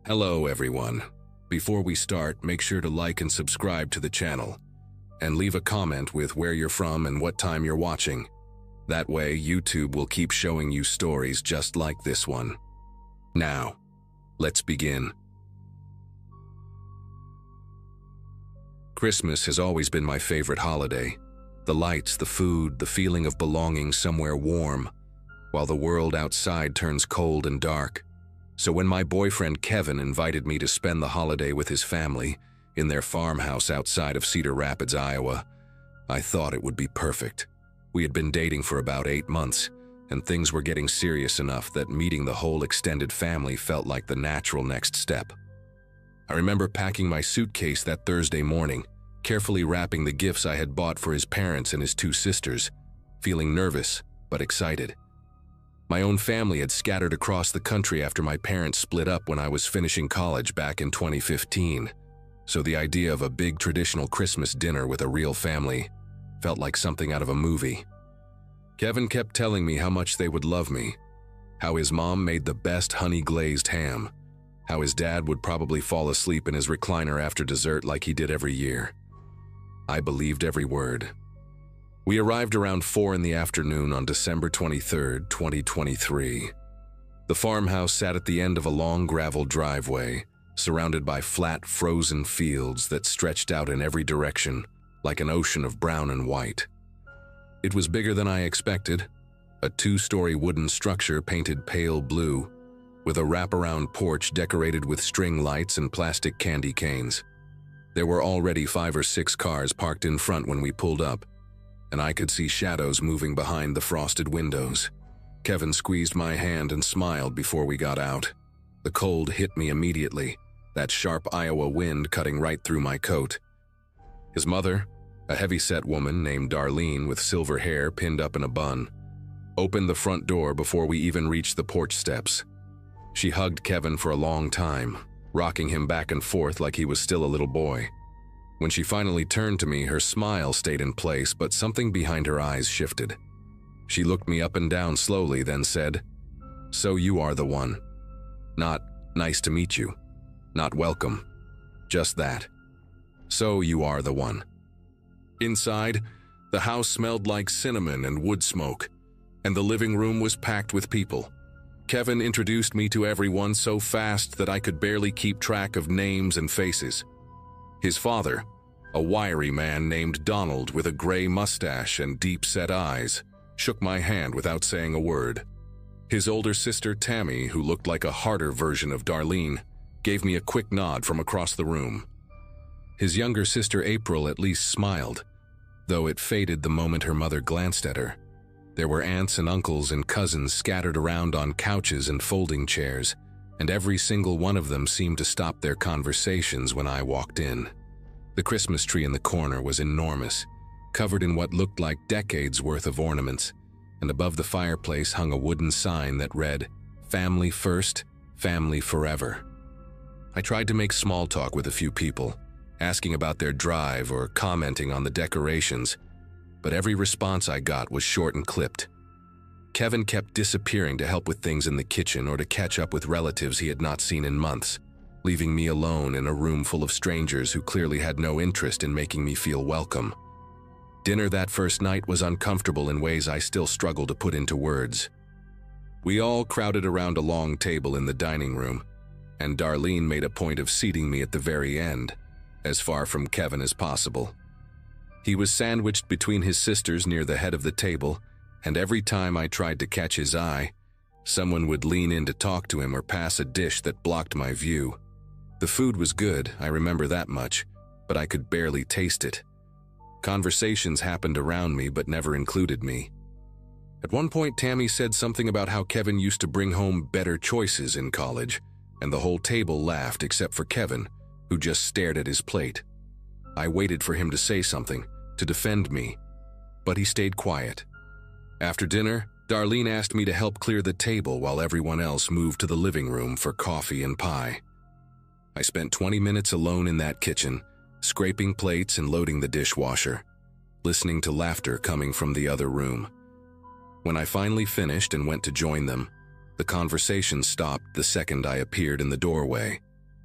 Hello everyone. Before we start, make sure to like and subscribe to the channel, and leave a comment with where you're from and what time you're watching. That way, YouTube will keep showing you stories just like this one. Now, let's begin. Christmas has always been my favorite holiday. The lights, the food, the feeling of belonging somewhere warm, while the world outside turns cold and dark. So when my boyfriend Kevin invited me to spend the holiday with his family in their farmhouse outside of Cedar Rapids, Iowa, I thought it would be perfect. We had been dating for about 8 months, and things were getting serious enough that meeting the whole extended family felt like the natural next step. I remember packing my suitcase that Thursday morning, carefully wrapping the gifts I had bought for his parents and his 2 sisters, feeling nervous but excited. My own family had scattered across the country after my parents split up when I was finishing college back in 2015, so the idea of a big traditional Christmas dinner with a real family felt like something out of a movie. Kevin kept telling me how much they would love me, how his mom made the best honey-glazed ham, how his dad would probably fall asleep in his recliner after dessert like he did every year. I believed every word. We arrived around 4 in the afternoon on December 23, 2023. The farmhouse sat at the end of a long gravel driveway, surrounded by flat, frozen fields that stretched out in every direction, like an ocean of brown and white. It was bigger than I expected, a 2-story wooden structure painted pale blue, with a wraparound porch decorated with string lights and plastic candy canes. There were already 5 or 6 cars parked in front when we pulled up, and I could see shadows moving behind the frosted windows. Kevin squeezed my hand and smiled before we got out. The cold hit me immediately, that sharp Iowa wind cutting right through my coat. His mother, a heavy-set woman named Darlene with silver hair pinned up in a bun, opened the front door before we even reached the porch steps. She hugged Kevin for a long time, rocking him back and forth like he was still a little boy. When she finally turned to me, her smile stayed in place, but something behind her eyes shifted. She looked me up and down slowly, then said, "So you are the one. Not, 'Nice to meet you.' Not 'Welcome.' Just that. So you are the one." Inside, the house smelled like cinnamon and wood smoke, and the living room was packed with people. Kevin introduced me to everyone so fast that I could barely keep track of names and faces. His father, a wiry man named Donald with a gray mustache and deep-set eyes, shook my hand without saying a word. His older sister Tammy, who looked like a harder version of Darlene, gave me a quick nod from across the room. His younger sister April at least smiled, though it faded the moment her mother glanced at her. There were aunts and uncles and cousins scattered around on couches and folding chairs, and every single one of them seemed to stop their conversations when I walked in. The Christmas tree in the corner was enormous, covered in what looked like decades' worth of ornaments, and above the fireplace hung a wooden sign that read, "Family first, family forever." I tried to make small talk with a few people, asking about their drive or commenting on the decorations, but every response I got was short and clipped. Kevin kept disappearing to help with things in the kitchen or to catch up with relatives he had not seen in months, leaving me alone in a room full of strangers who clearly had no interest in making me feel welcome. Dinner that first night was uncomfortable in ways I still struggle to put into words. We all crowded around a long table in the dining room, and Darlene made a point of seating me at the very end, as far from Kevin as possible. He was sandwiched between his sisters near the head of the table, and every time I tried to catch his eye, someone would lean in to talk to him or pass a dish that blocked my view. The food was good, I remember that much, but I could barely taste it. Conversations happened around me but never included me. At one point, Tammy said something about how Kevin used to bring home better choices in college, and the whole table laughed except for Kevin, who just stared at his plate. I waited for him to say something, to defend me, but he stayed quiet. After dinner, Darlene asked me to help clear the table while everyone else moved to the living room for coffee and pie. I spent 20 minutes alone in that kitchen, scraping plates and loading the dishwasher, listening to laughter coming from the other room. When I finally finished and went to join them, the conversation stopped the second I appeared in the doorway,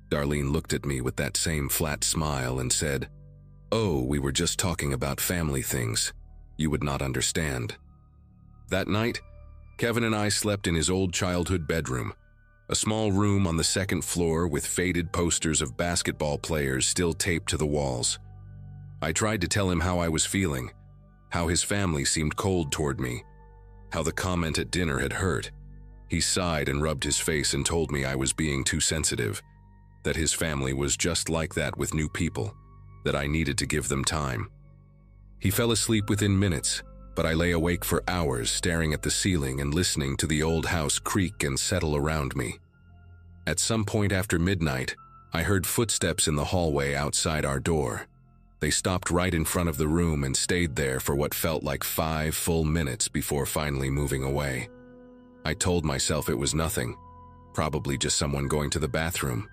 Darlene looked at me with that same flat smile and said, "Oh, we were just talking about family things. You would not understand." That night, Kevin and I slept in his old childhood bedroom, a small room on the second floor with faded posters of basketball players still taped to the walls. I tried to tell him how I was feeling, how his family seemed cold toward me, how the comment at dinner had hurt. He sighed and rubbed his face and told me I was being too sensitive, that his family was just like that with new people, that I needed to give them time. He fell asleep within minutes, but I lay awake for hours staring at the ceiling and listening to the old house creak and settle around me. At some point after midnight, I heard footsteps in the hallway outside our door. They stopped right in front of the room and stayed there for what felt like 5 full minutes before finally moving away. I told myself it was nothing, probably just someone going to the bathroom.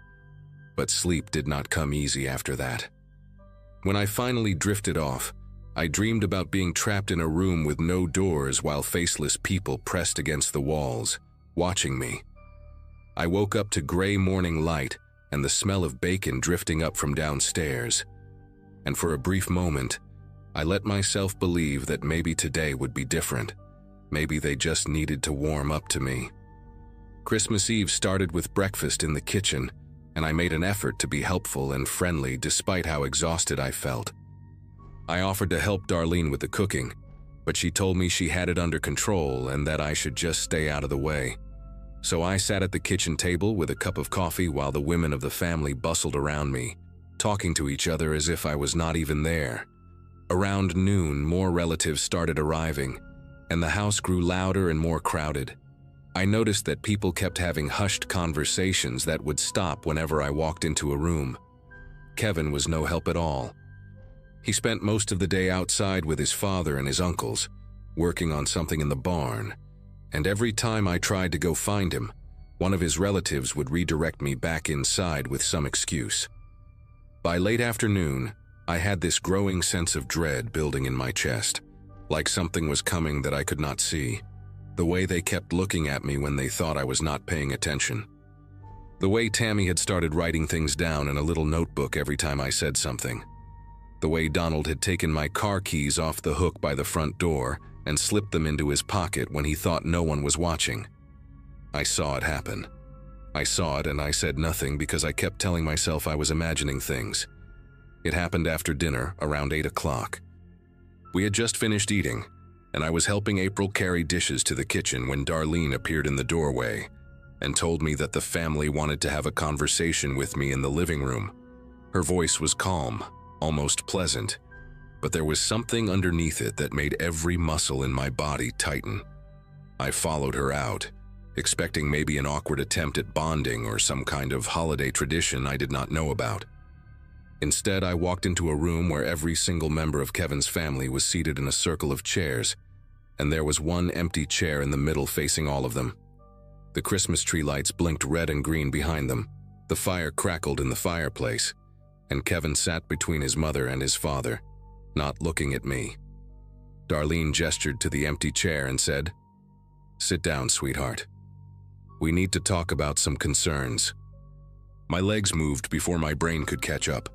But sleep did not come easy after that. When I finally drifted off, I dreamed about being trapped in a room with no doors while faceless people pressed against the walls, watching me. I woke up to gray morning light and the smell of bacon drifting up from downstairs. And for a brief moment, I let myself believe that maybe today would be different. Maybe they just needed to warm up to me. Christmas Eve started with breakfast in the kitchen, and I made an effort to be helpful and friendly despite how exhausted I felt. I offered to help Darlene with the cooking, but she told me she had it under control and that I should just stay out of the way. So I sat at the kitchen table with a cup of coffee while the women of the family bustled around me, talking to each other as if I was not even there. Around noon, more relatives started arriving, and the house grew louder and more crowded. I noticed that people kept having hushed conversations that would stop whenever I walked into a room. Kevin was no help at all. He spent most of the day outside with his father and his uncles, working on something in the barn, and every time I tried to go find him, one of his relatives would redirect me back inside with some excuse. By late afternoon, I had this growing sense of dread building in my chest, like something was coming that I could not see. The way they kept looking at me when they thought I was not paying attention. The way Tammy had started writing things down in a little notebook every time I said something. The way Donald had taken my car keys off the hook by the front door and slipped them into his pocket when he thought no one was watching. I saw it happen. I saw it and I said nothing because I kept telling myself I was imagining things. It happened after dinner, around 8 o'clock. We had just finished eating, and I was helping April carry dishes to the kitchen when Darlene appeared in the doorway and told me that the family wanted to have a conversation with me in the living room. Her voice was calm, almost pleasant, but there was something underneath it that made every muscle in my body tighten. I followed her out, expecting maybe an awkward attempt at bonding or some kind of holiday tradition I did not know about. Instead, I walked into a room where every single member of Kevin's family was seated in a circle of chairs, and there was one empty chair in the middle facing all of them. The Christmas tree lights blinked red and green behind them, the fire crackled in the fireplace, and Kevin sat between his mother and his father, not looking at me. Darlene gestured to the empty chair and said, "Sit down, sweetheart. We need to talk about some concerns." My legs moved before my brain could catch up,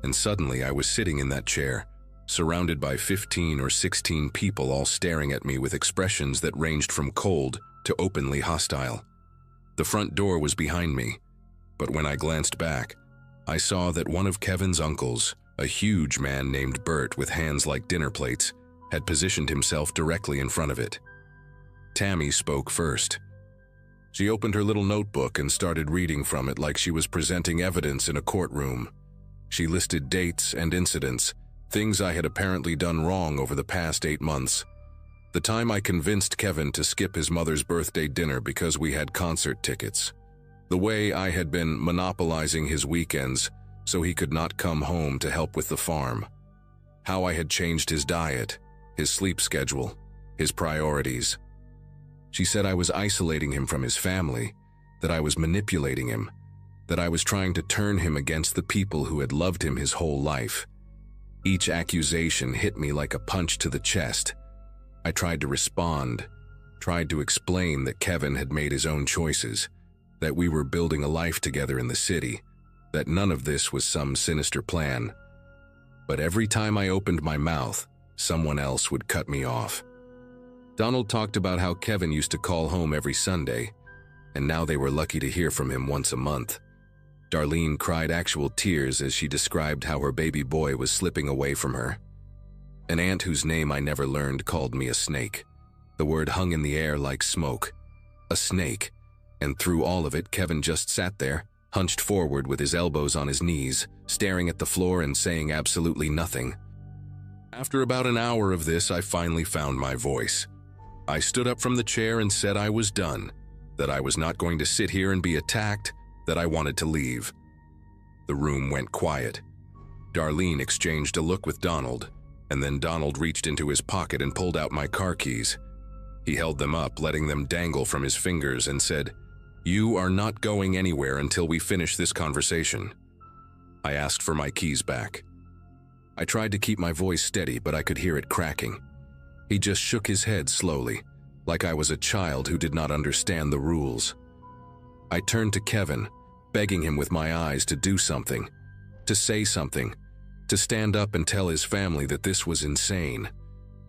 and suddenly I was sitting in that chair, surrounded by 15 or 16 people all staring at me with expressions that ranged from cold to openly hostile. The front door was behind me, but when I glanced back, I saw that one of Kevin's uncles, a huge man named Bert with hands like dinner plates, had positioned himself directly in front of it. Tammy spoke first. She opened her little notebook and started reading from it like she was presenting evidence in a courtroom. She listed dates and incidents, things I had apparently done wrong over the past 8 months. The time I convinced Kevin to skip his mother's birthday dinner because we had concert tickets. The way I had been monopolizing his weekends so he could not come home to help with the farm. How I had changed his diet, his sleep schedule, his priorities. She said I was isolating him from his family, that I was manipulating him, that I was trying to turn him against the people who had loved him his whole life. Each accusation hit me like a punch to the chest. I tried to respond, tried to explain that Kevin had made his own choices, that we were building a life together in the city, that none of this was some sinister plan. But every time I opened my mouth, someone else would cut me off. Donald talked about how Kevin used to call home every Sunday, and now they were lucky to hear from him once a month. Darlene cried actual tears as she described how her baby boy was slipping away from her. An aunt whose name I never learned called me a snake. The word hung in the air like smoke. A snake. And through all of it, Kevin just sat there, hunched forward with his elbows on his knees, staring at the floor and saying absolutely nothing. After about an hour of this, I finally found my voice. I stood up from the chair and said I was done, that I was not going to sit here and be attacked, that I wanted to leave. The room went quiet. Darlene exchanged a look with Donald, and then Donald reached into his pocket and pulled out my car keys. He held them up, letting them dangle from his fingers, and said, "You are not going anywhere until we finish this conversation." I asked for my keys back. I tried to keep my voice steady, but I could hear it cracking. He just shook his head slowly, like I was a child who did not understand the rules. I turned to Kevin, begging him with my eyes to do something, to say something, to stand up and tell his family that this was insane.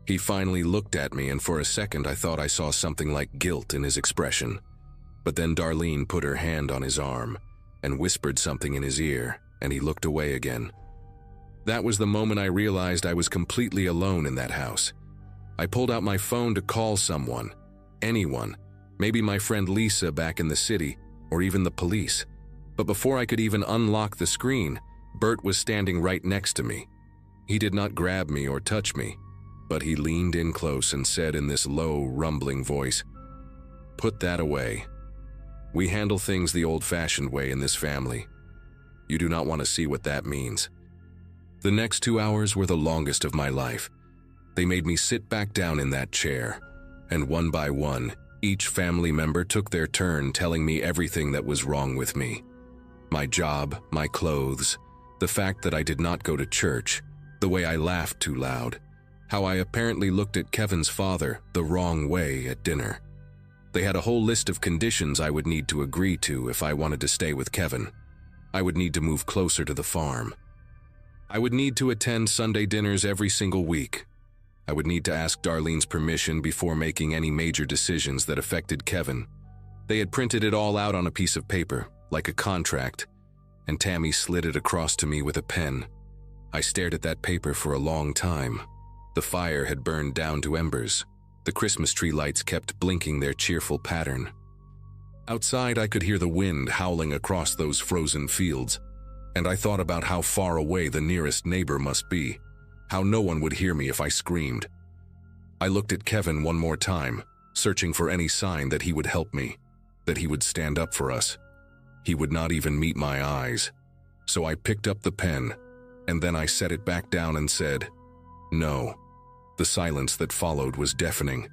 He finally looked at me, and for a second I thought I saw something like guilt in his expression. But then Darlene put her hand on his arm and whispered something in his ear, and he looked away again. That was the moment I realized I was completely alone in that house. I pulled out my phone to call someone, anyone, maybe my friend Lisa back in the city, or even the police. But before I could even unlock the screen, Bert was standing right next to me. He did not grab me or touch me, but he leaned in close and said in this low, rumbling voice, "Put that away. We handle things the old-fashioned way in this family. You do not want to see what that means." The next 2 hours were the longest of my life. They made me sit back down in that chair, and one by one, each family member took their turn telling me everything that was wrong with me. My job, my clothes, the fact that I did not go to church, the way I laughed too loud, how I apparently looked at Kevin's father the wrong way at dinner. They had a whole list of conditions I would need to agree to if I wanted to stay with Kevin. I would need to move closer to the farm. I would need to attend Sunday dinners every single week. I would need to ask Darlene's permission before making any major decisions that affected Kevin. They had printed it all out on a piece of paper, like a contract, and Tammy slid it across to me with a pen. I stared at that paper for a long time. The fire had burned down to embers. The Christmas tree lights kept blinking their cheerful pattern. Outside, I could hear the wind howling across those frozen fields, and I thought about how far away the nearest neighbor must be, how no one would hear me if I screamed. I looked at Kevin one more time, searching for any sign that he would help me, that he would stand up for us. He would not even meet my eyes. So I picked up the pen, and then I set it back down and said, "No." The silence that followed was deafening.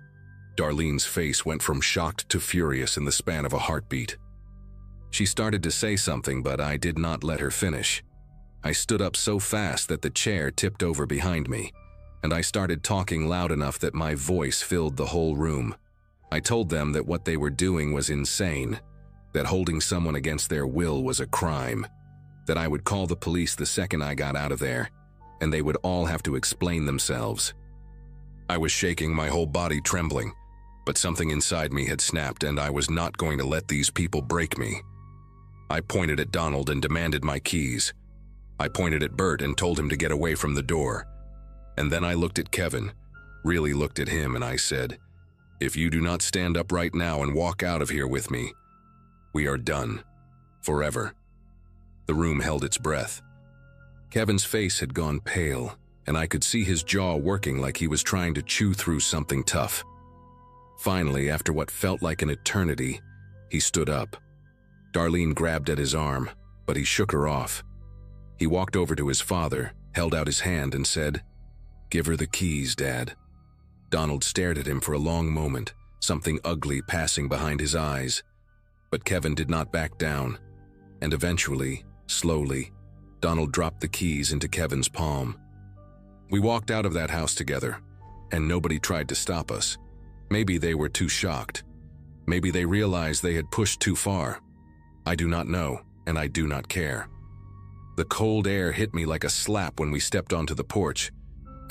Darlene's face went from shocked to furious in the span of a heartbeat. She started to say something, but I did not let her finish. I stood up so fast that the chair tipped over behind me, and I started talking loud enough that my voice filled the whole room. I told them that what they were doing was insane, that holding someone against their will was a crime, that I would call the police the second I got out of there, and they would all have to explain themselves. I was shaking, my whole body trembling, but something inside me had snapped, and I was not going to let these people break me. I pointed at Donald and demanded my keys. I pointed at Bert and told him to get away from the door. And then I looked at Kevin, really looked at him, and I said, "If you do not stand up right now and walk out of here with me, we are done. Forever." The room held its breath. Kevin's face had gone pale, and I could see his jaw working like he was trying to chew through something tough. Finally, after what felt like an eternity, he stood up. Darlene grabbed at his arm, but he shook her off. He walked over to his father, held out his hand, and said, "Give her the keys, Dad." Donald stared at him for a long moment, something ugly passing behind his eyes. But Kevin did not back down, and eventually, slowly, Donald dropped the keys into Kevin's palm. We walked out of that house together, and nobody tried to stop us. Maybe they were too shocked. Maybe they realized they had pushed too far. I do not know, and I do not care. The cold air hit me like a slap when we stepped onto the porch,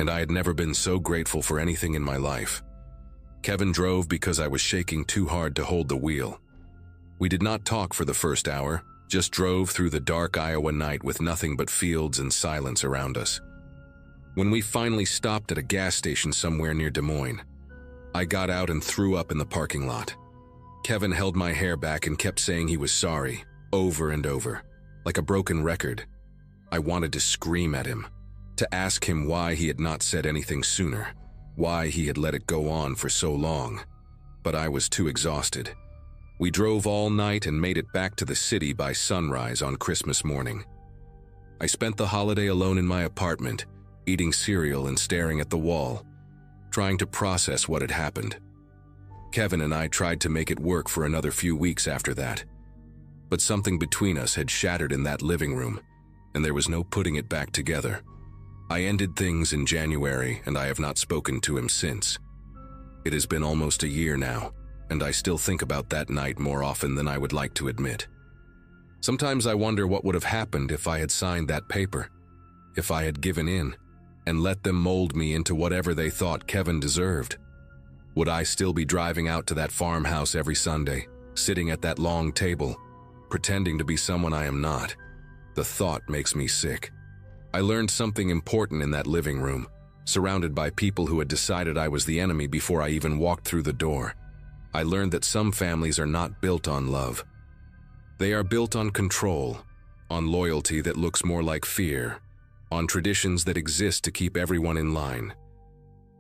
and I had never been so grateful for anything in my life. Kevin drove because I was shaking too hard to hold the wheel. We did not talk for the first hour, just drove through the dark Iowa night with nothing but fields and silence around us. When we finally stopped at a gas station somewhere near Des Moines, I got out and threw up in the parking lot. Kevin held my hair back and kept saying he was sorry, over and over, like a broken record. I wanted to scream at him, to ask him why he had not said anything sooner, why he had let it go on for so long. But I was too exhausted. We drove all night and made it back to the city by sunrise on Christmas morning. I spent the holiday alone in my apartment, eating cereal and staring at the wall, trying to process what had happened. Kevin and I tried to make it work for another few weeks after that, but something between us had shattered in that living room, and there was no putting it back together. I ended things in January, and I have not spoken to him since. It has been almost a year now, and I still think about that night more often than I would like to admit. Sometimes I wonder what would have happened if I had signed that paper, if I had given in, and let them mold me into whatever they thought Kevin deserved. Would I still be driving out to that farmhouse every Sunday, sitting at that long table, pretending to be someone I am not? The thought makes me sick. I learned something important in that living room, surrounded by people who had decided I was the enemy before I even walked through the door. I learned that some families are not built on love. They are built on control, on loyalty that looks more like fear, on traditions that exist to keep everyone in line.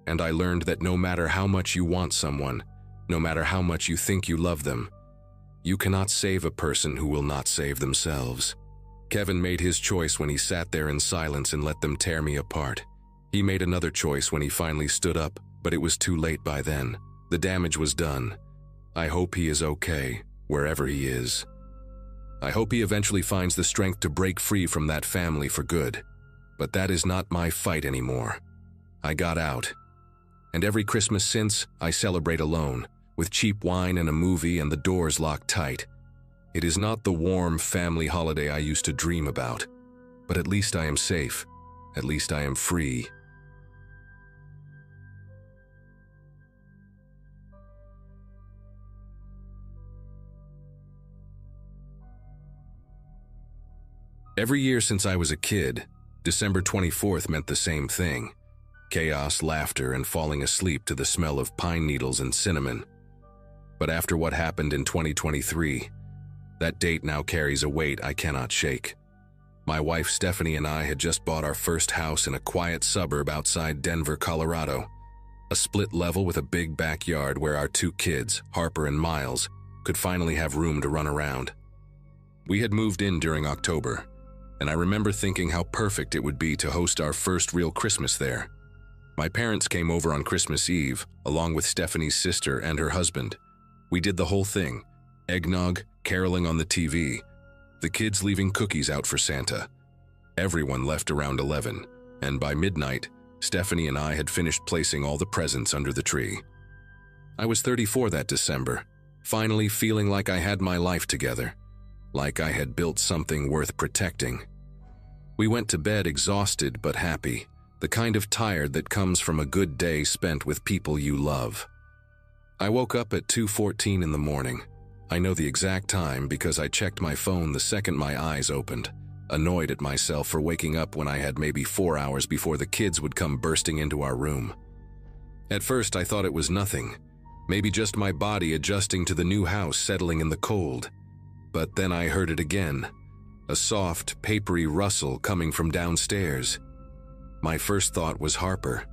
And I learned that no matter how much you want someone, no matter how much you think you love them, you cannot save a person who will not save themselves. Kevin made his choice when he sat there in silence and let them tear me apart. He made another choice when he finally stood up, but it was too late by then. The damage was done. I hope he is okay, wherever he is. I hope he eventually finds the strength to break free from that family for good. But that is not my fight anymore. I got out. And every Christmas since, I celebrate alone, with cheap wine and a movie and the doors locked tight. It is not the warm family holiday I used to dream about, but at least I am safe. At least I am free. Every year since I was a kid, December 24th meant the same thing. Chaos, laughter, and falling asleep to the smell of pine needles and cinnamon. But after what happened in 2023, that date now carries a weight I cannot shake. My wife Stephanie and I had just bought our first house in a quiet suburb outside Denver, Colorado. A split level with a big backyard where our two kids, Harper and Miles, could finally have room to run around. We had moved in during October, and I remember thinking how perfect it would be to host our first real Christmas there. My parents came over on Christmas Eve, along with Stephanie's sister and her husband. We did the whole thing: eggnog, caroling on the TV, the kids leaving cookies out for Santa. Everyone left around 11, and by midnight, Stephanie and I had finished placing all the presents under the tree. I was 34 that December, finally feeling like I had my life together, like I had built something worth protecting. We went to bed exhausted but happy, the kind of tired that comes from a good day spent with people you love. I woke up at 2:14 in the morning. I know the exact time because I checked my phone the second my eyes opened, annoyed at myself for waking up when I had maybe 4 hours before the kids would come bursting into our room. At first I thought it was nothing, maybe just my body adjusting to the new house settling in the cold. But then I heard it again, a soft, papery rustle coming from downstairs. My first thought was Harper.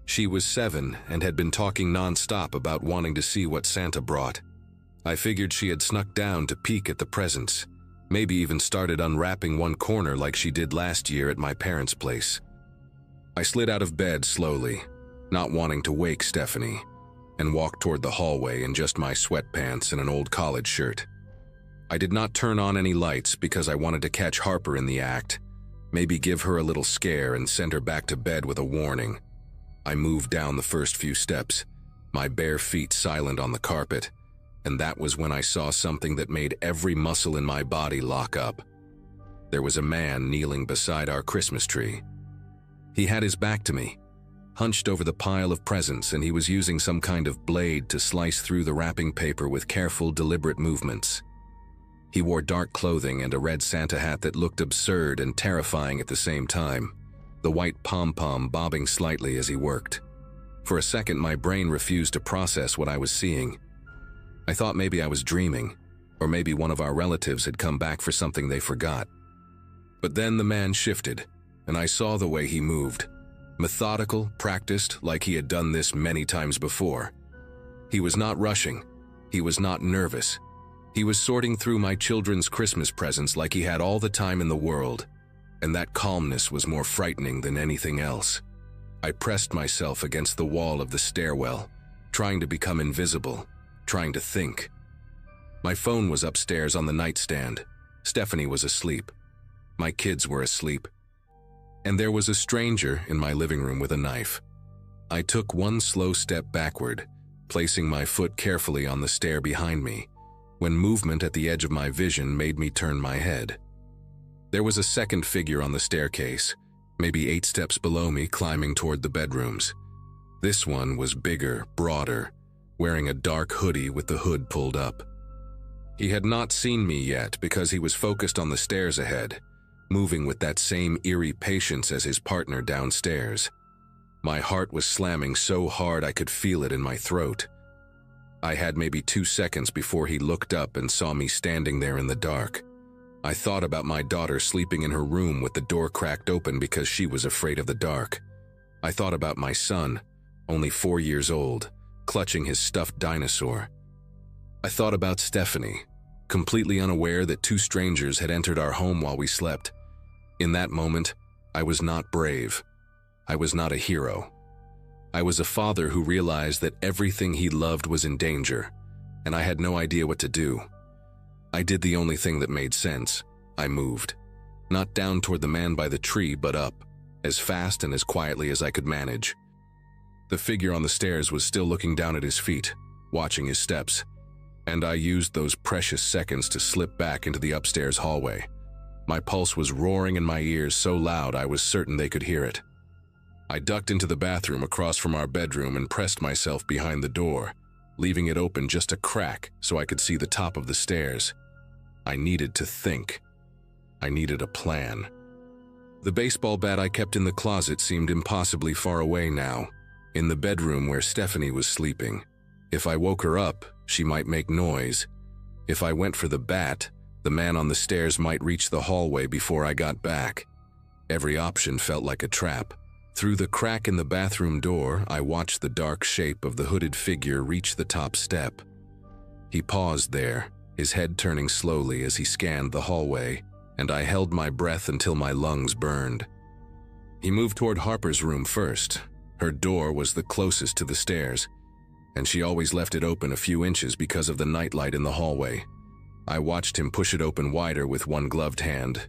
She was 7 and had been talking non-stop about wanting to see what Santa brought. I figured she had snuck down to peek at the presents, maybe even started unwrapping one corner like she did last year at my parents' place. I slid out of bed slowly, not wanting to wake Stephanie, and walked toward the hallway in just my sweatpants and an old college shirt. I did not turn on any lights because I wanted to catch Harper in the act, maybe give her a little scare and send her back to bed with a warning. I moved down the first few steps, my bare feet silent on the carpet, and that was when I saw something that made every muscle in my body lock up. there was a man kneeling beside our Christmas tree. He had his back to me, hunched over the pile of presents, and he was using some kind of blade to slice through the wrapping paper with careful, deliberate movements. He wore dark clothing and a red Santa hat that looked absurd and terrifying at the same time, the white pom-pom bobbing slightly as he worked. For a second, my brain refused to process what I was seeing. I thought maybe I was dreaming, or maybe one of our relatives had come back for something they forgot. But then the man shifted, and I saw the way he moved. Methodical, practiced, like he had done this many times before. He was not rushing. He was not nervous. He was sorting through my children's Christmas presents like he had all the time in the world, and that calmness was more frightening than anything else. I pressed myself against the wall of the stairwell, trying to become invisible, trying to think. My phone was upstairs on the nightstand. Stephanie was asleep. My kids were asleep. And there was a stranger in my living room with a knife. I took one slow step backward, placing my foot carefully on the stair behind me, when movement at the edge of my vision made me turn my head. There was a second figure on the staircase, maybe 8 steps below me, climbing toward the bedrooms. This one was bigger, broader, wearing a dark hoodie with the hood pulled up. He had not seen me yet because he was focused on the stairs ahead, moving with that same eerie patience as his partner downstairs. My heart was slamming so hard I could feel it in my throat. I had maybe 2 seconds before he looked up and saw me standing there in the dark. I thought about my daughter sleeping in her room with the door cracked open because she was afraid of the dark. I thought about my son, only 4 years old, clutching his stuffed dinosaur. I thought about Stephanie, completely unaware that 2 strangers had entered our home while we slept. In that moment, I was not brave. I was not a hero. I was a father who realized that everything he loved was in danger, and I had no idea what to do. I did the only thing that made sense. I moved. Not down toward the man by the tree, but up, as fast and as quietly as I could manage. The figure on the stairs was still looking down at his feet, watching his steps, and I used those precious seconds to slip back into the upstairs hallway. My pulse was roaring in my ears so loud I was certain they could hear it. I ducked into the bathroom across from our bedroom and pressed myself behind the door, leaving it open just a crack so I could see the top of the stairs. I needed to think. I needed a plan. The baseball bat I kept in the closet seemed impossibly far away now, in the bedroom where Stephanie was sleeping. If I woke her up, she might make noise. If I went for the bat, the man on the stairs might reach the hallway before I got back. Every option felt like a trap. Through the crack in the bathroom door, I watched the dark shape of the hooded figure reach the top step. He paused there, his head turning slowly as he scanned the hallway, and I held my breath until my lungs burned. He moved toward Harper's room first. Her door was the closest to the stairs, and she always left it open a few inches because of the nightlight in the hallway. I watched him push it open wider with one gloved hand,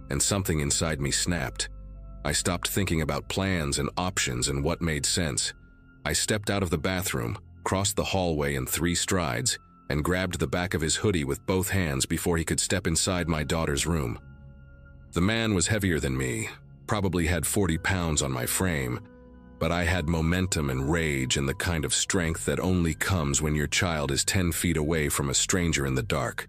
and something inside me snapped. I stopped thinking about plans and options and what made sense. I stepped out of the bathroom, crossed the hallway in 3 strides, and grabbed the back of his hoodie with both hands before he could step inside my daughter's room. The man was heavier than me, probably had 40 pounds on my frame, but I had momentum and rage and the kind of strength that only comes when your child is 10 feet away from a stranger in the dark.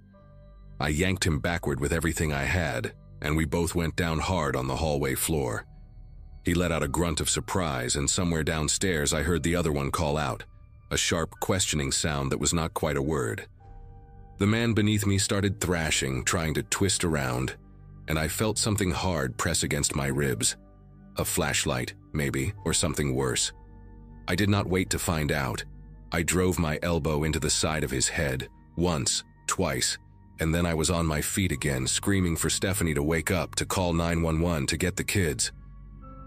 I yanked him backward with everything I had, and we both went down hard on the hallway floor. He let out a grunt of surprise, and somewhere downstairs I heard the other one call out, a sharp, questioning sound that was not quite a word. The man beneath me started thrashing, trying to twist around, and I felt something hard press against my ribs. A flashlight, maybe, or something worse. I did not wait to find out. I drove my elbow into the side of his head, once, twice, and then I was on my feet again, screaming for Stephanie to wake up, to call 911 to get the kids.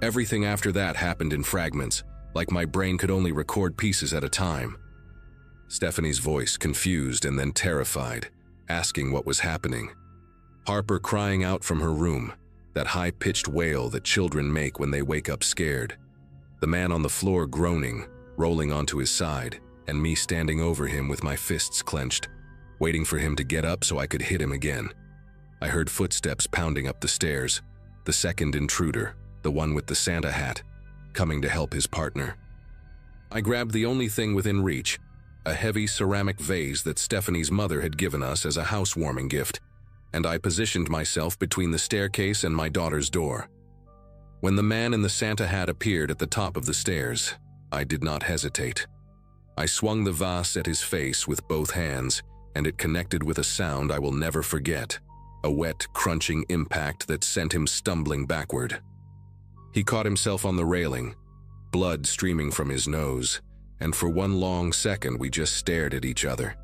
Everything after that happened in fragments, like my brain could only record pieces at a time. Stephanie's voice, confused and then terrified, asking what was happening. Harper crying out from her room, that high-pitched wail that children make when they wake up scared. The man on the floor groaning, rolling onto his side, and me standing over him with my fists clenched, waiting for him to get up so I could hit him again. I heard footsteps pounding up the stairs, the second intruder, the one with the Santa hat, coming to help his partner. I grabbed the only thing within reach, a heavy ceramic vase that Stephanie's mother had given us as a housewarming gift, and I positioned myself between the staircase and my daughter's door. When the man in the Santa hat appeared at the top of the stairs, I did not hesitate. I swung the vase at his face with both hands, and it connected with a sound I will never forget, a wet, crunching impact that sent him stumbling backward. He caught himself on the railing, blood streaming from his nose, and for one long second we just stared at each other.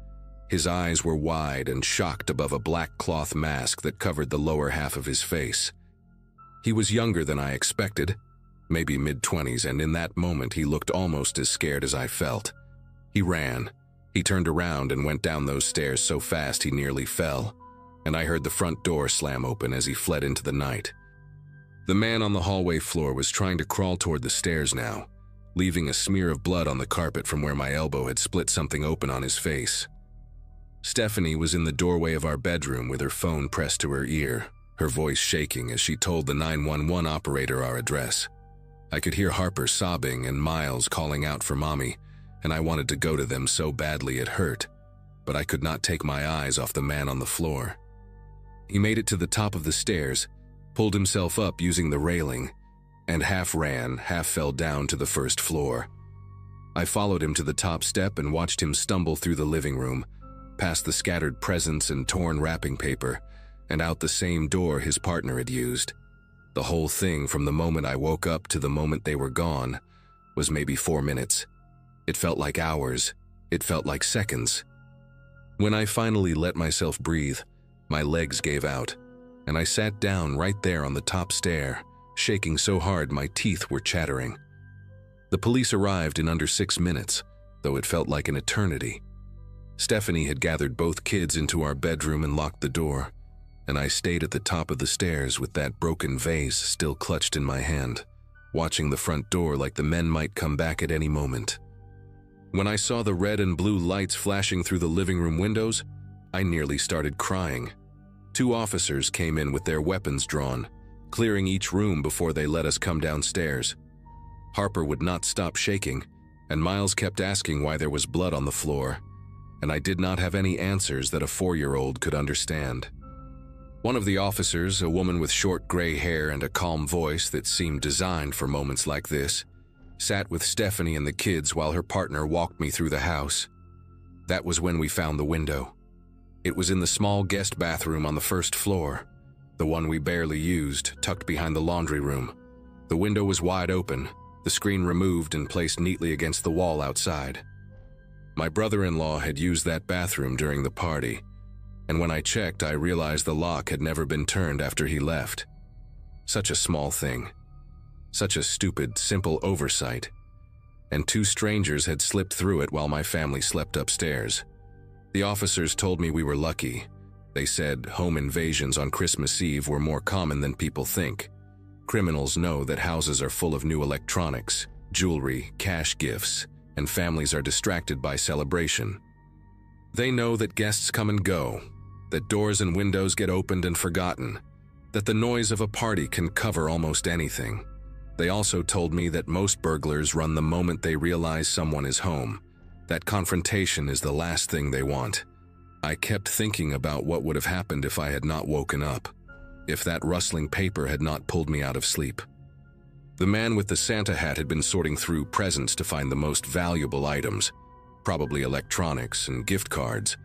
His eyes were wide and shocked above a black cloth mask that covered the lower half of his face. He was younger than I expected, maybe mid-20s, and in that moment he looked almost as scared as I felt. He ran. He turned around and went down those stairs so fast he nearly fell, and I heard the front door slam open as he fled into the night. The man on the hallway floor was trying to crawl toward the stairs now, leaving a smear of blood on the carpet from where my elbow had split something open on his face. Stephanie was in the doorway of our bedroom with her phone pressed to her ear, her voice shaking as she told the 911 operator our address. I could hear Harper sobbing and Miles calling out for Mommy, and I wanted to go to them so badly it hurt, but I could not take my eyes off the man on the floor. He made it to the top of the stairs, pulled himself up using the railing, and half ran, half fell down to the first floor. I followed him to the top step and watched him stumble through the living room, past the scattered presents and torn wrapping paper, and out the same door his partner had used. The whole thing, from the moment I woke up to the moment they were gone, was maybe 4 minutes. It felt like hours. It felt like seconds. When I finally let myself breathe, my legs gave out, and I sat down right there on the top stair, shaking so hard my teeth were chattering. The police arrived in under 6 minutes, though it felt like an eternity. Stephanie had gathered both kids into our bedroom and locked the door, and I stayed at the top of the stairs with that broken vase still clutched in my hand, watching the front door like the men might come back at any moment. When I saw the red and blue lights flashing through the living room windows, I nearly started crying. 2 officers came in with their weapons drawn, clearing each room before they let us come downstairs. Harper would not stop shaking, and Miles kept asking why there was blood on the floor, and I did not have any answers that a 4-year-old could understand. One of the officers, a woman with short gray hair and a calm voice that seemed designed for moments like this, sat with Stephanie and the kids while her partner walked me through the house. That was when we found the window. It was in the small guest bathroom on the first floor, the one we barely used, tucked behind the laundry room. The window was wide open, the screen removed and placed neatly against the wall outside. My brother-in-law had used that bathroom during the party, and when I checked, I realized the lock had never been turned after he left. Such a small thing. Such a stupid, simple oversight. And 2 strangers had slipped through it while my family slept upstairs. The officers told me we were lucky. They said home invasions on Christmas Eve were more common than people think. Criminals know that houses are full of new electronics, jewelry, cash gifts, and families are distracted by celebration. They know that guests come and go, that doors and windows get opened and forgotten, that the noise of a party can cover almost anything. They also told me that most burglars run the moment they realize someone is home. That confrontation is the last thing they want. I kept thinking about what would have happened if I had not woken up, if that rustling paper had not pulled me out of sleep. The man with the Santa hat had been sorting through presents to find the most valuable items, probably electronics and gift cards,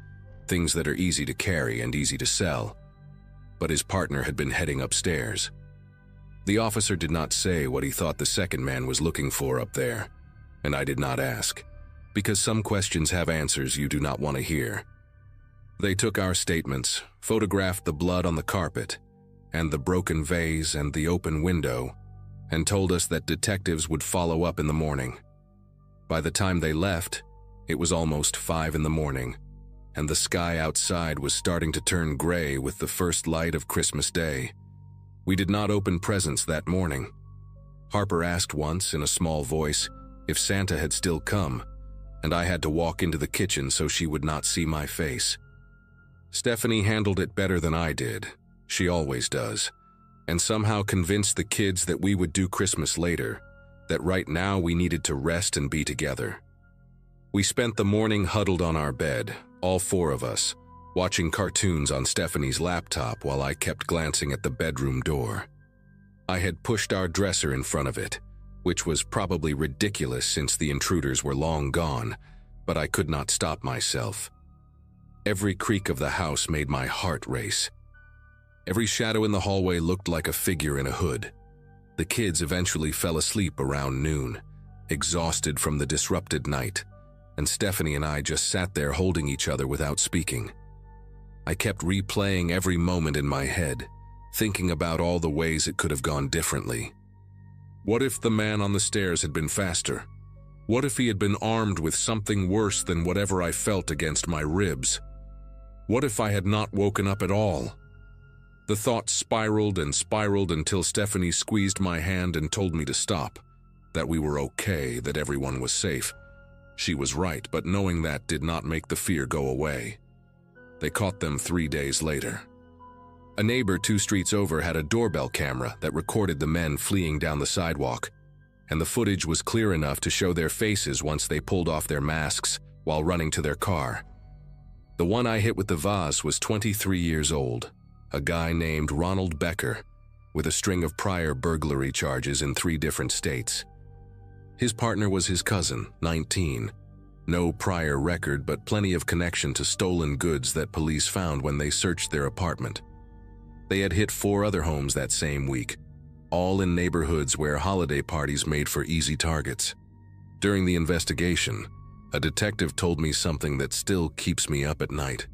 things that are easy to carry and easy to sell. But his partner had been heading upstairs. The officer did not say what he thought the second man was looking for up there, and I did not ask, because some questions have answers you do not want to hear. They took our statements, photographed the blood on the carpet, and the broken vase and the open window, and told us that detectives would follow up in the morning. By the time they left, it was almost 5 in the morning, and the sky outside was starting to turn gray with the first light of Christmas Day. We did not open presents that morning. Harper asked once in a small voice if Santa had still come, and I had to walk into the kitchen so she would not see my face. Stephanie handled it better than I did, She always does, and somehow convinced the kids that we would do Christmas later, that right now we needed to rest and be together. We spent the morning huddled on our bed, all four of us, watching cartoons on Stephanie's laptop while I kept glancing at the bedroom door. I had pushed our dresser in front of it, which was probably ridiculous since the intruders were long gone, but I could not stop myself. Every creak of the house made my heart race. Every shadow in the hallway looked like a figure in a hood. The kids eventually fell asleep around noon, exhausted from the disrupted night, and Stephanie and I just sat there holding each other without speaking. I kept replaying every moment in my head, thinking about all the ways it could have gone differently. What if the man on the stairs had been faster? What if he had been armed with something worse than whatever I felt against my ribs? What if I had not woken up at all? The thoughts spiraled and spiraled until Stephanie squeezed my hand and told me to stop, that we were okay, that everyone was safe. She was right, but knowing that did not make the fear go away. They caught them 3 days later. A neighbor 2 streets over had a doorbell camera that recorded the men fleeing down the sidewalk, and the footage was clear enough to show their faces once they pulled off their masks while running to their car. The one I hit with the vase was 23 years old, a guy named Ronald Becker, with a string of prior burglary charges in 3 different states. His partner was his cousin, 19. No prior record, but plenty of connection to stolen goods that police found when they searched their apartment. They had hit 4 other homes that same week, all in neighborhoods where holiday parties made for easy targets. During the investigation, a detective told me something that still keeps me up at night.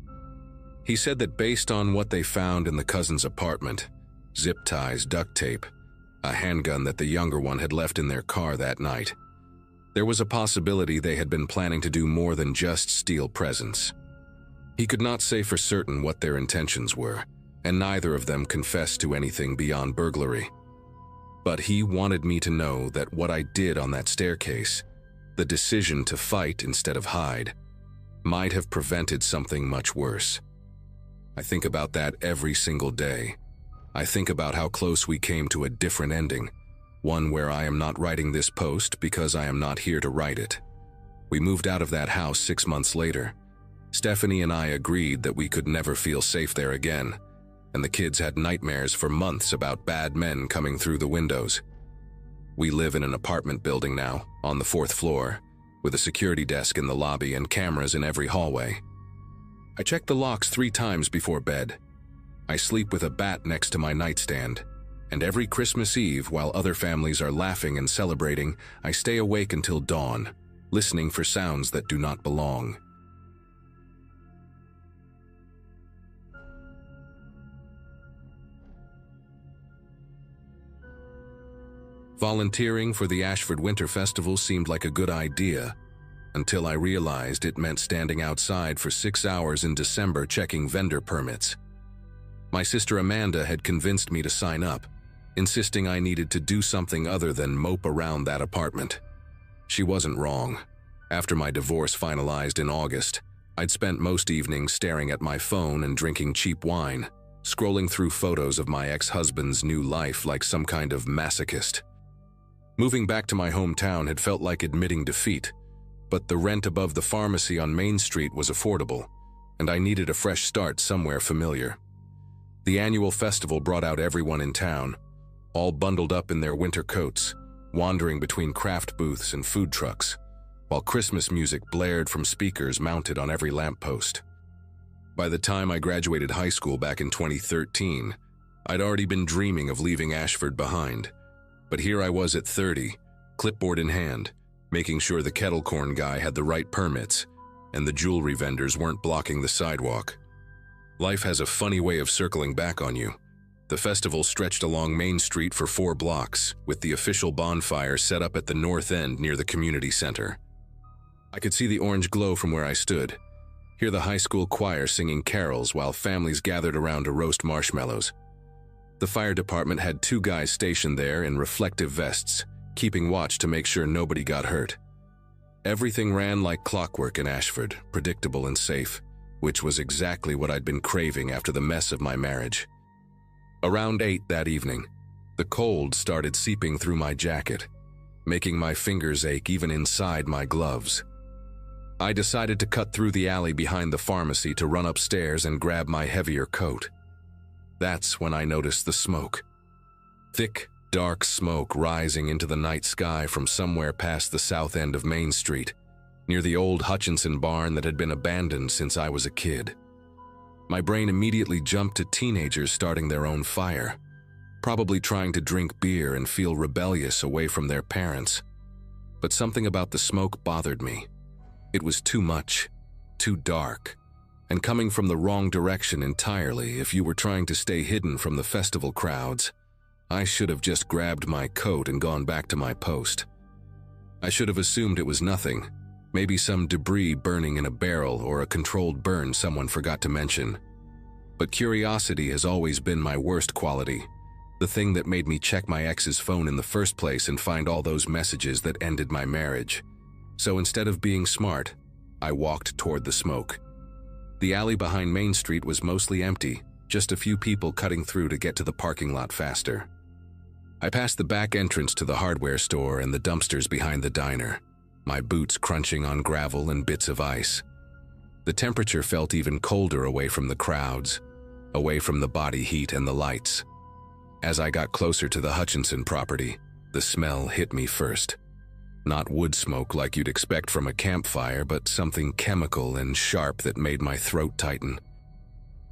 He said that based on what they found in the cousin's apartment, zip ties, duct tape, a handgun that the younger one had left in their car that night, there was a possibility they had been planning to do more than just steal presents. He could not say for certain what their intentions were, and neither of them confessed to anything beyond burglary. But he wanted me to know that what I did on that staircase, the decision to fight instead of hide, might have prevented something much worse. I think about that every single day. I think about how close we came to a different ending, one where I am not writing this post because I am not here to write it. We moved out of that house 6 months later. Stephanie and I agreed that we could never feel safe there again, and the kids had nightmares for months about bad men coming through the windows. We live in an apartment building now, on the 4th floor, with a security desk in the lobby and cameras in every hallway. I check the locks 3 times before bed. I sleep with a bat next to my nightstand, and every Christmas Eve, while other families are laughing and celebrating, I stay awake until dawn, listening for sounds that do not belong. Volunteering for the Ashford Winter Festival seemed like a good idea, until I realized it meant standing outside for 6 hours in December checking vendor permits. My sister Amanda had convinced me to sign up, insisting I needed to do something other than mope around that apartment. She wasn't wrong. After my divorce finalized in August, I'd spent most evenings staring at my phone and drinking cheap wine, scrolling through photos of my ex-husband's new life like some kind of masochist. Moving back to my hometown had felt like admitting defeat, but the rent above the pharmacy on Main Street was affordable, and I needed a fresh start somewhere familiar. The annual festival brought out everyone in town, all bundled up in their winter coats, wandering between craft booths and food trucks, while Christmas music blared from speakers mounted on every lamppost. By the time I graduated high school back in 2013, I'd already been dreaming of leaving Ashford behind. But here I was at 30, clipboard in hand, making sure the kettle corn guy had the right permits, and the jewelry vendors weren't blocking the sidewalk. Life has a funny way of circling back on you. The festival stretched along Main Street for 4 blocks, with the official bonfire set up at the north end near the community center. I could see the orange glow from where I stood, hear the high school choir singing carols while families gathered around to roast marshmallows. The fire department had 2 guys stationed there in reflective vests, keeping watch to make sure nobody got hurt. Everything ran like clockwork in Ashford, predictable and safe, which was exactly what I'd been craving after the mess of my marriage. Around 8 that evening, the cold started seeping through my jacket, making my fingers ache even inside my gloves. I decided to cut through the alley behind the pharmacy to run upstairs and grab my heavier coat. That's when I noticed the smoke. Thick, dark smoke rising into the night sky from somewhere past the south end of Main Street, near the old Hutchinson barn that had been abandoned since I was a kid. My brain immediately jumped to teenagers starting their own fire, probably trying to drink beer and feel rebellious away from their parents. But something about the smoke bothered me. It was too much, too dark, and coming from the wrong direction entirely if you were trying to stay hidden from the festival crowds. I should have just grabbed my coat and gone back to my post. I should have assumed it was nothing, maybe some debris burning in a barrel or a controlled burn someone forgot to mention. But curiosity has always been my worst quality, the thing that made me check my ex's phone in the first place and find all those messages that ended my marriage. So instead of being smart, I walked toward the smoke. The alley behind Main Street was mostly empty, just a few people cutting through to get to the parking lot faster. I passed the back entrance to the hardware store and the dumpsters behind the diner, my boots crunching on gravel and bits of ice. The temperature felt even colder away from the crowds, away from the body heat and the lights. As I got closer to the Hutchinson property, the smell hit me first. Not wood smoke like you'd expect from a campfire, but something chemical and sharp that made my throat tighten.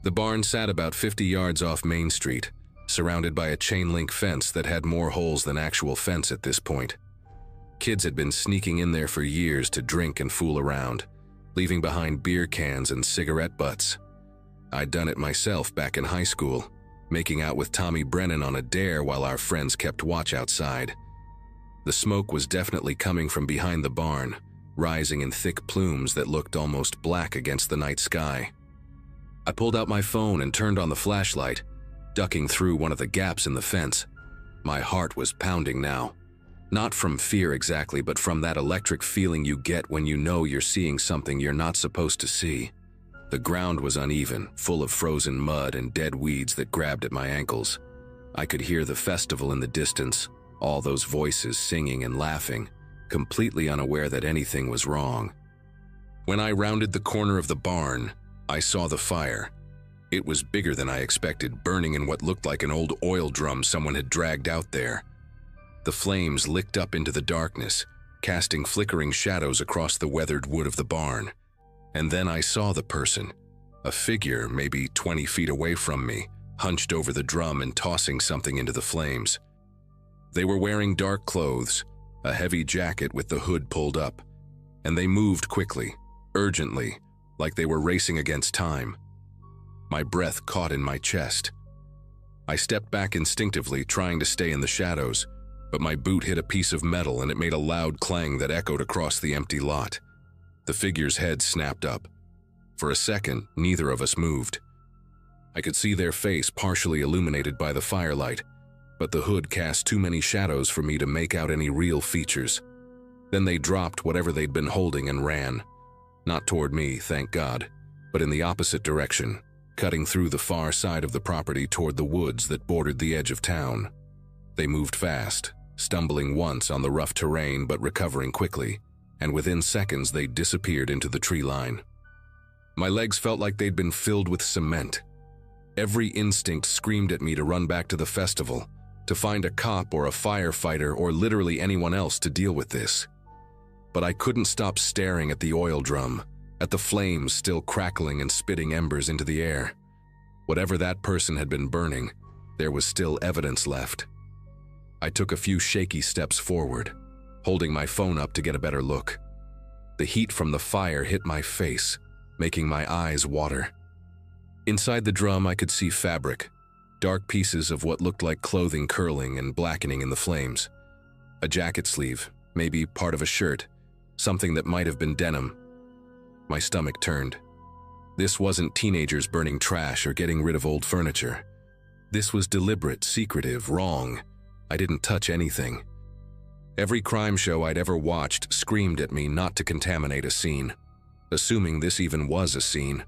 The barn sat about 50 yards off Main Street, surrounded by a chain-link fence that had more holes than actual fence at this point. Kids had been sneaking in there for years to drink and fool around, leaving behind beer cans and cigarette butts. I'd done it myself back in high school, making out with Tommy Brennan on a dare while our friends kept watch outside. The smoke was definitely coming from behind the barn, rising in thick plumes that looked almost black against the night sky. I pulled out my phone and turned on the flashlight, ducking through one of the gaps in the fence. My heart was pounding now. Not from fear exactly, but from that electric feeling you get when you know you're seeing something you're not supposed to see. The ground was uneven, full of frozen mud and dead weeds that grabbed at my ankles. I could hear the festival in the distance, all those voices singing and laughing, completely unaware that anything was wrong. When I rounded the corner of the barn, I saw the fire. It was bigger than I expected, burning in what looked like an old oil drum someone had dragged out there. The flames licked up into the darkness, casting flickering shadows across the weathered wood of the barn. And then I saw the person, a figure maybe 20 feet away from me, hunched over the drum and tossing something into the flames. They were wearing dark clothes, a heavy jacket with the hood pulled up, and they moved quickly, urgently, like they were racing against time. My breath caught in my chest. I stepped back instinctively, trying to stay in the shadows, but my boot hit a piece of metal and it made a loud clang that echoed across the empty lot. The figure's head snapped up. For a second, neither of us moved. I could see their face partially illuminated by the firelight, but the hood cast too many shadows for me to make out any real features. Then they dropped whatever they'd been holding and ran. Not toward me, thank God, but in the opposite direction, cutting through the far side of the property toward the woods that bordered the edge of town. They moved fast, stumbling once on the rough terrain but recovering quickly, and within seconds they disappeared into the tree line. My legs felt like they'd been filled with cement. Every instinct screamed at me to run back to the festival, to find a cop or a firefighter or literally anyone else to deal with this. But I couldn't stop staring at the oil drum, at the flames still crackling and spitting embers into the air. Whatever that person had been burning, there was still evidence left. I took a few shaky steps forward, holding my phone up to get a better look. The heat from the fire hit my face, making my eyes water. Inside the drum, I could see fabric, dark pieces of what looked like clothing curling and blackening in the flames. A jacket sleeve, maybe part of a shirt, something that might have been denim. My stomach turned. This wasn't teenagers burning trash or getting rid of old furniture. This was deliberate, secretive, wrong. I didn't touch anything. Every crime show I'd ever watched screamed at me not to contaminate a scene, assuming this even was a scene,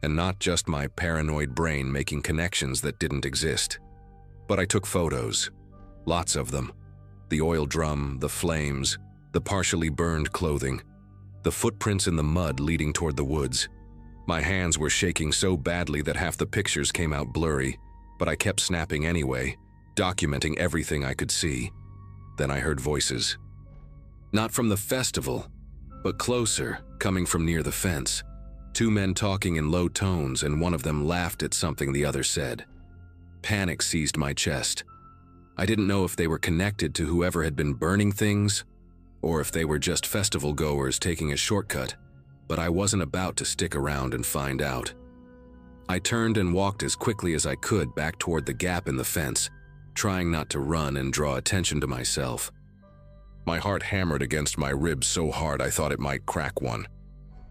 and not just my paranoid brain making connections that didn't exist. But I took photos. Lots of them. The oil drum, the flames, the partially burned clothing, the footprints in the mud leading toward the woods. My hands were shaking so badly that half the pictures came out blurry, but I kept snapping anyway, documenting everything I could see. Then I heard voices. Not from the festival, but closer, coming from near the fence. Two men talking in low tones, and one of them laughed at something the other said. Panic seized my chest. I didn't know if they were connected to whoever had been burning things, or if they were just festival goers taking a shortcut, but I wasn't about to stick around and find out. I turned and walked as quickly as I could back toward the gap in the fence, trying not to run and draw attention to myself. My heart hammered against my ribs so hard I thought it might crack one.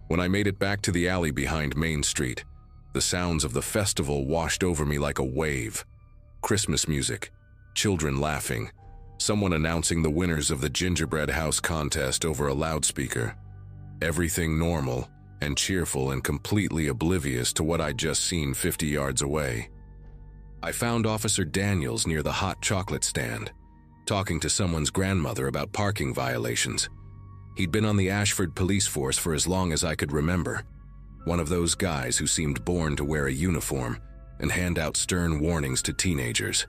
When I made it back to the alley behind Main Street, the sounds of the festival washed over me like a wave. Christmas music, children laughing, someone announcing the winners of the gingerbread house contest over a loudspeaker. Everything normal and cheerful and completely oblivious to what I'd just seen 50 yards away. I found Officer Daniels near the hot chocolate stand, talking to someone's grandmother about parking violations. He'd been on the Ashford police force for as long as I could remember, one of those guys who seemed born to wear a uniform and hand out stern warnings to teenagers.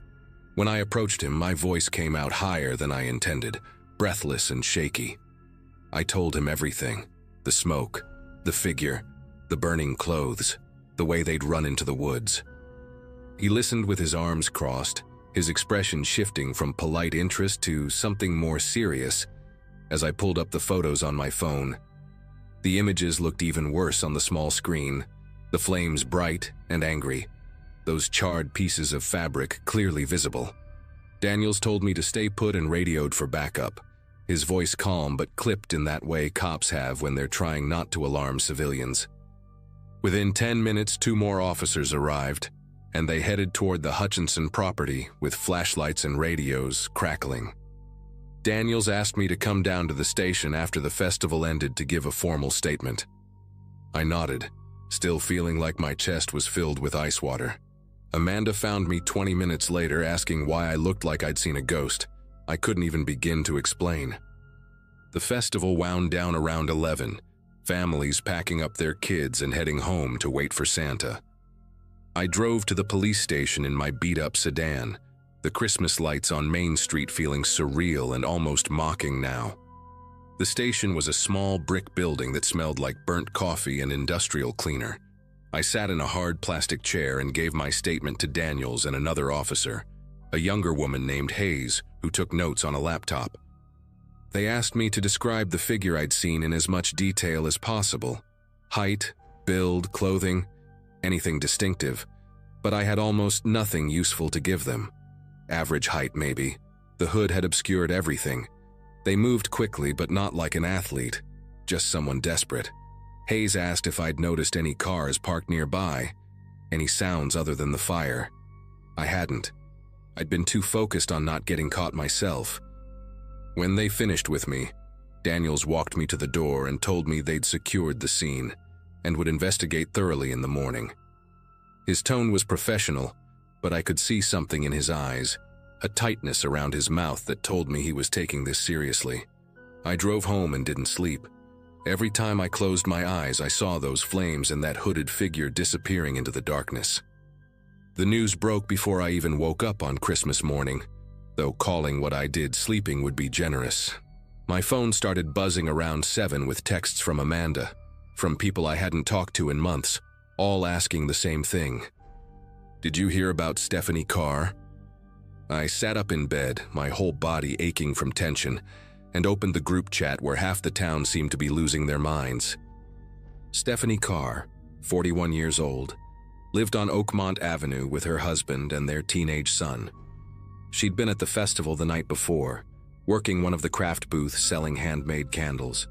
When I approached him, my voice came out higher than I intended, breathless and shaky. I told him everything: the smoke, the figure, the burning clothes, the way they'd run into the woods. He listened with his arms crossed, his expression shifting from polite interest to something more serious as I pulled up the photos on my phone. The images looked even worse on the small screen, the flames bright and angry, those charred pieces of fabric clearly visible. Daniels told me to stay put and radioed for backup, his voice calm but clipped in that way cops have when they're trying not to alarm civilians. Within 10 minutes, 2 more officers arrived, and they headed toward the Hutchinson property with flashlights and radios crackling. Daniels asked me to come down to the station after the festival ended to give a formal statement. I nodded, still feeling like my chest was filled with ice water. Amanda found me 20 minutes later asking why I looked like I'd seen a ghost. I couldn't even begin to explain. The festival wound down around 11, families packing up their kids and heading home to wait for Santa. I drove to the police station in my beat-up sedan, the Christmas lights on Main Street feeling surreal and almost mocking now. The station was a small brick building that smelled like burnt coffee and industrial cleaner. I sat in a hard plastic chair and gave my statement to Daniels and another officer, a younger woman named Hayes, who took notes on a laptop. They asked me to describe the figure I'd seen in as much detail as possible: height, build, clothing, anything distinctive, but I had almost nothing useful to give them. Average height, maybe. The hood had obscured everything. They moved quickly, but not like an athlete, just someone desperate. Hayes asked if I'd noticed any cars parked nearby, any sounds other than the fire. I hadn't. I'd been too focused on not getting caught myself. When they finished with me, Daniels walked me to the door and told me they'd secured the scene and would investigate thoroughly in the morning. His tone was professional, but I could see something in his eyes, a tightness around his mouth that told me he was taking this seriously. I drove home and didn't sleep. Every time I closed my eyes, I saw those flames and that hooded figure disappearing into the darkness. The news broke before I even woke up on Christmas morning, though calling what I did sleeping would be generous. My phone started buzzing around 7 with texts from Amanda, from people I hadn't talked to in months, all asking the same thing. "Did you hear about Stephanie Carr?" I sat up in bed, my whole body aching from tension, and opened the group chat where half the town seemed to be losing their minds. Stephanie Carr, 41 years old, lived on Oakmont Avenue with her husband and their teenage son. She'd been at the festival the night before, working one of the craft booths selling handmade candles.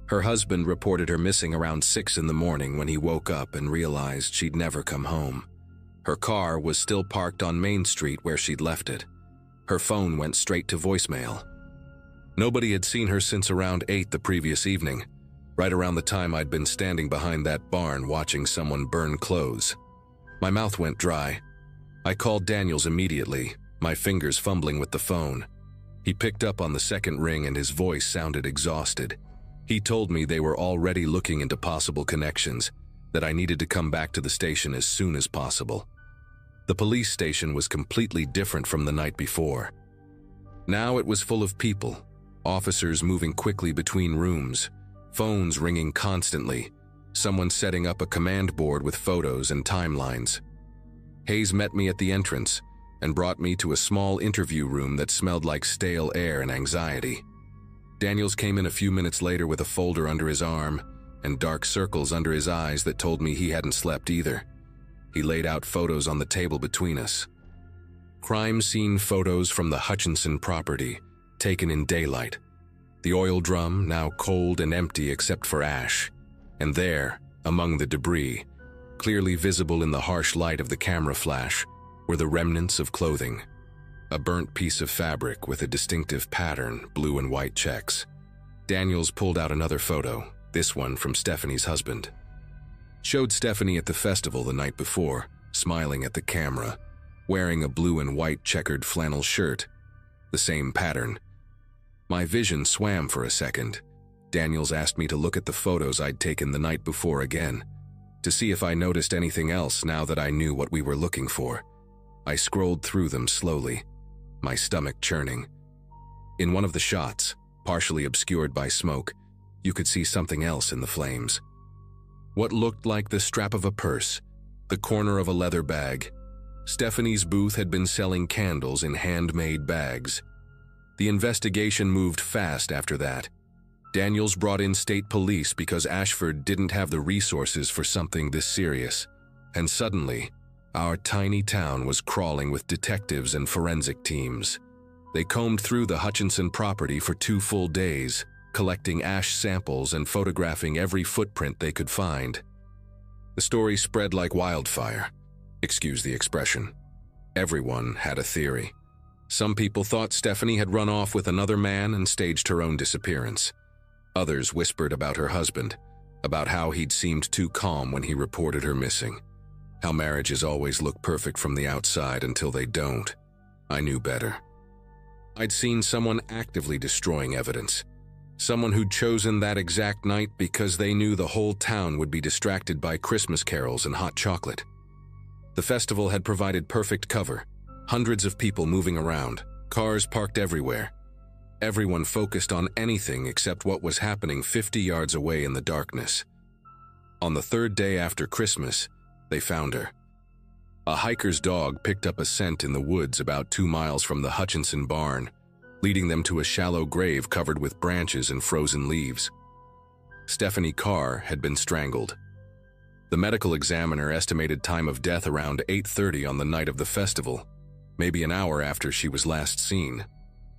Her husband reported her missing around 6 in the morning when he woke up and realized she'd never come home. Her car was still parked on Main Street where she'd left it. Her phone went straight to voicemail. Nobody had seen her since around 8 the previous evening, right around the time I'd been standing behind that barn watching someone burn clothes. My mouth went dry. I called Daniels immediately, my fingers fumbling with the phone. He picked up on the second ring and his voice sounded exhausted. He told me they were already looking into possible connections, that I needed to come back to the station as soon as possible. The police station was completely different from the night before. Now it was full of people, officers moving quickly between rooms, phones ringing constantly, someone setting up a command board with photos and timelines. Hayes met me at the entrance and brought me to a small interview room that smelled like stale air and anxiety. Daniels came in a few minutes later with a folder under his arm and dark circles under his eyes that told me he hadn't slept either. He laid out photos on the table between us. Crime scene photos from the Hutchinson property, taken in daylight. The oil drum, now cold and empty except for ash. And there, among the debris, clearly visible in the harsh light of the camera flash, were the remnants of clothing. A burnt piece of fabric with a distinctive pattern, blue and white checks. Daniels pulled out another photo, this one from Stephanie's husband. Showed Stephanie at the festival the night before, smiling at the camera, wearing a blue and white checkered flannel shirt. The same pattern. My vision swam for a second. Daniels asked me to look at the photos I'd taken the night before again, to see if I noticed anything else now that I knew what we were looking for. I scrolled through them slowly, my stomach churning. In one of the shots, partially obscured by smoke, you could see something else in the flames. What looked like the strap of a purse, the corner of a leather bag. Stephanie's booth had been selling candles in handmade bags. The investigation moved fast after that. Daniels brought in state police because Ashford didn't have the resources for something this serious. And suddenly, our tiny town was crawling with detectives and forensic teams. They combed through the Hutchinson property for 2 full days, collecting ash samples and photographing every footprint they could find. The story spread like wildfire. Excuse the expression. Everyone had a theory. Some people thought Stephanie had run off with another man and staged her own disappearance. Others whispered about her husband, about how he'd seemed too calm when he reported her missing. How marriages always look perfect from the outside until they don't. I knew better. I'd seen someone actively destroying evidence. Someone who'd chosen that exact night because they knew the whole town would be distracted by Christmas carols and hot chocolate. The festival had provided perfect cover. Hundreds of people moving around, cars parked everywhere. Everyone focused on anything except what was happening 50 yards away in the darkness. On the 3rd day after Christmas, they found her. A hiker's dog picked up a scent in the woods about 2 miles from the Hutchinson barn, leading them to a shallow grave covered with branches and frozen leaves. Stephanie Carr had been strangled. The medical examiner estimated time of death around 8:30 on the night of the festival, maybe an hour after she was last seen.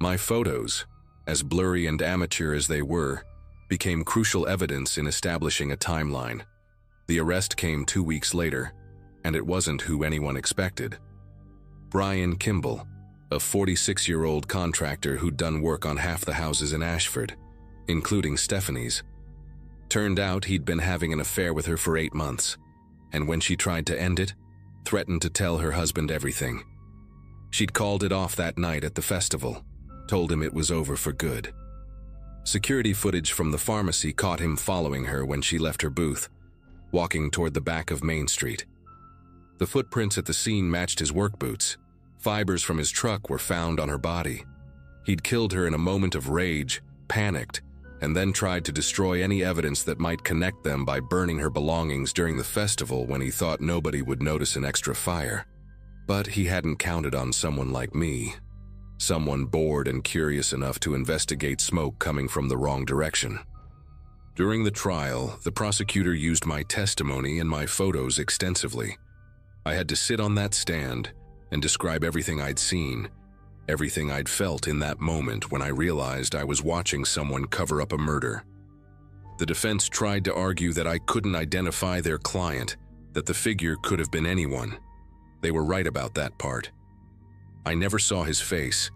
My photos, as blurry and amateur as they were, became crucial evidence in establishing a timeline. The arrest came 2 weeks later, and it wasn't who anyone expected. Brian Kimball, a 46-year-old contractor who'd done work on half the houses in Ashford, including Stephanie's. Turned out he'd been having an affair with her for 8 months, and when she tried to end it, threatened to tell her husband everything. She'd called it off that night at the festival, told him it was over for good. Security footage from the pharmacy caught him following her when she left her booth, walking toward the back of Main Street. The footprints at the scene matched his work boots. Fibers from his truck were found on her body. He'd killed her in a moment of rage, panicked, and then tried to destroy any evidence that might connect them by burning her belongings during the festival when he thought nobody would notice an extra fire. But he hadn't counted on someone like me. Someone bored and curious enough to investigate smoke coming from the wrong direction. During the trial, the prosecutor used my testimony and my photos extensively. I had to sit on that stand and describe everything I'd seen, everything I'd felt in that moment when I realized I was watching someone cover up a murder. The defense tried to argue that I couldn't identify their client, that the figure could have been anyone. They were right about that part. I never saw his face,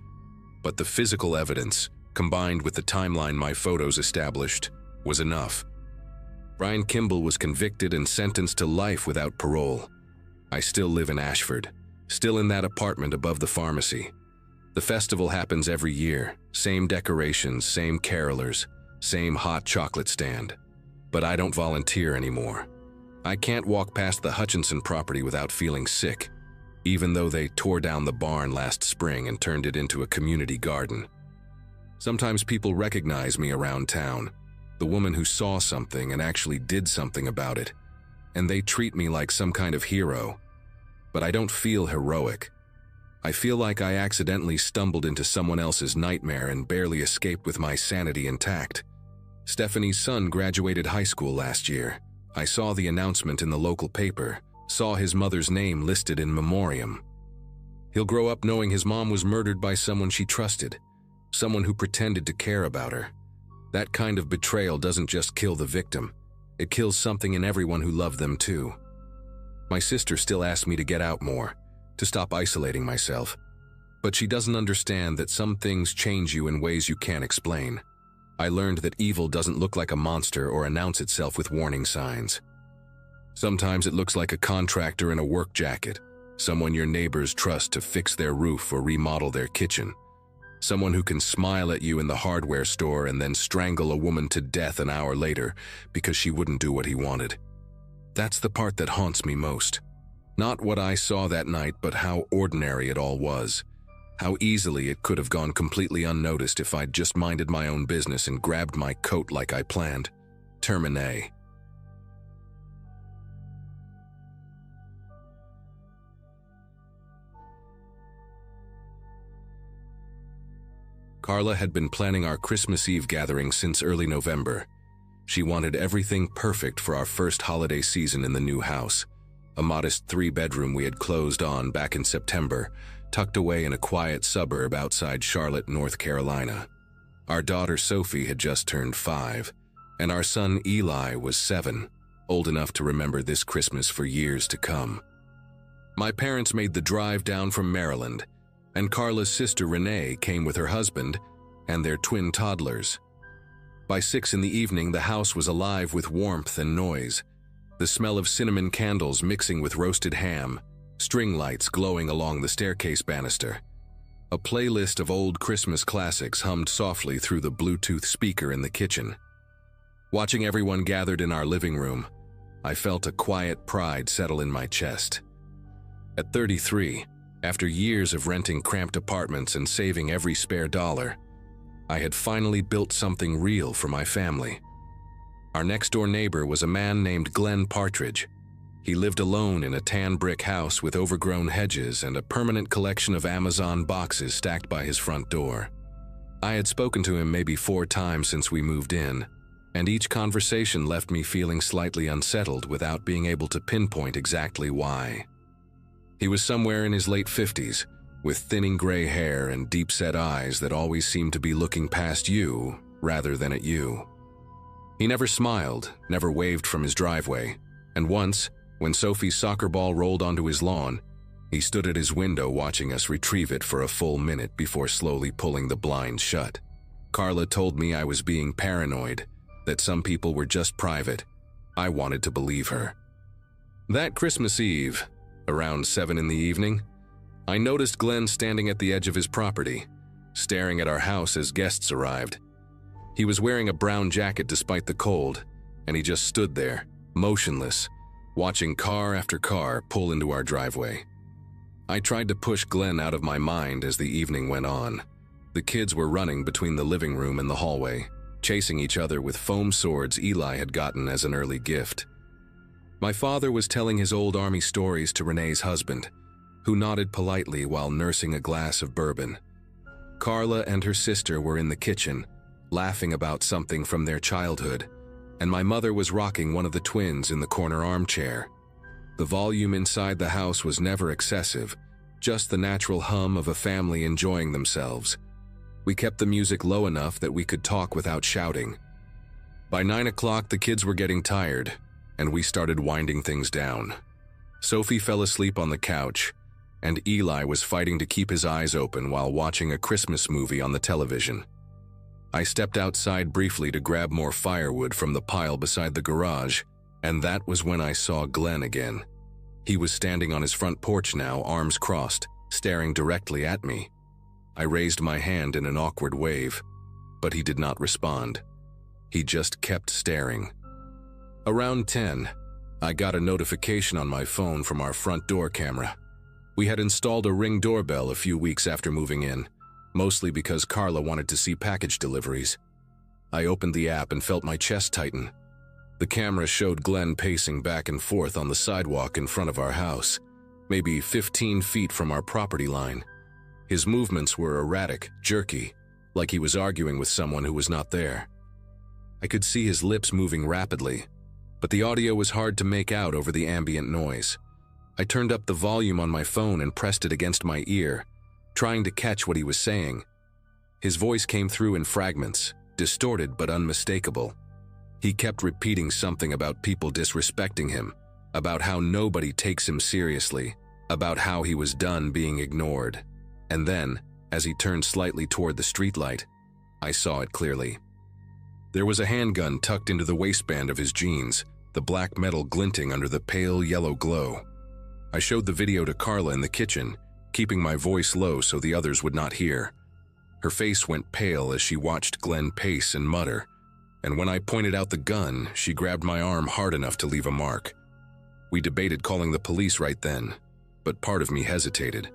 but the physical evidence, combined with the timeline my photos established, was enough. Brian Kimball was convicted and sentenced to life without parole. I still live in Ashford, Still in that apartment above the pharmacy. The festival happens every year. Same decorations, same carolers, same hot chocolate stand. But I don't volunteer anymore. I can't walk past the Hutchinson property without feeling sick, even though they tore down the barn last spring and turned it into a community garden. Sometimes people recognize me around town, the woman who saw something and actually did something about it, and they treat me like some kind of hero. But I don't feel heroic. I feel like I accidentally stumbled into someone else's nightmare and barely escaped with my sanity intact. Stephanie's son graduated high school last year. I saw the announcement in the local paper, saw his mother's name listed in memoriam. He'll grow up knowing his mom was murdered by someone she trusted, someone who pretended to care about her. That kind of betrayal doesn't just kill the victim, it kills something in everyone who loved them too. My sister still asks me to get out more, to stop isolating myself, but she doesn't understand that some things change you in ways you can't explain. I learned that evil doesn't look like a monster or announce itself with warning signs. Sometimes it looks like a contractor in a work jacket, someone your neighbors trust to fix their roof or remodel their kitchen, someone who can smile at you in the hardware store and then strangle a woman to death an hour later because she wouldn't do what he wanted. That's the part that haunts me most. Not what I saw that night, but how ordinary it all was. How easily it could have gone completely unnoticed if I'd just minded my own business and grabbed my coat like I planned. Termine. Carla had been planning our Christmas Eve gathering since early November. She wanted everything perfect for our first holiday season in the new house, a modest 3-bedroom we had closed on back in September, tucked away in a quiet suburb outside Charlotte, North Carolina. Our daughter Sophie had just turned 5, and our son Eli was 7, old enough to remember this Christmas for years to come. My parents made the drive down from Maryland, and Carla's sister Renee came with her husband and their twin toddlers. By 6 in the evening, the house was alive with warmth and noise, the smell of cinnamon candles mixing with roasted ham, string lights glowing along the staircase banister. A playlist of old Christmas classics hummed softly through the Bluetooth speaker in the kitchen. Watching everyone gathered in our living room, I felt a quiet pride settle in my chest. At 33, after years of renting cramped apartments and saving every spare dollar, I had finally built something real for my family. Our next-door neighbor was a man named Glenn Partridge. He lived alone in a tan brick house with overgrown hedges and a permanent collection of Amazon boxes stacked by his front door. I had spoken to him maybe 4 times since we moved in, and each conversation left me feeling slightly unsettled without being able to pinpoint exactly why. He was somewhere in his late 50s, with thinning gray hair and deep-set eyes that always seemed to be looking past you rather than at you. He never smiled, never waved from his driveway, and once, when Sophie's soccer ball rolled onto his lawn, he stood at his window watching us retrieve it for a full minute before slowly pulling the blinds shut. Carla told me I was being paranoid, that some people were just private. I wanted to believe her. That Christmas Eve, around 7 in the evening, I noticed Glenn standing at the edge of his property, staring at our house as guests arrived. He was wearing a brown jacket despite the cold, and he just stood there, motionless, watching car after car pull into our driveway. I tried to push Glenn out of my mind as the evening went on. The kids were running between the living room and the hallway, chasing each other with foam swords Eli had gotten as an early gift. My father was telling his old army stories to Renee's husband, who nodded politely while nursing a glass of bourbon. Carla and her sister were in the kitchen, laughing about something from their childhood, and my mother was rocking one of the twins in the corner armchair. The volume inside the house was never excessive, just the natural hum of a family enjoying themselves. We kept the music low enough that we could talk without shouting. By 9 o'clock, the kids were getting tired, and we started winding things down. Sophie fell asleep on the couch, and Eli was fighting to keep his eyes open while watching a Christmas movie on the television. I stepped outside briefly to grab more firewood from the pile beside the garage, and that was when I saw Glenn again. He was standing on his front porch now, arms crossed, staring directly at me. I raised my hand in an awkward wave, but he did not respond. He just kept staring. Around 10, I got a notification on my phone from our front door camera. We had installed a Ring doorbell a few weeks after moving in, mostly because Carla wanted to see package deliveries. I opened the app and felt my chest tighten. The camera showed Glenn pacing back and forth on the sidewalk in front of our house, maybe 15 feet from our property line. His movements were erratic, jerky, like he was arguing with someone who was not there. I could see his lips moving rapidly, but the audio was hard to make out over the ambient noise. I turned up the volume on my phone and pressed it against my ear, trying to catch what he was saying. His voice came through in fragments, distorted but unmistakable. He kept repeating something about people disrespecting him, about how nobody takes him seriously, about how he was done being ignored. And then, as he turned slightly toward the streetlight, I saw it clearly. There was a handgun tucked into the waistband of his jeans, the black metal glinting under the pale yellow glow. I showed the video to Carla in the kitchen, keeping my voice low so the others would not hear. Her face went pale as she watched Glenn pace and mutter, and when I pointed out the gun, she grabbed my arm hard enough to leave a mark. We debated calling the police right then, but part of me hesitated.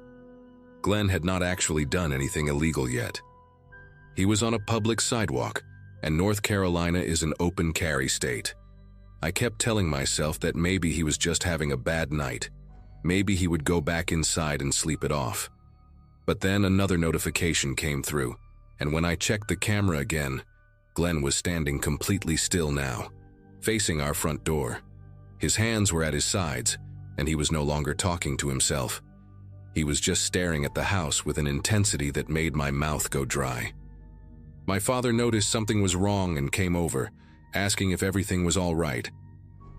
Glenn had not actually done anything illegal yet. He was on a public sidewalk, and North Carolina is an open carry state. I kept telling myself that maybe he was just having a bad night. Maybe he would go back inside and sleep it off. But then another notification came through, and when I checked the camera again, Glenn was standing completely still now, facing our front door. His hands were at his sides, and he was no longer talking to himself. He was just staring at the house with an intensity that made my mouth go dry. My father noticed something was wrong and came over, asking if everything was all right.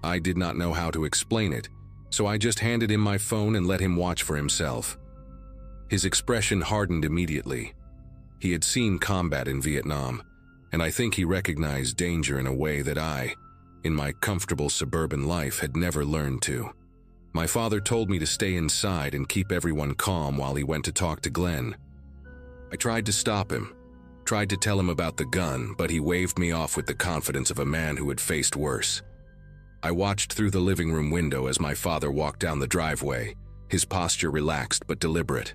I did not know how to explain it, so I just handed him my phone and let him watch for himself. His expression hardened immediately. He had seen combat in Vietnam, and I think he recognized danger in a way that I, in my comfortable suburban life, had never learned to. My father told me to stay inside and keep everyone calm while he went to talk to Glenn. I tried to stop him, tried to tell him about the gun, but he waved me off with the confidence of a man who had faced worse. I watched through the living room window as my father walked down the driveway, his posture relaxed but deliberate.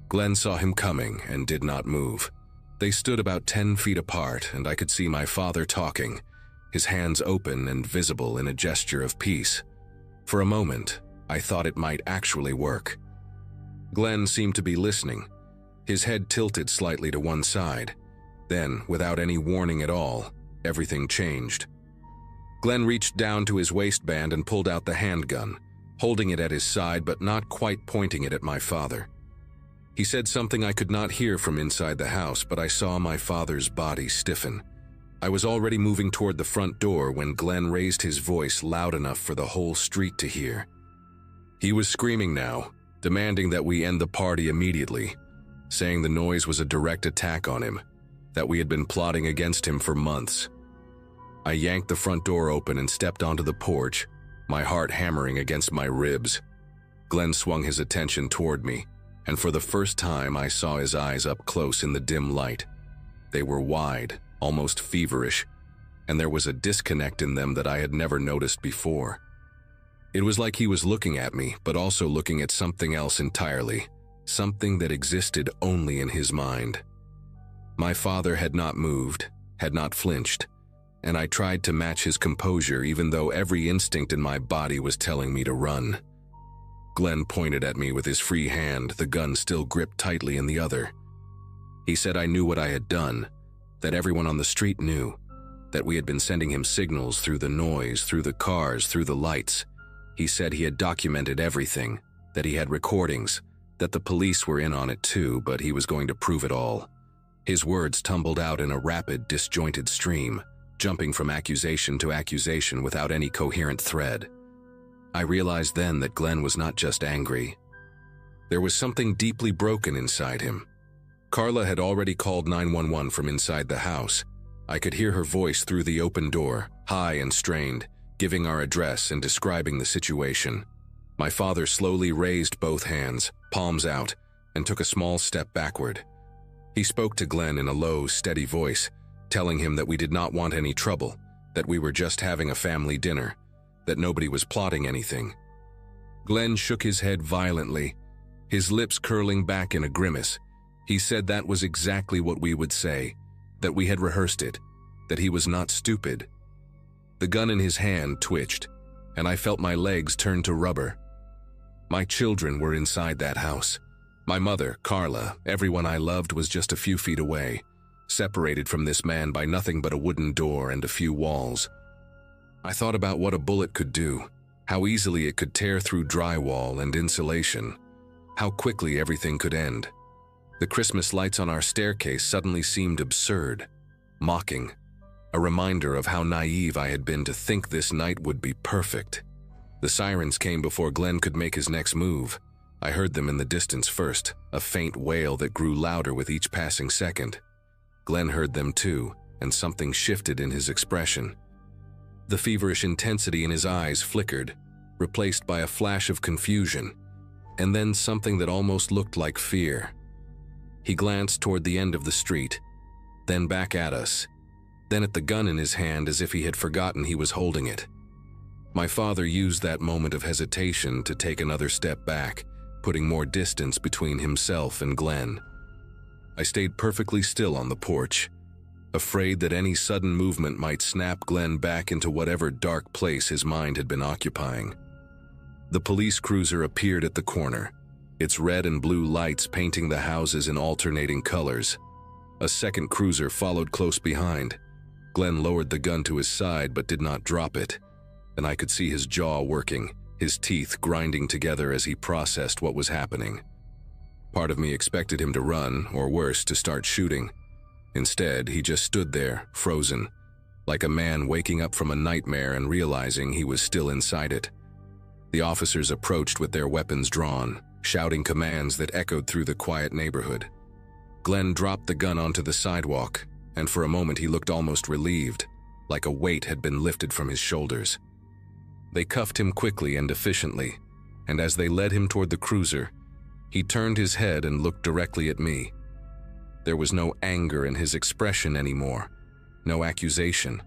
Glenn saw him coming and did not move. They stood about 10 feet apart, and I could see my father talking, his hands open and visible in a gesture of peace. For a moment, I thought it might actually work. Glenn seemed to be listening, his head tilted slightly to one side. Then, without any warning at all, everything changed. Glenn reached down to his waistband and pulled out the handgun, holding it at his side but not quite pointing it at my father. He said something I could not hear from inside the house, but I saw my father's body stiffen. I was already moving toward the front door when Glenn raised his voice loud enough for the whole street to hear. He was screaming now, demanding that we end the party immediately, saying the noise was a direct attack on him, that we had been plotting against him for months. I yanked the front door open and stepped onto the porch, my heart hammering against my ribs. Glenn swung his attention toward me, and for the first time I saw his eyes up close in the dim light. They were wide, almost feverish, and there was a disconnect in them that I had never noticed before. It was like he was looking at me, but also looking at something else entirely, something that existed only in his mind. My father had not moved, had not flinched, and I tried to match his composure even though every instinct in my body was telling me to run. Glenn pointed at me with his free hand, the gun still gripped tightly in the other. He said I knew what I had done, that everyone on the street knew, that we had been sending him signals through the noise, through the cars, through the lights. He said he had documented everything, that he had recordings, that the police were in on it too, but he was going to prove it all. His words tumbled out in a rapid, disjointed stream, jumping from accusation to accusation without any coherent thread. I realized then that Glenn was not just angry. There was something deeply broken inside him. Carla had already called 911 from inside the house. I could hear her voice through the open door, high and strained, giving our address and describing the situation. My father slowly raised both hands, palms out, and took a small step backward. He spoke to Glenn in a low, steady voice, telling him that we did not want any trouble, that we were just having a family dinner, that nobody was plotting anything. Glenn shook his head violently, his lips curling back in a grimace. He said that was exactly what we would say, that we had rehearsed it, that he was not stupid. The gun in his hand twitched, and I felt my legs turn to rubber. My children were inside that house. My mother, Carla, everyone I loved was just a few feet away, separated from this man by nothing but a wooden door and a few walls. I thought about what a bullet could do, how easily it could tear through drywall and insulation, how quickly everything could end. The Christmas lights on our staircase suddenly seemed absurd, mocking, a reminder of how naive I had been to think this night would be perfect. The sirens came before Glenn could make his next move. I heard them in the distance first, a faint wail that grew louder with each passing second. Glenn heard them too, and something shifted in his expression. The feverish intensity in his eyes flickered, replaced by a flash of confusion, and then something that almost looked like fear. He glanced toward the end of the street, then back at us, then at the gun in his hand as if he had forgotten he was holding it. My father used that moment of hesitation to take another step back, putting more distance between himself and Glenn. I stayed perfectly still on the porch, afraid that any sudden movement might snap Glenn back into whatever dark place his mind had been occupying. The police cruiser appeared at the corner, its red and blue lights painting the houses in alternating colors. A second cruiser followed close behind. Glenn lowered the gun to his side but did not drop it, and I could see his jaw working, his teeth grinding together as he processed what was happening. Part of me expected him to run, or worse, to start shooting. Instead, he just stood there, frozen, like a man waking up from a nightmare and realizing he was still inside it. The officers approached with their weapons drawn, shouting commands that echoed through the quiet neighborhood. Glenn dropped the gun onto the sidewalk, and for a moment he looked almost relieved, like a weight had been lifted from his shoulders. They cuffed him quickly and efficiently, and as they led him toward the cruiser, he turned his head and looked directly at me. There was no anger in his expression anymore, no accusation,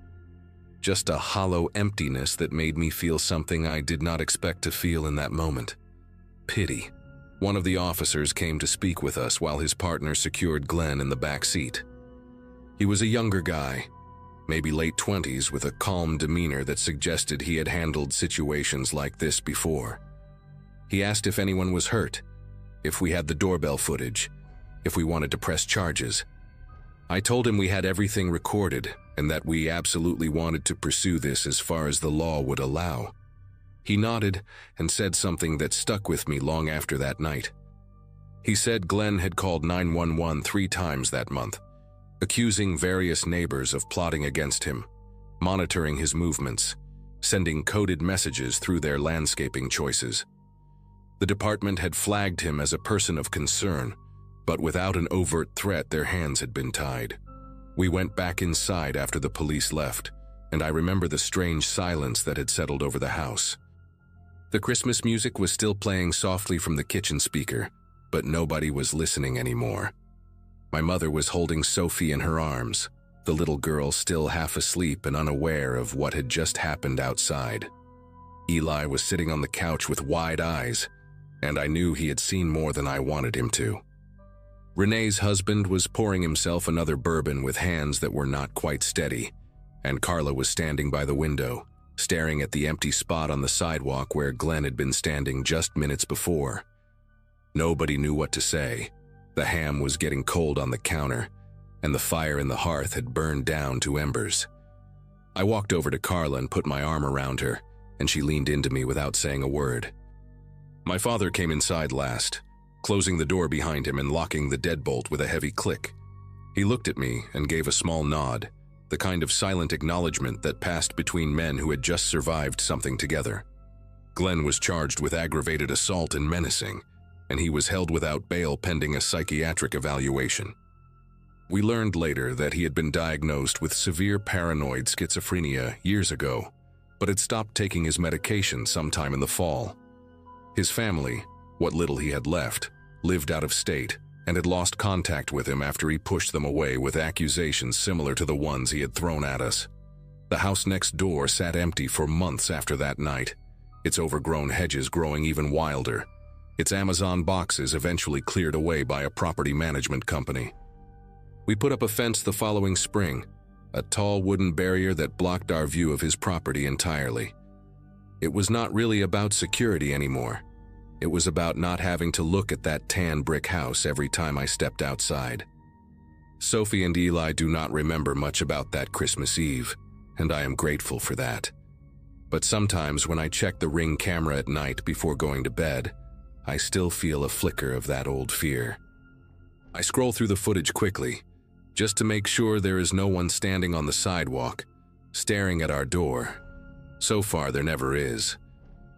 just a hollow emptiness that made me feel something I did not expect to feel in that moment. Pity. One of the officers came to speak with us while his partner secured Glenn in the back seat. He was a younger guy, maybe late 20s, with a calm demeanor that suggested he had handled situations like this before. He asked if anyone was hurt, if we had the doorbell footage, if we wanted to press charges. I told him we had everything recorded and that we absolutely wanted to pursue this as far as the law would allow. He nodded and said something that stuck with me long after that night. He said Glenn had called 911 3 times that month, accusing various neighbors of plotting against him, monitoring his movements, sending coded messages through their landscaping choices. The department had flagged him as a person of concern, but without an overt threat, their hands had been tied. We went back inside after the police left, and I remember the strange silence that had settled over the house. The Christmas music was still playing softly from the kitchen speaker, but nobody was listening anymore. My mother was holding Sophie in her arms, the little girl still half asleep and unaware of what had just happened outside. Eli was sitting on the couch with wide eyes, and I knew he had seen more than I wanted him to. Renee's husband was pouring himself another bourbon with hands that were not quite steady, and Carla was standing by the window, staring at the empty spot on the sidewalk where Glenn had been standing just minutes before. Nobody knew what to say. The ham was getting cold on the counter, and the fire in the hearth had burned down to embers. I walked over to Carla and put my arm around her, and she leaned into me without saying a word. My father came inside last, closing the door behind him and locking the deadbolt with a heavy click. He looked at me and gave a small nod, the kind of silent acknowledgement that passed between men who had just survived something together. Glenn was charged with aggravated assault and menacing, and he was held without bail pending a psychiatric evaluation. We learned later that he had been diagnosed with severe paranoid schizophrenia years ago, but had stopped taking his medication sometime in the fall. His family, what little he had left, lived out of state and had lost contact with him after he pushed them away with accusations similar to the ones he had thrown at us. The house next door sat empty for months after that night, its overgrown hedges growing even wilder, its Amazon boxes eventually cleared away by a property management company. We put up a fence the following spring, a tall wooden barrier that blocked our view of his property entirely. It was not really about security anymore. It was about not having to look at that tan brick house every time I stepped outside. Sophie and Eli do not remember much about that Christmas Eve, and I am grateful for that. But sometimes when I check the Ring camera at night before going to bed, I still feel a flicker of that old fear. I scroll through the footage quickly, just to make sure there is no one standing on the sidewalk, staring at our door. So far, there never is.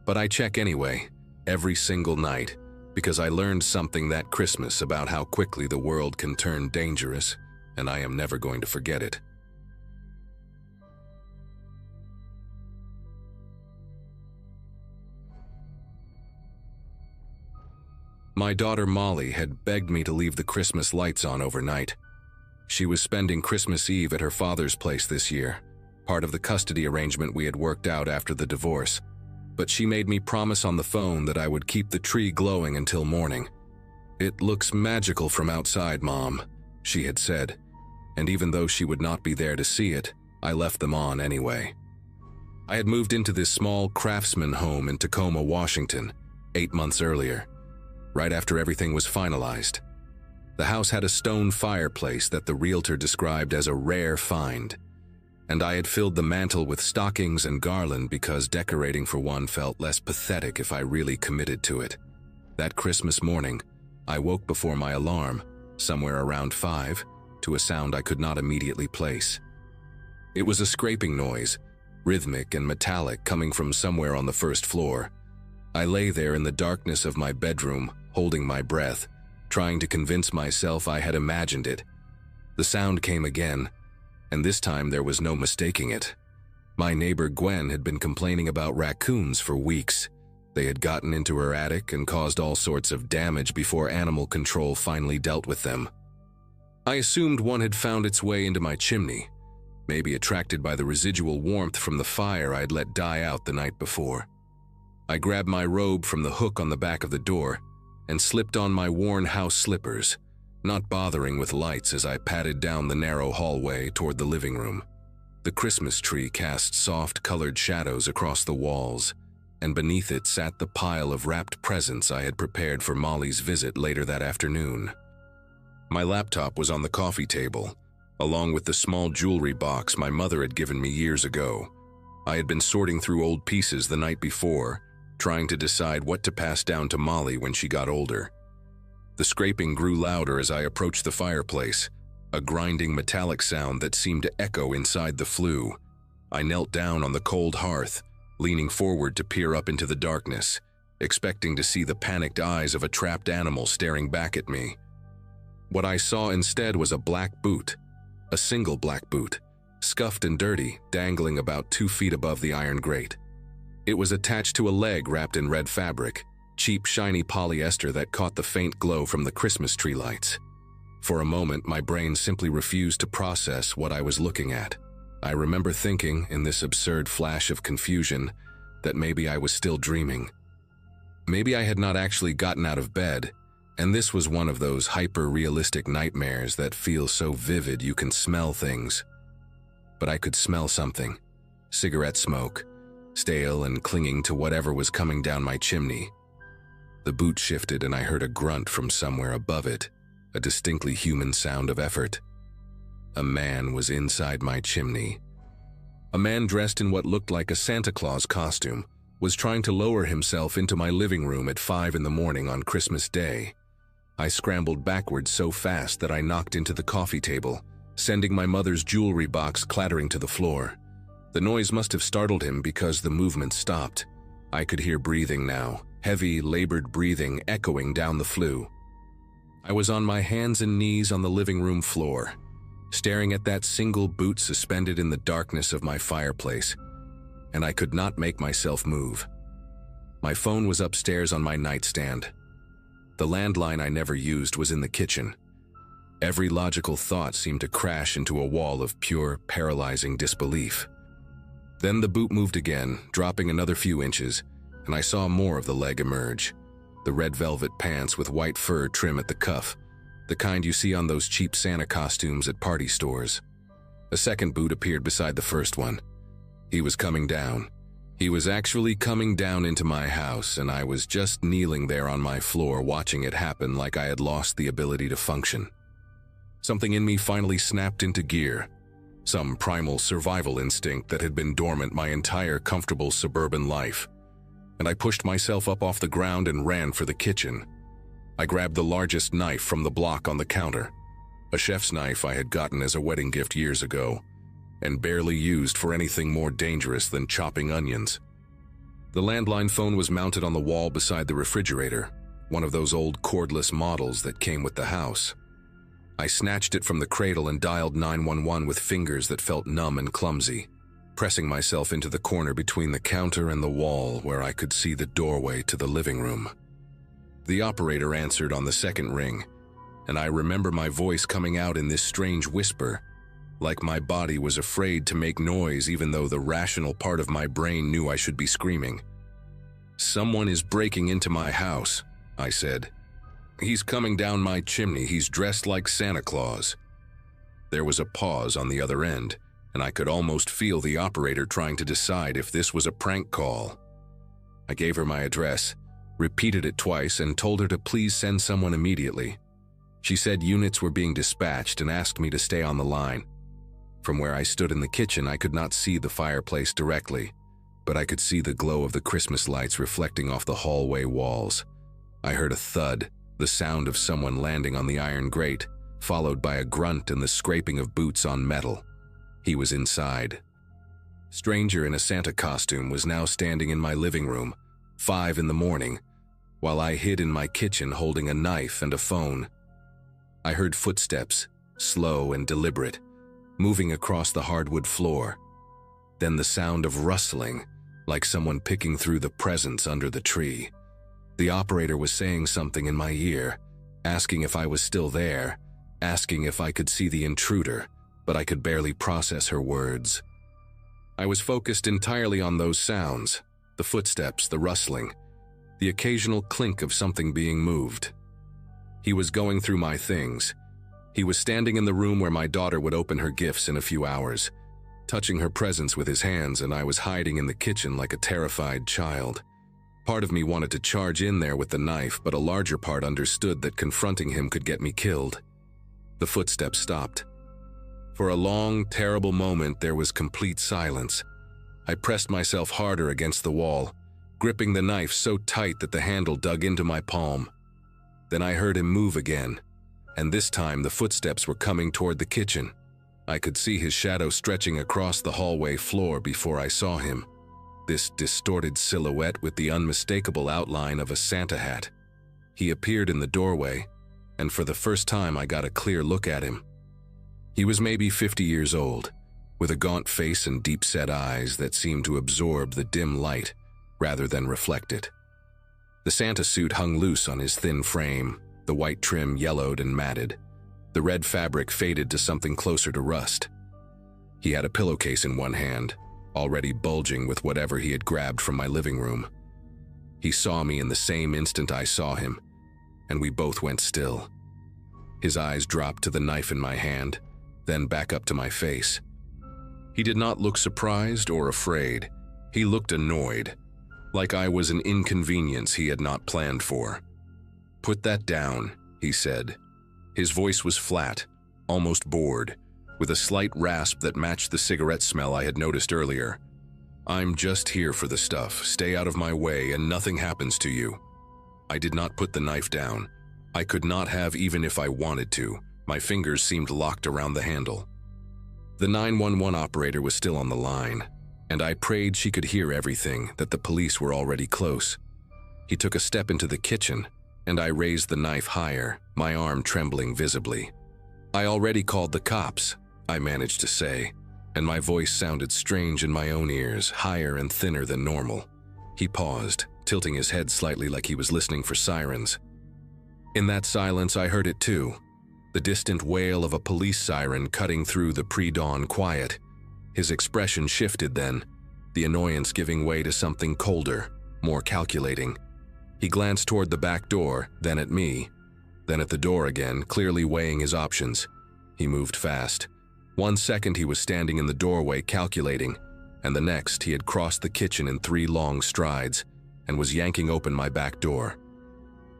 But I check anyway, every single night, because I learned something that Christmas about how quickly the world can turn dangerous, and I am never going to forget it. My daughter Molly had begged me to leave the Christmas lights on overnight. She was spending Christmas Eve at her father's place this year, part of the custody arrangement we had worked out after the divorce. But she made me promise on the phone that I would keep the tree glowing until morning. "It looks magical from outside, Mom," she had said, and even though she would not be there to see it, I left them on anyway. I had moved into this small craftsman home in Tacoma, Washington, 8 months earlier, right after everything was finalized. The house had a stone fireplace that the realtor described as a rare find, and I had filled the mantel with stockings and garland because decorating for one felt less pathetic if I really committed to it. That Christmas morning, I woke before my alarm, somewhere around 5, to a sound I could not immediately place. It was a scraping noise, rhythmic and metallic, coming from somewhere on the first floor. I lay there in the darkness of my bedroom, holding my breath, trying to convince myself I had imagined it. The sound came again, and this time there was no mistaking it. My neighbor Gwen had been complaining about raccoons for weeks. They had gotten into her attic and caused all sorts of damage before animal control finally dealt with them. I assumed one had found its way into my chimney, maybe attracted by the residual warmth from the fire I'd let die out the night before. I grabbed my robe from the hook on the back of the door and slipped on my worn house slippers, not bothering with lights as I padded down the narrow hallway toward the living room. The Christmas tree cast soft colored shadows across the walls, and beneath it sat the pile of wrapped presents I had prepared for Molly's visit later that afternoon. My laptop was on the coffee table, along with the small jewelry box my mother had given me years ago. I had been sorting through old pieces the night before, trying to decide what to pass down to Molly when she got older. The scraping grew louder as I approached the fireplace, a grinding metallic sound that seemed to echo inside the flue. I knelt down on the cold hearth, leaning forward to peer up into the darkness, expecting to see the panicked eyes of a trapped animal staring back at me. What I saw instead was a black boot, a single black boot, scuffed and dirty, dangling about 2 feet above the iron grate. It was attached to a leg wrapped in red fabric, cheap, shiny polyester that caught the faint glow from the Christmas tree lights. For a moment, my brain simply refused to process what I was looking at. I remember thinking, in this absurd flash of confusion, that maybe I was still dreaming. Maybe I had not actually gotten out of bed, and this was one of those hyper-realistic nightmares that feel so vivid you can smell things. But I could smell something. Cigarette smoke, stale and clinging to whatever was coming down my chimney. The boot shifted and I heard a grunt from somewhere above it, a distinctly human sound of effort. A man was inside my chimney. A man dressed in what looked like a Santa Claus costume was trying to lower himself into my living room at 5 in the morning on Christmas Day. I scrambled backwards so fast that I knocked into the coffee table, sending my mother's jewelry box clattering to the floor. The noise must have startled him because the movement stopped. I could hear breathing now, heavy, labored breathing echoing down the flue. I was on my hands and knees on the living room floor, staring at that single boot suspended in the darkness of my fireplace, and I could not make myself move. My phone was upstairs on my nightstand. The landline I never used was in the kitchen. Every logical thought seemed to crash into a wall of pure, paralyzing disbelief. Then the boot moved again, dropping another few inches, and I saw more of the leg emerge. The red velvet pants with white fur trim at the cuff, the kind you see on those cheap Santa costumes at party stores. A second boot appeared beside the first one. He was coming down. He was actually coming down into my house, and I was just kneeling there on my floor watching it happen like I had lost the ability to function. Something in me finally snapped into gear. Some primal survival instinct that had been dormant my entire comfortable suburban life. And I pushed myself up off the ground and ran for the kitchen. I grabbed the largest knife from the block on the counter, a chef's knife I had gotten as a wedding gift years ago, and barely used for anything more dangerous than chopping onions. The landline phone was mounted on the wall beside the refrigerator, one of those old cordless models that came with the house. I snatched it from the cradle and dialed 911 with fingers that felt numb and clumsy, pressing myself into the corner between the counter and the wall where I could see the doorway to the living room. The operator answered on the second ring, and I remember my voice coming out in this strange whisper, like my body was afraid to make noise even though the rational part of my brain knew I should be screaming. "Someone is breaking into my house," I said. "He's coming down my chimney. He's dressed like Santa Claus." There was a pause on the other end, and I could almost feel the operator trying to decide if this was a prank call. I gave her my address, repeated it twice, and told her to please send someone immediately. She said units were being dispatched and asked me to stay on the line. From where I stood in the kitchen, I could not see the fireplace directly, but I could see the glow of the Christmas lights reflecting off the hallway walls. I heard a thud, the sound of someone landing on the iron grate, followed by a grunt and the scraping of boots on metal. He was inside. Stranger in a Santa costume was now standing in my living room, 5 in the morning, while I hid in my kitchen holding a knife and a phone. I heard footsteps, slow and deliberate, moving across the hardwood floor. Then the sound of rustling, like someone picking through the presents under the tree. The operator was saying something in my ear, asking if I was still there, asking if I could see the intruder, but I could barely process her words. I was focused entirely on those sounds, the footsteps, the rustling, the occasional clink of something being moved. He was going through my things. He was standing in the room where my daughter would open her gifts in a few hours, touching her presents with his hands, and I was hiding in the kitchen like a terrified child. Part of me wanted to charge in there with the knife, but a larger part understood that confronting him could get me killed. The footsteps stopped. For a long, terrible moment, there was complete silence. I pressed myself harder against the wall, gripping the knife so tight that the handle dug into my palm. Then I heard him move again, and this time the footsteps were coming toward the kitchen. I could see his shadow stretching across the hallway floor before I saw him. This distorted silhouette with the unmistakable outline of a Santa hat. He appeared in the doorway, and for the first time I got a clear look at him. He was maybe 50 years old, with a gaunt face and deep-set eyes that seemed to absorb the dim light rather than reflect it. The Santa suit hung loose on his thin frame, the white trim yellowed and matted. The red fabric faded to something closer to rust. He had a pillowcase in one hand, already bulging with whatever he had grabbed from my living room. He saw me in the same instant I saw him, and we both went still. His eyes dropped to the knife in my hand, then back up to my face. He did not look surprised or afraid. He looked annoyed, like I was an inconvenience he had not planned for. "Put that down," he said. His voice was flat, almost bored, with a slight rasp that matched the cigarette smell I had noticed earlier. "I'm just here for the stuff. Stay out of my way and nothing happens to you." I did not put the knife down. I could not have even if I wanted to. My fingers seemed locked around the handle. The 911 operator was still on the line, and I prayed she could hear everything, that the police were already close. He took a step into the kitchen, and I raised the knife higher, my arm trembling visibly. "I already called the cops," I managed to say, and my voice sounded strange in my own ears, higher and thinner than normal. He paused, tilting his head slightly like he was listening for sirens. In that silence, I heard it too, the distant wail of a police siren cutting through the pre-dawn quiet. His expression shifted then, the annoyance giving way to something colder, more calculating. He glanced toward the back door, then at me, then at the door again, clearly weighing his options. He moved fast. 1 second he was standing in the doorway calculating, and the next he had crossed the kitchen in 3 long strides and was yanking open my back door.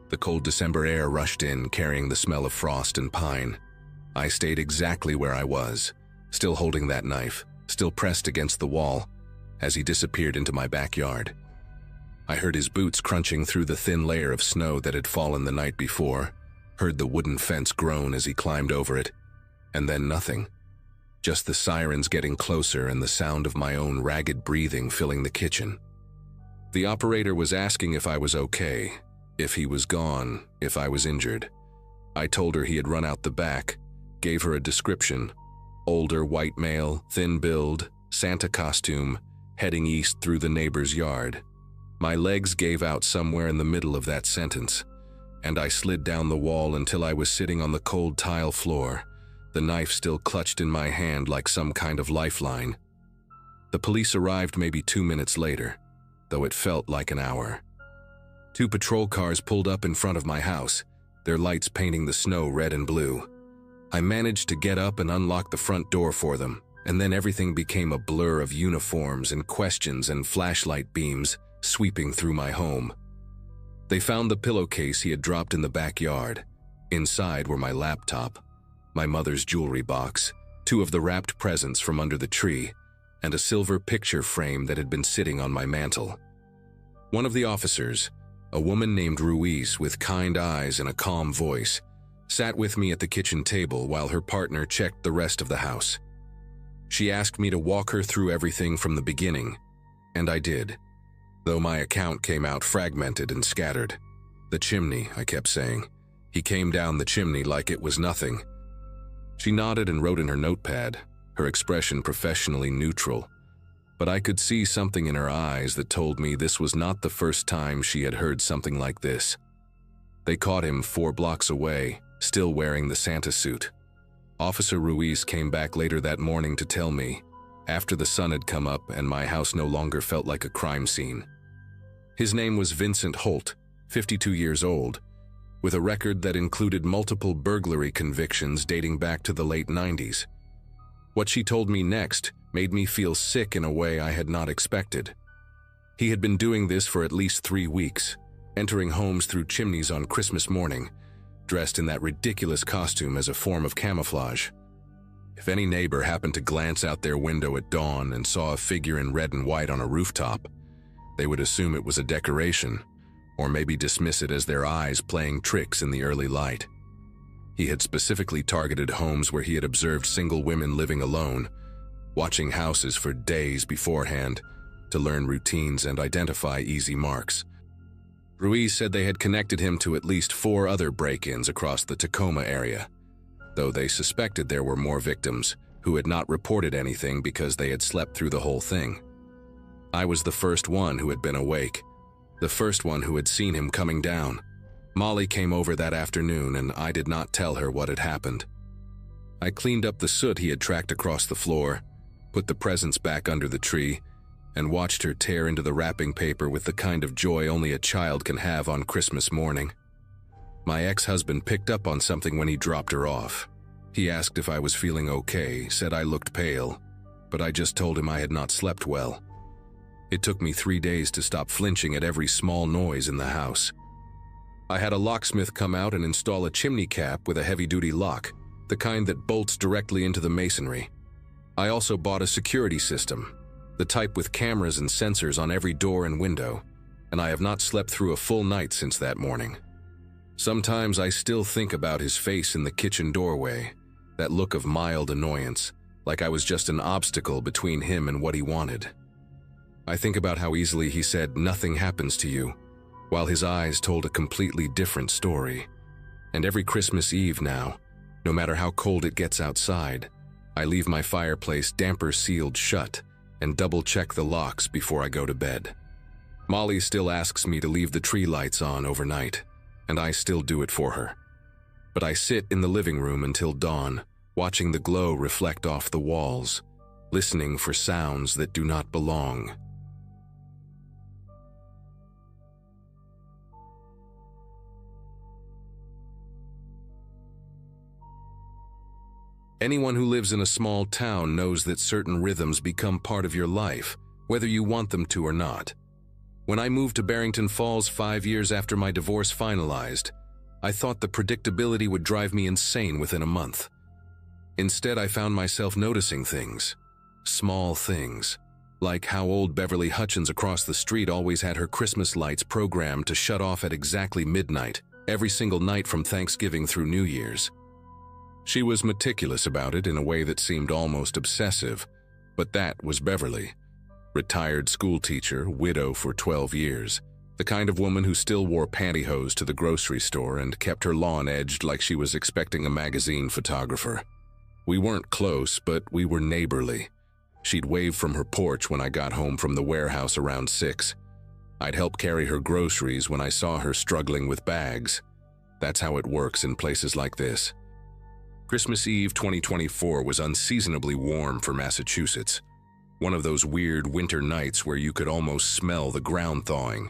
The cold December air rushed in, carrying the smell of frost and pine. I stayed exactly where I was, still holding that knife, still pressed against the wall, as he disappeared into my backyard. I heard his boots crunching through the thin layer of snow that had fallen the night before, heard the wooden fence groan as he climbed over it, and then nothing. Just the sirens getting closer and the sound of my own ragged breathing filling the kitchen. The operator was asking if I was okay, if he was gone, if I was injured. I told her he had run out the back, gave her a description: older white male, thin build, Santa costume, heading east through the neighbor's yard. My legs gave out somewhere in the middle of that sentence, and I slid down the wall until I was sitting on the cold tile floor, the knife still clutched in my hand like some kind of lifeline. The police arrived maybe 2 minutes later, though it felt like an hour. 2 patrol cars pulled up in front of my house, their lights painting the snow red and blue. I managed to get up and unlock the front door for them, and then everything became a blur of uniforms and questions and flashlight beams sweeping through my home. They found the pillowcase he had dropped in the backyard. Inside were my laptop, my mother's jewelry box, 2 of the wrapped presents from under the tree, and a silver picture frame that had been sitting on my mantel. One of the officers, a woman named Ruiz with kind eyes and a calm voice, sat with me at the kitchen table while her partner checked the rest of the house. She asked me to walk her through everything from the beginning, and I did, though my account came out fragmented and scattered. The chimney, I kept saying. He came down the chimney like it was nothing. She nodded and wrote in her notepad, her expression professionally neutral. But I could see something in her eyes that told me this was not the first time she had heard something like this. They caught him 4 blocks away, still wearing the Santa suit. Officer Ruiz came back later that morning to tell me, after the sun had come up and my house no longer felt like a crime scene. His name was Vincent Holt, 52 years old, with a record that included multiple burglary convictions dating back to the late 90s. What she told me next made me feel sick in a way I had not expected. He had been doing this for at least 3 weeks, entering homes through chimneys on Christmas morning, dressed in that ridiculous costume as a form of camouflage. If any neighbor happened to glance out their window at dawn and saw a figure in red and white on a rooftop, they would assume it was a decoration, or maybe dismiss it as their eyes playing tricks in the early light. He had specifically targeted homes where he had observed single women living alone, watching houses for days beforehand to learn routines and identify easy marks. Ruiz said they had connected him to at least 4 other break-ins across the Tacoma area, though they suspected there were more victims who had not reported anything because they had slept through the whole thing. I was the first one who had been awake, the first one who had seen him coming down. Molly came over that afternoon and I did not tell her what had happened. I cleaned up the soot he had tracked across the floor, put the presents back under the tree, and watched her tear into the wrapping paper with the kind of joy only a child can have on Christmas morning. My ex-husband picked up on something when he dropped her off. He asked if I was feeling okay, said I looked pale, but I just told him I had not slept well. It took me 3 days to stop flinching at every small noise in the house. I had a locksmith come out and install a chimney cap with a heavy-duty lock, the kind that bolts directly into the masonry. I also bought a security system, the type with cameras and sensors on every door and window, and I have not slept through a full night since that morning. Sometimes I still think about his face in the kitchen doorway, that look of mild annoyance, like I was just an obstacle between him and what he wanted. I think about how easily he said, "Nothing happens to you," while his eyes told a completely different story. And every Christmas Eve now, no matter how cold it gets outside, I leave my fireplace damper sealed shut and double-check the locks before I go to bed. Molly still asks me to leave the tree lights on overnight, and I still do it for her. But I sit in the living room until dawn, watching the glow reflect off the walls, listening for sounds that do not belong. Anyone who lives in a small town knows that certain rhythms become part of your life, whether you want them to or not. When I moved to Barrington Falls 5 years after my divorce finalized, I thought the predictability would drive me insane within a month. Instead, I found myself noticing things, small things, like how old Beverly Hutchins across the street always had her Christmas lights programmed to shut off at exactly midnight, every single night from Thanksgiving through New Year's. She was meticulous about it in a way that seemed almost obsessive, but that was Beverly. Retired schoolteacher, widow for 12 years, the kind of woman who still wore pantyhose to the grocery store and kept her lawn edged like she was expecting a magazine photographer. We weren't close, but we were neighborly. She'd wave from her porch when I got home from the warehouse around 6. I'd help carry her groceries when I saw her struggling with bags. That's how it works in places like this. Christmas Eve 2024 was unseasonably warm for Massachusetts. One of those weird winter nights where you could almost smell the ground thawing.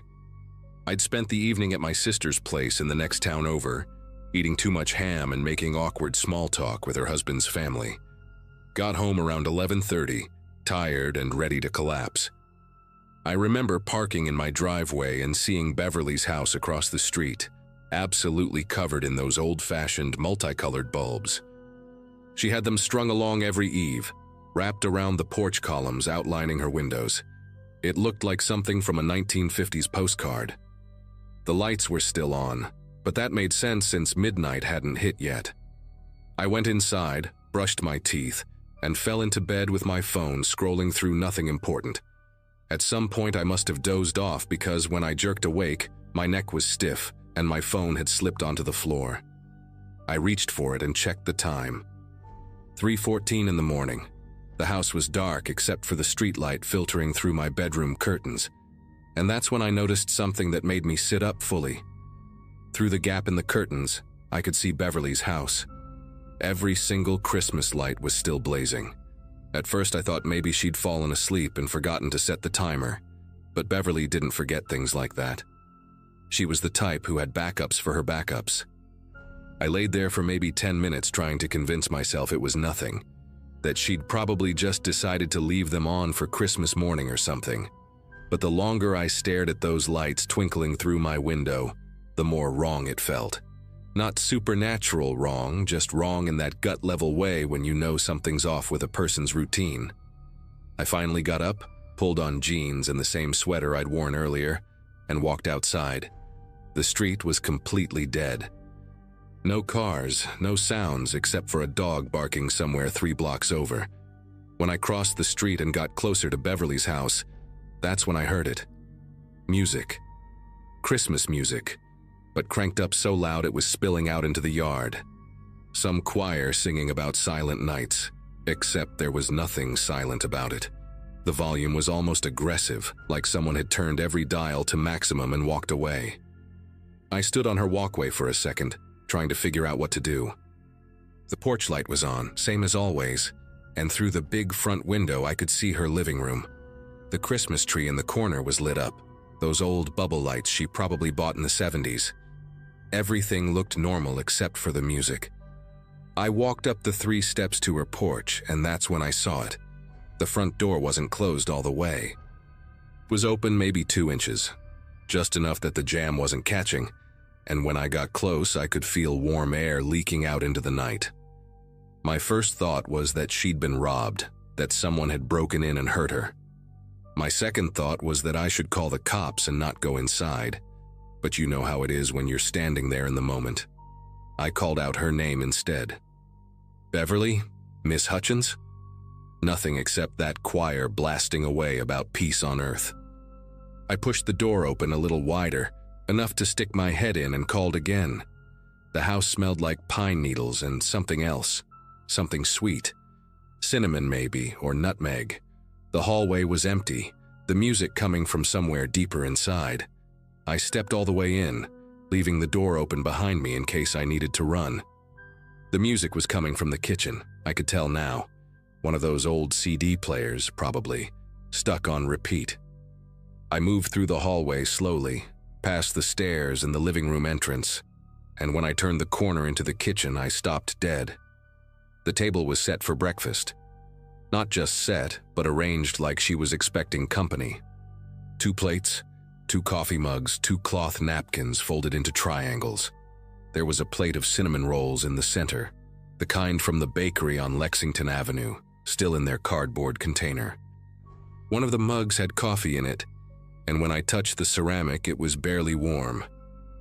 I'd spent the evening at my sister's place in the next town over, eating too much ham and making awkward small talk with her husband's family. Got home around 11:30, tired and ready to collapse. I remember parking in my driveway and seeing Beverly's house across the street, absolutely covered in those old-fashioned multicolored bulbs. She had them strung along every eave, wrapped around the porch columns outlining her windows. It looked like something from a 1950s postcard. The lights were still on, but that made sense since midnight hadn't hit yet. I went inside, brushed my teeth, and fell into bed with my phone scrolling through nothing important. At some point I must have dozed off because when I jerked awake, my neck was stiff and my phone had slipped onto the floor. I reached for it and checked the time. 3:14 in the morning. The house was dark except for the streetlight filtering through my bedroom curtains, and that's when I noticed something that made me sit up fully. Through the gap in the curtains, I could see Beverly's house. Every single Christmas light was still blazing. At first I thought maybe she'd fallen asleep and forgotten to set the timer, but Beverly didn't forget things like that. She was the type who had backups for her backups. I laid there for maybe 10 minutes trying to convince myself it was nothing, that she'd probably just decided to leave them on for Christmas morning or something. But the longer I stared at those lights twinkling through my window, the more wrong it felt. Not supernatural wrong, just wrong in that gut-level way when you know something's off with a person's routine. I finally got up, pulled on jeans and the same sweater I'd worn earlier, and walked outside. The street was completely dead. No cars, no sounds except for a dog barking somewhere 3 blocks over. When I crossed the street and got closer to Beverly's house, that's when I heard it. Music. Christmas music, but cranked up so loud it was spilling out into the yard. Some choir singing about silent nights, except there was nothing silent about it. The volume was almost aggressive, like someone had turned every dial to maximum and walked away. I stood on her walkway for a second, trying to figure out what to do. The porch light was on, same as always, and through the big front window I could see her living room. The Christmas tree in the corner was lit up, those old bubble lights she probably bought in the 70s. Everything looked normal except for the music. I walked up the 3 steps to her porch, and that's when I saw it. The front door wasn't closed all the way. It was open maybe 2 inches, just enough that the jam wasn't catching, and when I got close I could feel warm air leaking out into the night. My first thought was that she'd been robbed, that someone had broken in and hurt her. My second thought was that I should call the cops and not go inside, but you know how it is when you're standing there in the moment. I called out her name instead. Beverly? Miss Hutchins? Nothing except that choir blasting away about peace on earth. I pushed the door open a little wider, enough to stick my head in, and called again. The house smelled like pine needles and something else, something sweet. Cinnamon maybe, or nutmeg. The hallway was empty, the music coming from somewhere deeper inside. I stepped all the way in, leaving the door open behind me in case I needed to run. The music was coming from the kitchen, I could tell now. One of those old CD players, probably, stuck on repeat. I moved through the hallway slowly, past the stairs and the living room entrance, and when I turned the corner into the kitchen, I stopped dead. The table was set for breakfast. Not just set, but arranged like she was expecting company. 2 plates, 2 coffee mugs, 2 cloth napkins folded into triangles. There was a plate of cinnamon rolls in the center, the kind from the bakery on Lexington Avenue, still in their cardboard container. One of the mugs had coffee in it, and when I touched the ceramic, it was barely warm,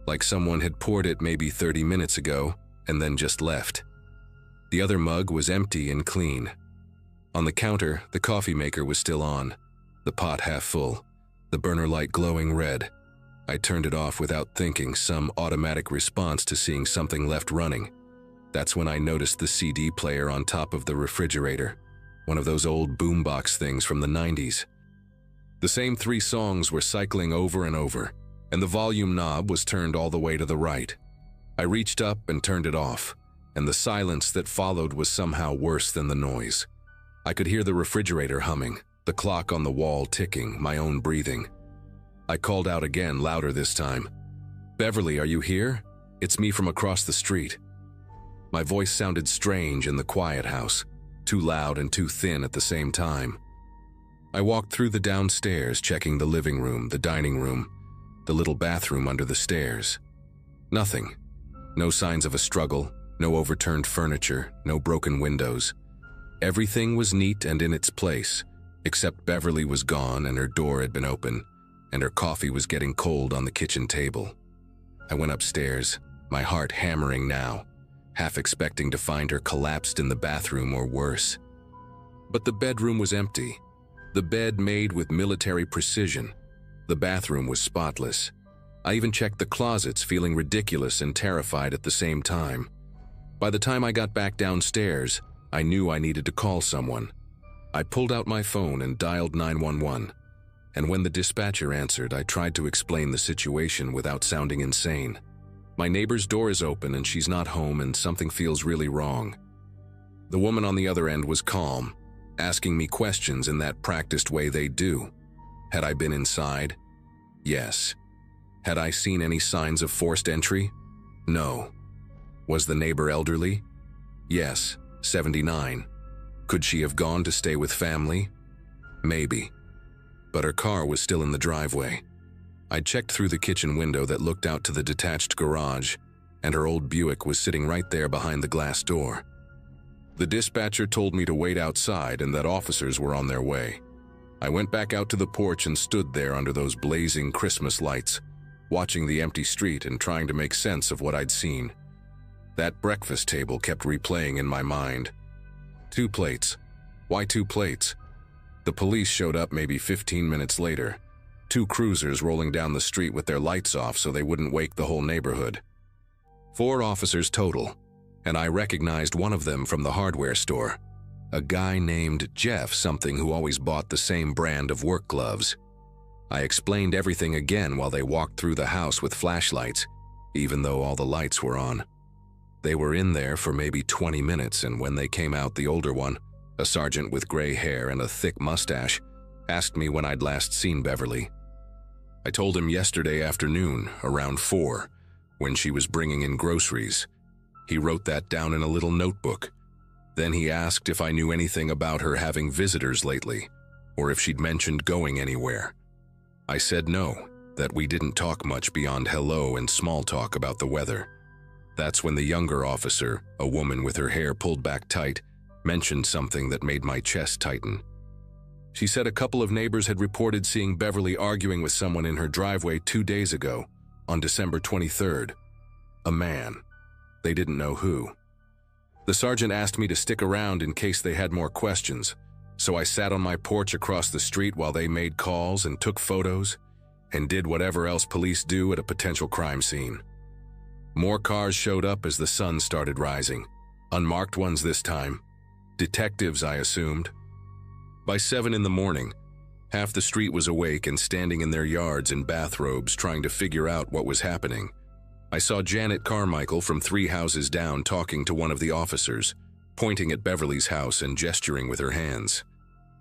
like someone had poured it maybe 30 minutes ago and then just left. The other mug was empty and clean. On the counter, the coffee maker was still on, the pot half full, the burner light glowing red. I turned it off without thinking, some automatic response to seeing something left running. That's when I noticed the CD player on top of the refrigerator, one of those old boombox things from the 90s. The same 3 songs were cycling over and over, and the volume knob was turned all the way to the right. I reached up and turned it off, and the silence that followed was somehow worse than the noise. I could hear the refrigerator humming, the clock on the wall ticking, my own breathing. I called out again, louder this time. "Beverly, are you here? It's me from across the street." My voice sounded strange in the quiet house, too loud and too thin at the same time. I walked through the downstairs, checking the living room, the dining room, the little bathroom under the stairs. Nothing. No signs of a struggle, no overturned furniture, no broken windows. Everything was neat and in its place, except Beverly was gone and her door had been open, and her coffee was getting cold on the kitchen table. I went upstairs, my heart hammering now, half expecting to find her collapsed in the bathroom or worse. But the bedroom was empty. The bed made with military precision. The bathroom was spotless. I even checked the closets, feeling ridiculous and terrified at the same time. By the time I got back downstairs, I knew I needed to call someone. I pulled out my phone and dialed 911. And when the dispatcher answered, I tried to explain the situation without sounding insane. My neighbor's door is open and she's not home and something feels really wrong. The woman on the other end was calm, asking me questions in that practiced way they do. Had I been inside? Yes. Had I seen any signs of forced entry? No. Was the neighbor elderly? Yes, 79. Could she have gone to stay with family? Maybe. But her car was still in the driveway. I checked through the kitchen window that looked out to the detached garage, and her old Buick was sitting right there behind the glass door. The dispatcher told me to wait outside and that officers were on their way. I went back out to the porch and stood there under those blazing Christmas lights, watching the empty street and trying to make sense of what I'd seen. That breakfast table kept replaying in my mind. 2 plates. Why 2 plates? The police showed up maybe 15 minutes later. 2 cruisers rolling down the street with their lights off so they wouldn't wake the whole neighborhood. 4 officers total, and I recognized one of them from the hardware store. A guy named Jeff something who always bought the same brand of work gloves. I explained everything again while they walked through the house with flashlights, even though all the lights were on. They were in there for maybe 20 minutes, and when they came out, the older one, a sergeant with gray hair and a thick mustache, asked me when I'd last seen Beverly. I told him yesterday afternoon, around 4, when she was bringing in groceries. He wrote that down in a little notebook. Then he asked if I knew anything about her having visitors lately, or if she'd mentioned going anywhere. I said no, that we didn't talk much beyond hello and small talk about the weather. That's when the younger officer, a woman with her hair pulled back tight, mentioned something that made my chest tighten. She said a couple of neighbors had reported seeing Beverly arguing with someone in her driveway 2 days ago, on December 23rd. A man. They didn't know who. The sergeant asked me to stick around in case they had more questions, so I sat on my porch across the street while they made calls and took photos and did whatever else police do at a potential crime scene. More cars showed up as the sun started rising, unmarked ones this time. Detectives, I assumed. By 7 in the morning, Half the street was awake and standing in their yards in bathrobes trying to figure out what was happening. I saw Janet Carmichael from 3 houses down talking to one of the officers, pointing at Beverly's house and gesturing with her hands.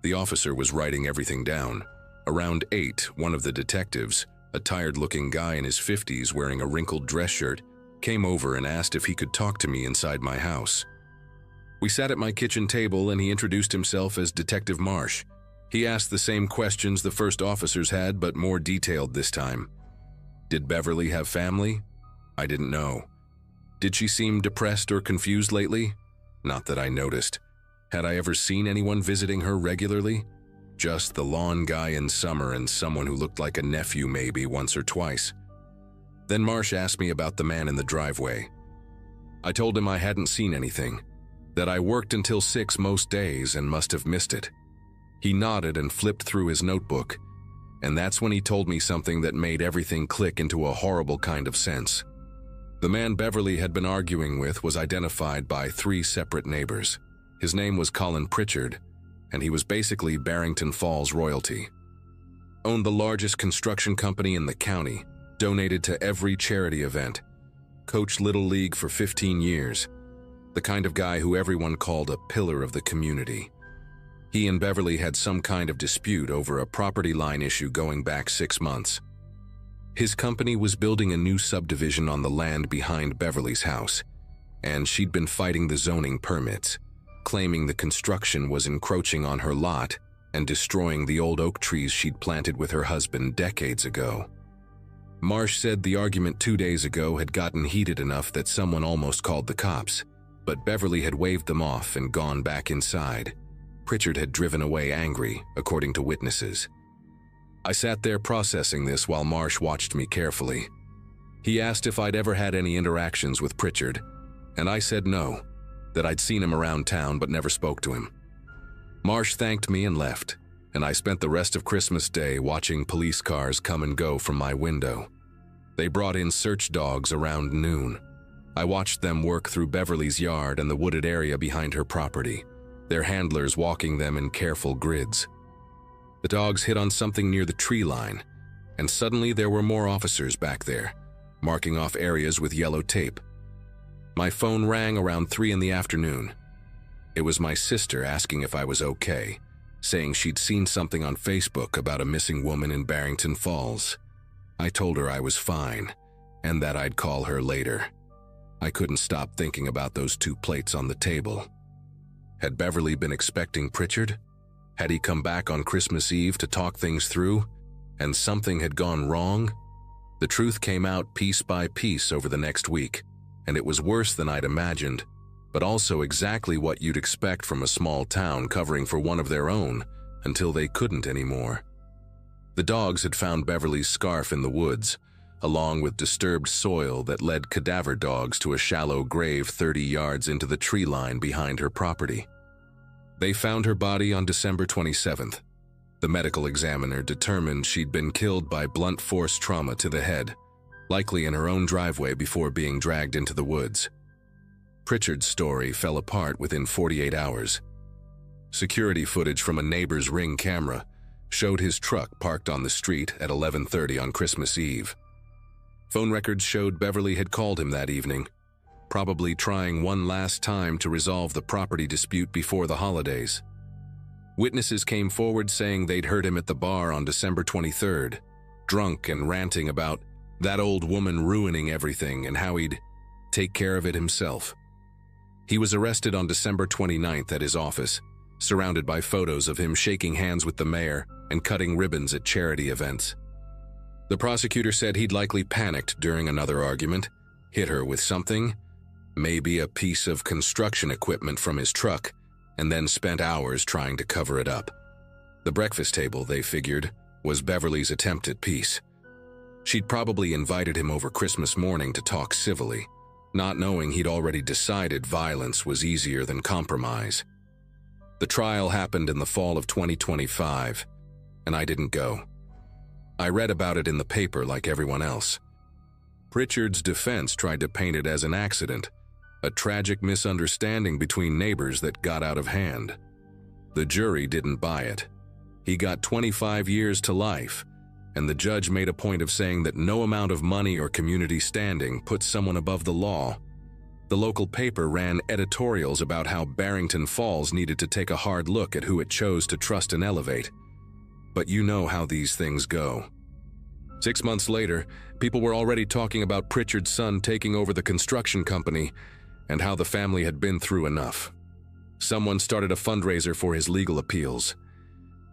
The officer was writing everything down. Around 8, one of the detectives, a tired-looking guy in his 50s wearing a wrinkled dress shirt, came over and asked if he could talk to me inside my house. We sat at my kitchen table and he introduced himself as Detective Marsh. He asked the same questions the first officers had, but more detailed this time. Did Beverly have family? I didn't know. Did she seem depressed or confused lately? Not that I noticed. Had I ever seen anyone visiting her regularly? Just the lawn guy in summer and someone who looked like a nephew maybe once or twice. Then Marsh asked me about the man in the driveway. I told him I hadn't seen anything, that I worked until 6 most days and must have missed it. He nodded and flipped through his notebook, and that's when he told me something that made everything click into a horrible kind of sense. The man Beverly had been arguing with was identified by 3 separate neighbors. His name was Colin Pritchard, and he was basically Barrington Falls royalty. Owned the largest construction company in the county, donated to every charity event, coached Little League for 15 years, the kind of guy who everyone called a pillar of the community. He and Beverly had some kind of dispute over a property line issue going back 6 months. His company was building a new subdivision on the land behind Beverly's house, and she'd been fighting the zoning permits, claiming the construction was encroaching on her lot and destroying the old oak trees she'd planted with her husband decades ago. Marsh said the argument 2 days ago had gotten heated enough that someone almost called the cops, but Beverly had waved them off and gone back inside. Pritchard had driven away angry, according to witnesses. I sat there processing this while Marsh watched me carefully. He asked if I'd ever had any interactions with Pritchard, and I said no, that I'd seen him around town but never spoke to him. Marsh thanked me and left, and I spent the rest of Christmas Day watching police cars come and go from my window. They brought in search dogs around noon. I watched them work through Beverly's yard and the wooded area behind her property, their handlers walking them in careful grids. The dogs hit on something near the tree line, and suddenly there were more officers back there, marking off areas with yellow tape. My phone rang around 3 in the afternoon. It was my sister asking if I was okay, saying she'd seen something on Facebook about a missing woman in Barrington Falls. I told her I was fine, and that I'd call her later. I couldn't stop thinking about those 2 plates on the table. Had Beverly been expecting Pritchard? Had he come back on Christmas Eve to talk things through, and something had gone wrong? The truth came out piece by piece over the next week, and it was worse than I'd imagined, but also exactly what you'd expect from a small town covering for one of their own until they couldn't anymore. The dogs had found Beverly's scarf in the woods, along with disturbed soil that led cadaver dogs to a shallow grave 30 yards into the tree line behind her property. They found her body on December 27th. The medical examiner determined she'd been killed by blunt force trauma to the head, likely in her own driveway before being dragged into the woods. Pritchard's story fell apart within 48 hours. Security footage from a neighbor's Ring camera showed his truck parked on the street at 11:30 on Christmas Eve. Phone records showed Beverly had called him that evening, probably trying one last time to resolve the property dispute before the holidays. Witnesses came forward saying they'd heard him at the bar on December 23rd, drunk and ranting about that old woman ruining everything and how he'd take care of it himself. He was arrested on December 29th at his office, surrounded by photos of him shaking hands with the mayor and cutting ribbons at charity events. The prosecutor said he'd likely panicked during another argument, hit her with something, maybe a piece of construction equipment from his truck, and then spent hours trying to cover it up. The breakfast table, they figured, was Beverly's attempt at peace. She'd probably invited him over Christmas morning to talk civilly, not knowing he'd already decided violence was easier than compromise. The trial happened in the fall of 2025, and I didn't go. I read about it in the paper like everyone else. Pritchard's defense tried to paint it as an accident, a tragic misunderstanding between neighbors that got out of hand. The jury didn't buy it. He got 25 years to life, and the judge made a point of saying that no amount of money or community standing puts someone above the law. The local paper ran editorials about how Barrington Falls needed to take a hard look at who it chose to trust and elevate. But you know how these things go. 6 months later, people were already talking about Pritchard's son taking over the construction company and how the family had been through enough. Someone started a fundraiser for his legal appeals.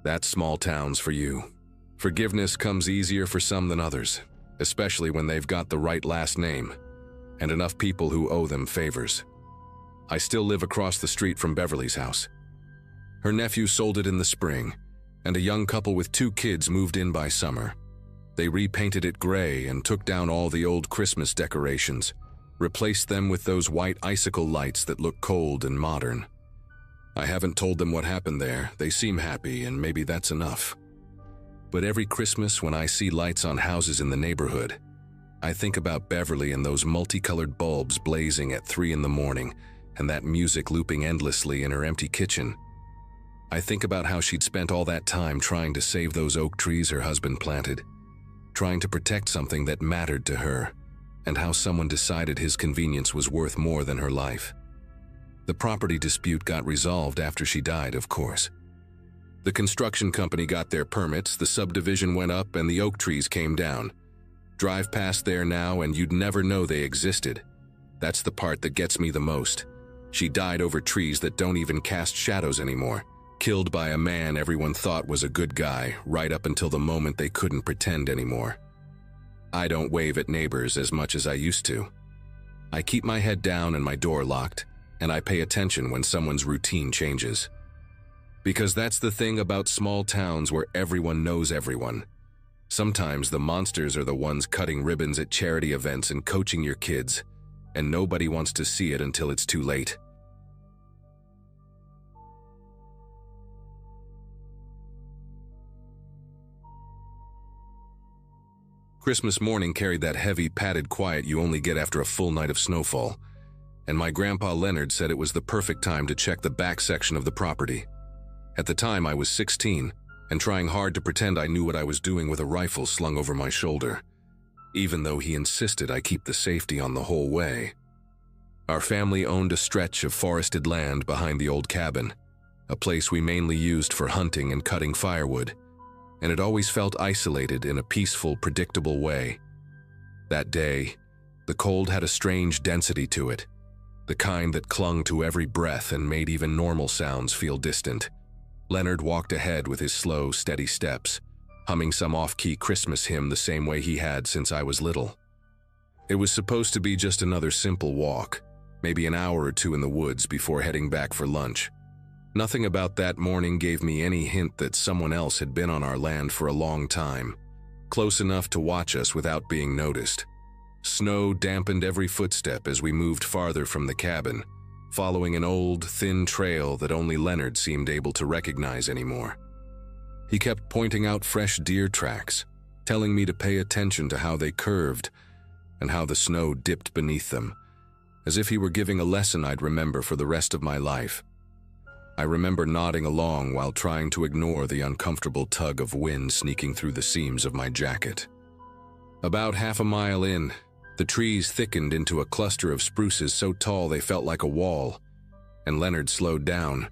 That's small towns for you. Forgiveness comes easier for some than others, especially when they've got the right last name and enough people who owe them favors. I still live across the street from Beverly's house. Her nephew sold it in the spring, and a young couple with 2 kids moved in by summer. They repainted it gray and took down all the old Christmas decorations, replaced them with those white icicle lights that look cold and modern. I haven't told them what happened there. They seem happy, and maybe that's enough. But every Christmas when I see lights on houses in the neighborhood, I think about Beverly and those multicolored bulbs blazing at 3 in the morning and that music looping endlessly in her empty kitchen. I think about how she'd spent all that time trying to save those oak trees her husband planted, trying to protect something that mattered to her, and how someone decided his convenience was worth more than her life. The property dispute got resolved after she died, of course. The construction company got their permits, the subdivision went up, and the oak trees came down. Drive past there now and you'd never know they existed. That's the part that gets me the most. She died over trees that don't even cast shadows anymore, killed by a man everyone thought was a good guy, right up until the moment they couldn't pretend anymore. I don't wave at neighbors as much as I used to. I keep my head down and my door locked, and I pay attention when someone's routine changes. Because that's the thing about small towns where everyone knows everyone. Sometimes the monsters are the ones cutting ribbons at charity events and coaching your kids, and nobody wants to see it until it's too late. Christmas morning carried that heavy, padded quiet you only get after a full night of snowfall, and my grandpa Leonard said it was the perfect time to check the back section of the property. At the time, I was 16, and trying hard to pretend I knew what I was doing with a rifle slung over my shoulder, even though he insisted I keep the safety on the whole way. Our family owned a stretch of forested land behind the old cabin, a place we mainly used for hunting and cutting firewood, and it always felt isolated in a peaceful, predictable way. That day, the cold had a strange density to it, the kind that clung to every breath and made even normal sounds feel distant. Leonard walked ahead with his slow, steady steps, humming some off-key Christmas hymn the same way he had since I was little. It was supposed to be just another simple walk, maybe an hour or 2 in the woods before heading back for lunch. Nothing about that morning gave me any hint that someone else had been on our land for a long time, close enough to watch us without being noticed. Snow dampened every footstep as we moved farther from the cabin, following an old, thin trail that only Leonard seemed able to recognize anymore. He kept pointing out fresh deer tracks, telling me to pay attention to how they curved and how the snow dipped beneath them, as if he were giving a lesson I'd remember for the rest of my life. I remember nodding along while trying to ignore the uncomfortable tug of wind sneaking through the seams of my jacket. About half a mile in, the trees thickened into a cluster of spruces so tall they felt like a wall, and Leonard slowed down.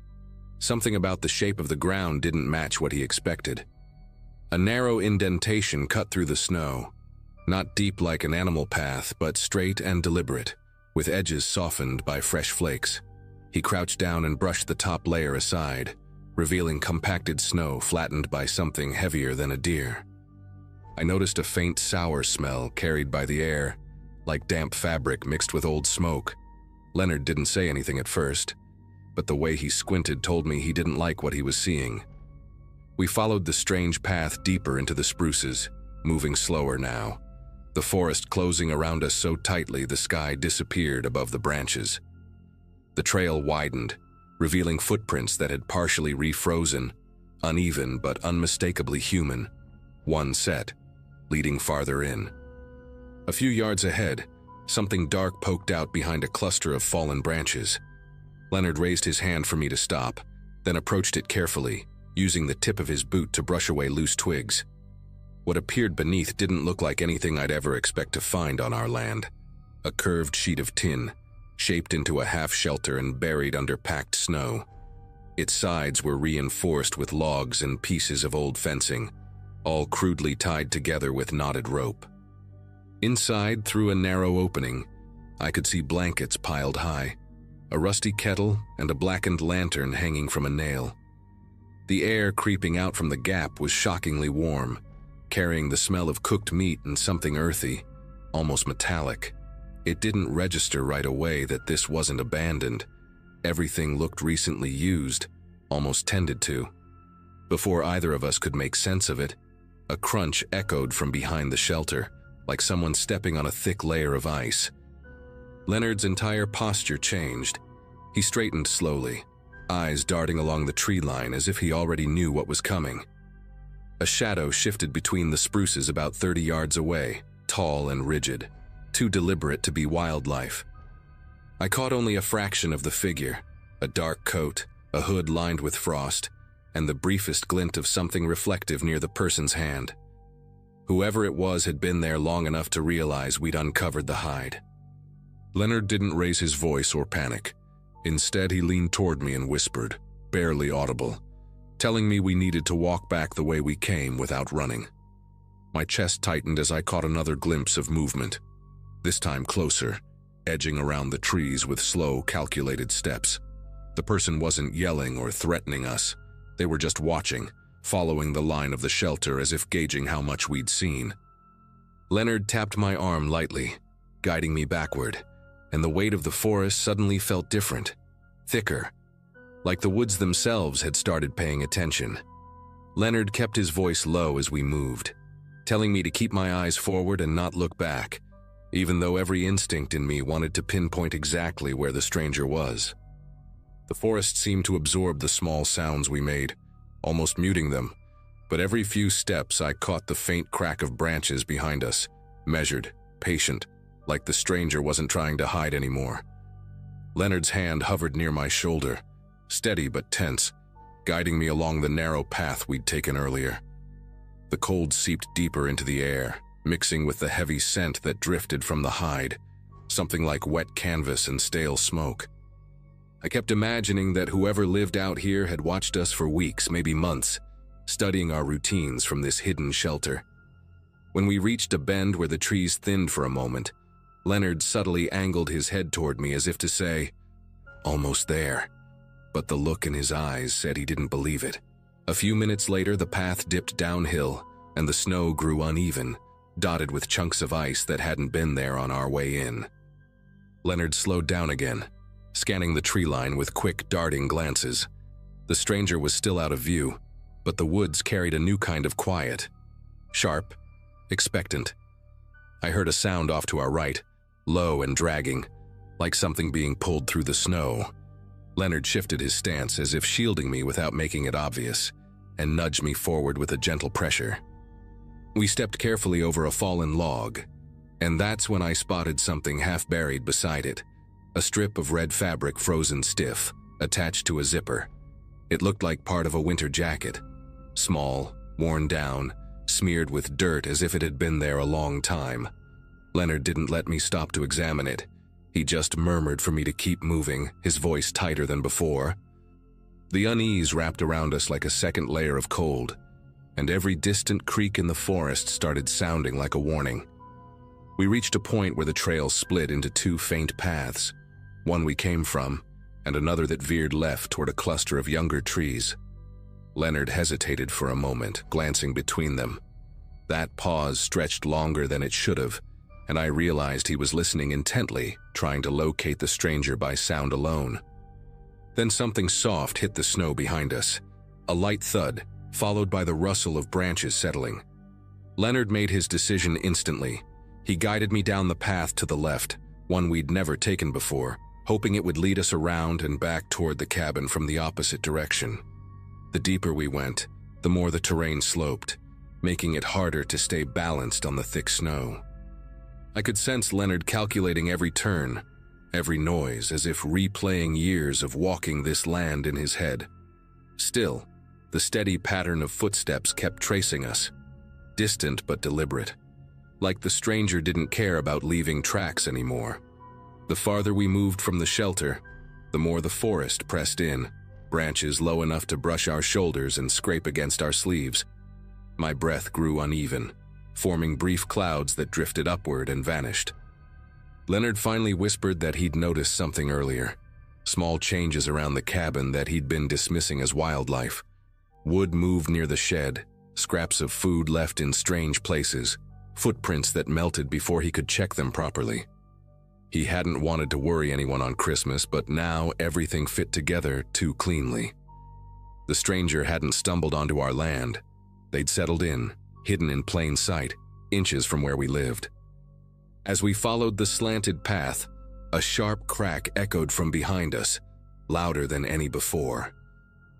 Something about the shape of the ground didn't match what he expected. A narrow indentation cut through the snow, not deep like an animal path, but straight and deliberate, with edges softened by fresh flakes. He crouched down and brushed the top layer aside, revealing compacted snow flattened by something heavier than a deer. I noticed a faint sour smell carried by the air, like damp fabric mixed with old smoke. Leonard didn't say anything at first, but the way he squinted told me he didn't like what he was seeing. We followed the strange path deeper into the spruces, moving slower now, the forest closing around us so tightly the sky disappeared above the branches. The trail widened, revealing footprints that had partially refrozen, uneven but unmistakably human, one set, leading farther in. A few yards ahead, something dark poked out behind a cluster of fallen branches. Leonard raised his hand for me to stop, then approached it carefully, using the tip of his boot to brush away loose twigs. What appeared beneath didn't look like anything I'd ever expect to find on our land. A curved sheet of tin, shaped into a half shelter and buried under packed snow. Its sides were reinforced with logs and pieces of old fencing, all crudely tied together with knotted rope. Inside, through a narrow opening, I could see blankets piled high, a rusty kettle, and a blackened lantern hanging from a nail. The air creeping out from the gap was shockingly warm, carrying the smell of cooked meat and something earthy, almost metallic. It didn't register right away that this wasn't abandoned. Everything looked recently used, almost tended to. Before either of us could make sense of it, a crunch echoed from behind the shelter, like someone stepping on a thick layer of ice. Leonard's entire posture changed. He straightened slowly, eyes darting along the tree line as if he already knew what was coming. A shadow shifted between the spruces about 30 yards away, tall and rigid, too deliberate to be wildlife. I caught only a fraction of the figure, a dark coat, a hood lined with frost, and the briefest glint of something reflective near the person's hand. Whoever it was had been there long enough to realize we'd uncovered the hide. Leonard didn't raise his voice or panic. Instead, he leaned toward me and whispered, barely audible, telling me we needed to walk back the way we came without running. My chest tightened as I caught another glimpse of movement, this time closer, edging around the trees with slow, calculated steps. The person wasn't yelling or threatening us. They were just watching, following the line of the shelter as if gauging how much we'd seen. Leonard tapped my arm lightly, guiding me backward, and the weight of the forest suddenly felt different, thicker, like the woods themselves had started paying attention. Leonard kept his voice low as we moved, telling me to keep my eyes forward and not look back, even though every instinct in me wanted to pinpoint exactly where the stranger was. The forest seemed to absorb the small sounds we made, almost muting them, but every few steps I caught the faint crack of branches behind us, measured, patient, like the stranger wasn't trying to hide anymore. Leonard's hand hovered near my shoulder, steady but tense, guiding me along the narrow path we'd taken earlier. The cold seeped deeper into the air, mixing with the heavy scent that drifted from the hide, something like wet canvas and stale smoke. I kept imagining that whoever lived out here had watched us for weeks, maybe months, studying our routines from this hidden shelter. When we reached a bend where the trees thinned for a moment, Leonard subtly angled his head toward me as if to say, "Almost there." But the look in his eyes said he didn't believe it. A few minutes later, the path dipped downhill, and the snow grew uneven, dotted with chunks of ice that hadn't been there on our way in. Leonard slowed down again, scanning the tree line with quick, darting glances. The stranger was still out of view, but the woods carried a new kind of quiet. Sharp, expectant. I heard a sound off to our right, low and dragging, like something being pulled through the snow. Leonard shifted his stance as if shielding me without making it obvious, and nudged me forward with a gentle pressure. We stepped carefully over a fallen log, and that's when I spotted something half buried beside it, a strip of red fabric frozen stiff, attached to a zipper. It looked like part of a winter jacket, small, worn down, smeared with dirt as if it had been there a long time. Leonard didn't let me stop to examine it. He just murmured for me to keep moving, his voice tighter than before. The unease wrapped around us like a second layer of cold, and every distant creak in the forest started sounding like a warning. We reached a point where the trail split into two faint paths, one we came from, and another that veered left toward a cluster of younger trees. Leonard hesitated for a moment, glancing between them. That pause stretched longer than it should have, and I realized he was listening intently, trying to locate the stranger by sound alone. Then something soft hit the snow behind us, a light thud, followed by the rustle of branches settling. Leonard made his decision instantly. He guided me down the path to the left, one we'd never taken before, hoping it would lead us around and back toward the cabin from the opposite direction. The deeper we went, the more the terrain sloped, making it harder to stay balanced on the thick snow. I could sense Leonard calculating every turn, every noise, as if replaying years of walking this land in his head. Still, The steady pattern of footsteps kept tracing us, distant but deliberate, like the stranger didn't care about leaving tracks anymore. The farther we moved from the shelter, the more the forest pressed in, branches low enough to brush our shoulders and scrape against our sleeves. My breath grew uneven, forming brief clouds that drifted upward and vanished. Leonard finally whispered that he'd noticed something earlier, small changes around the cabin that he'd been dismissing as wildlife. Wood moved near the shed, scraps of food left in strange places, footprints that melted before he could check them properly. He hadn't wanted to worry anyone on Christmas, but now everything fit together too cleanly. The stranger hadn't stumbled onto our land. They'd settled in, hidden in plain sight, inches from where we lived. As we followed the slanted path, a sharp crack echoed from behind us, louder than any before.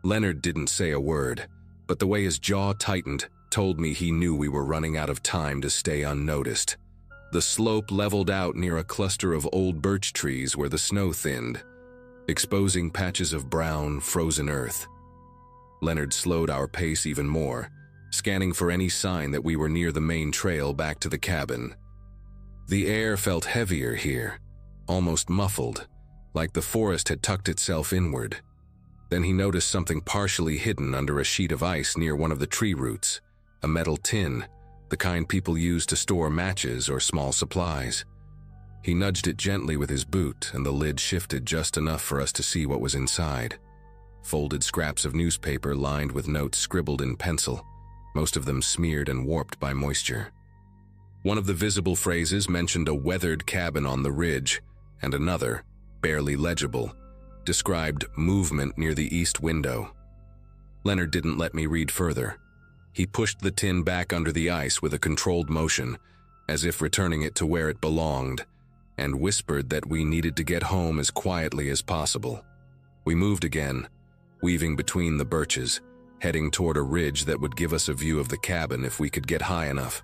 Leonard didn't say a word, but the way his jaw tightened told me he knew we were running out of time to stay unnoticed. The slope leveled out near a cluster of old birch trees where the snow thinned, exposing patches of brown, frozen earth. Leonard slowed our pace even more, scanning for any sign that we were near the main trail back to the cabin. The air felt heavier here, almost muffled, like the forest had tucked itself inward. Then he noticed something partially hidden under a sheet of ice near one of the tree roots, a metal tin, the kind people use to store matches or small supplies. He nudged it gently with his boot, and the lid shifted just enough for us to see what was inside. Folded scraps of newspaper lined with notes scribbled in pencil, most of them smeared and warped by moisture. One of the visible phrases mentioned a weathered cabin on the ridge, and another, barely legible, described movement near the east window. Leonard didn't let me read further. He pushed the tin back under the ice with a controlled motion, as if returning it to where it belonged, and whispered that we needed to get home as quietly as possible. We moved again, weaving between the birches, heading toward a ridge that would give us a view of the cabin if we could get high enough.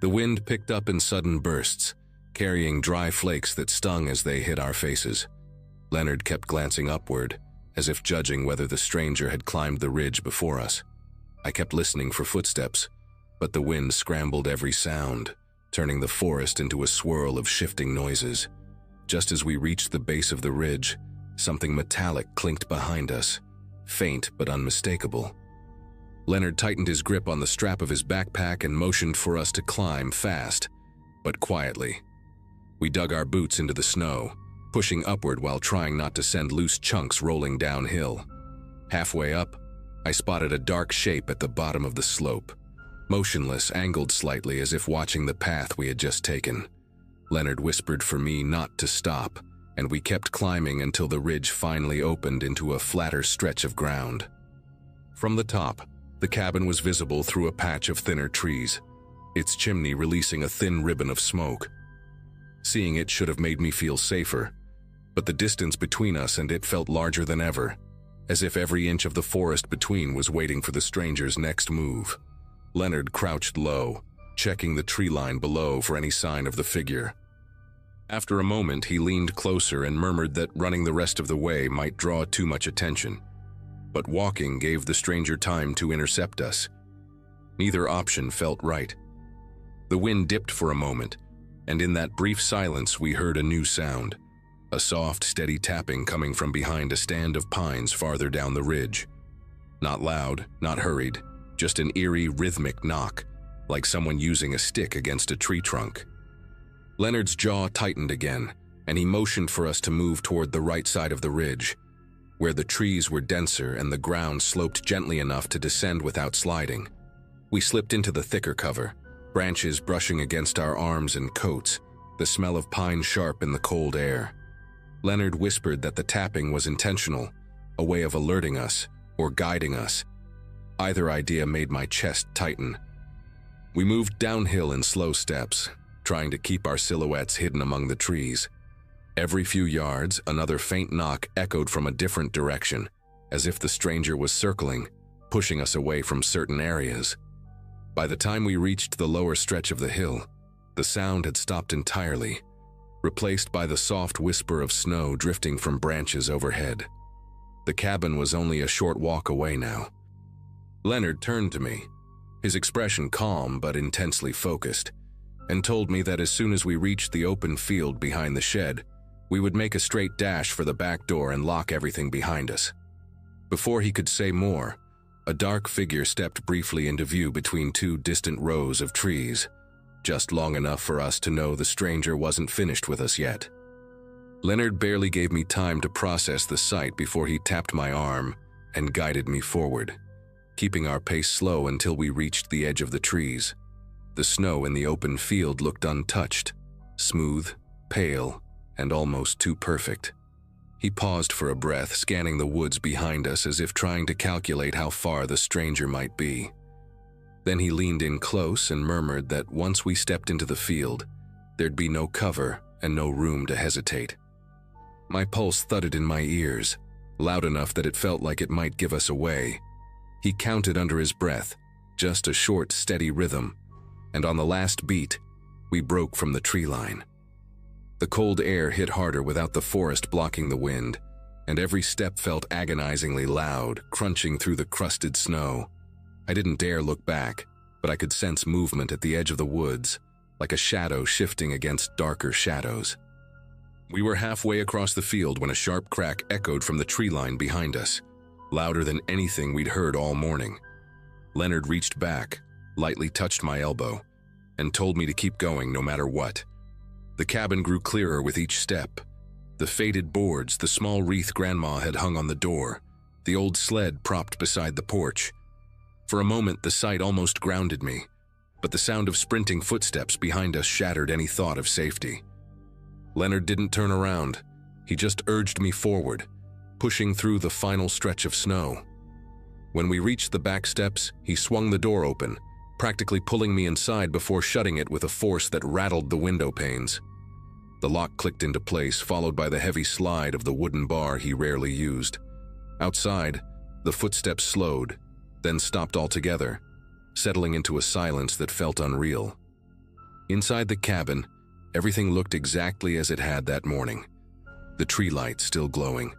The wind picked up in sudden bursts, carrying dry flakes that stung as they hit our faces. Leonard kept glancing upward, as if judging whether the stranger had climbed the ridge before us. I kept listening for footsteps, but the wind scrambled every sound, turning the forest into a swirl of shifting noises. Just as we reached the base of the ridge, something metallic clinked behind us, faint but unmistakable. Leonard tightened his grip on the strap of his backpack and motioned for us to climb fast, but quietly. We dug our boots into the snow, pushing upward while trying not to send loose chunks rolling downhill. Halfway up, I spotted a dark shape at the bottom of the slope, motionless, angled slightly as if watching the path we had just taken. Leonard whispered for me not to stop, and we kept climbing until the ridge finally opened into a flatter stretch of ground. From the top, the cabin was visible through a patch of thinner trees, its chimney releasing a thin ribbon of smoke. Seeing it should have made me feel safer, but the distance between us and it felt larger than ever, as if every inch of the forest between was waiting for the stranger's next move. Leonard crouched low, checking the tree line below for any sign of the figure. After a moment, he leaned closer and murmured that running the rest of the way might draw too much attention, but walking gave the stranger time to intercept us. Neither option felt right. The wind dipped for a moment, and in that brief silence we heard a new sound, a soft, steady tapping coming from behind a stand of pines farther down the ridge. Not loud, not hurried, just an eerie, rhythmic knock, like someone using a stick against a tree trunk. Leonard's jaw tightened again, and he motioned for us to move toward the right side of the ridge, where the trees were denser and the ground sloped gently enough to descend without sliding. We slipped into the thicker cover, branches brushing against our arms and coats, the smell of pine sharp in the cold air. Leonard whispered that the tapping was intentional, a way of alerting us or guiding us. Either idea made my chest tighten. We moved downhill in slow steps, trying to keep our silhouettes hidden among the trees. Every few yards, another faint knock echoed from a different direction, as if the stranger was circling, pushing us away from certain areas. By the time we reached the lower stretch of the hill, the sound had stopped entirely, replaced by the soft whisper of snow drifting from branches overhead. The cabin was only a short walk away now, Leonard turned to me, his expression calm but intensely focused, and told me that as soon as we reached the open field behind the shed, we would make a straight dash for the back door and lock everything behind us. Before he could say more, a dark figure stepped briefly into view between two distant rows of trees, just long enough for us to know the stranger wasn't finished with us yet. Leonard barely gave me time to process the sight before he tapped my arm and guided me forward, keeping our pace slow until we reached the edge of the trees. The snow in the open field looked untouched, smooth, pale, and almost too perfect. He paused for a breath, scanning the woods behind us as if trying to calculate how far the stranger might be. Then he leaned in close and murmured that once we stepped into the field, there'd be no cover and no room to hesitate. My pulse thudded in my ears, loud enough that it felt like it might give us away. He counted under his breath, just a short, steady rhythm, and on the last beat, we broke from the tree line. The cold air hit harder without the forest blocking the wind, and every step felt agonizingly loud, crunching through the crusted snow. I didn't dare look back, but I could sense movement at the edge of the woods, like a shadow shifting against darker shadows. We were halfway across the field when a sharp crack echoed from the tree line behind us, louder than anything we'd heard all morning. Leonard reached back, lightly touched my elbow, and told me to keep going no matter what. The cabin grew clearer with each step. The faded boards, the small wreath Grandma had hung on the door, the old sled propped beside the porch. For a moment, the sight almost grounded me, but the sound of sprinting footsteps behind us shattered any thought of safety. Leonard didn't turn around. He just urged me forward, pushing through the final stretch of snow. When we reached the back steps, he swung the door open, practically pulling me inside before shutting it with a force that rattled the window panes. The lock clicked into place, followed by the heavy slide of the wooden bar he rarely used. Outside, the footsteps slowed, then stopped altogether, settling into a silence that felt unreal. Inside the cabin, everything looked exactly as it had that morning. The tree light still glowing,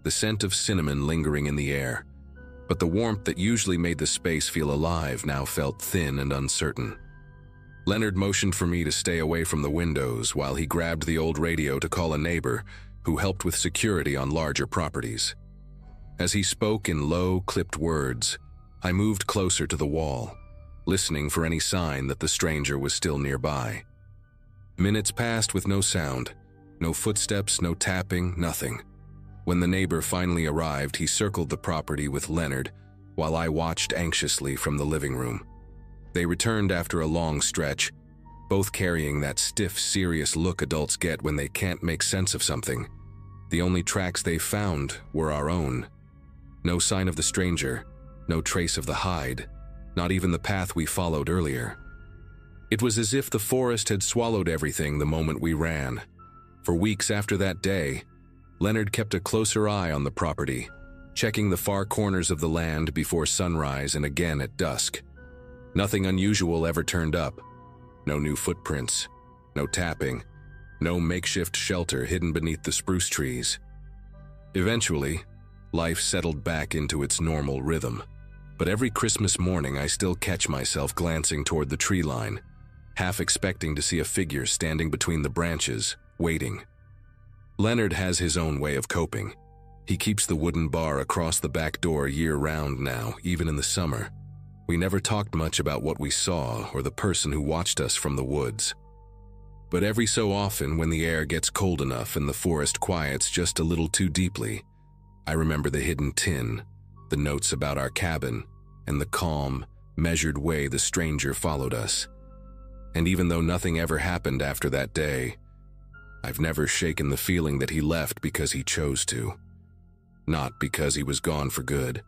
the scent of cinnamon lingering in the air, but the warmth that usually made the space feel alive now felt thin and uncertain. Leonard motioned for me to stay away from the windows while he grabbed the old radio to call a neighbor who helped with security on larger properties. As he spoke in low, clipped words, I moved closer to the wall, listening for any sign that the stranger was still nearby. Minutes passed with no sound, no footsteps, no tapping, nothing. When the neighbor finally arrived, he circled the property with Leonard, while I watched anxiously from the living room. They returned after a long stretch, both carrying that stiff, serious look adults get when they can't make sense of something. The only tracks they found were our own. No sign of the stranger, no trace of the hide, not even the path we followed earlier. It was as if the forest had swallowed everything the moment we ran. For weeks after that day, Leonard kept a closer eye on the property, checking the far corners of the land before sunrise and again at dusk. Nothing unusual ever turned up. No new footprints, no tapping, no makeshift shelter hidden beneath the spruce trees. Eventually, life settled back into its normal rhythm, but every Christmas morning I still catch myself glancing toward the tree line, half expecting to see a figure standing between the branches, waiting. Leonard has his own way of coping. He keeps the wooden bar across the back door year-round now, even in the summer. We never talked much about what we saw or the person who watched us from the woods. But every so often, when the air gets cold enough and the forest quiets just a little too deeply, I remember the hidden tin, the notes about our cabin, and the calm, measured way the stranger followed us. And even though nothing ever happened after that day, I've never shaken the feeling that he left because he chose to, not because he was gone for good.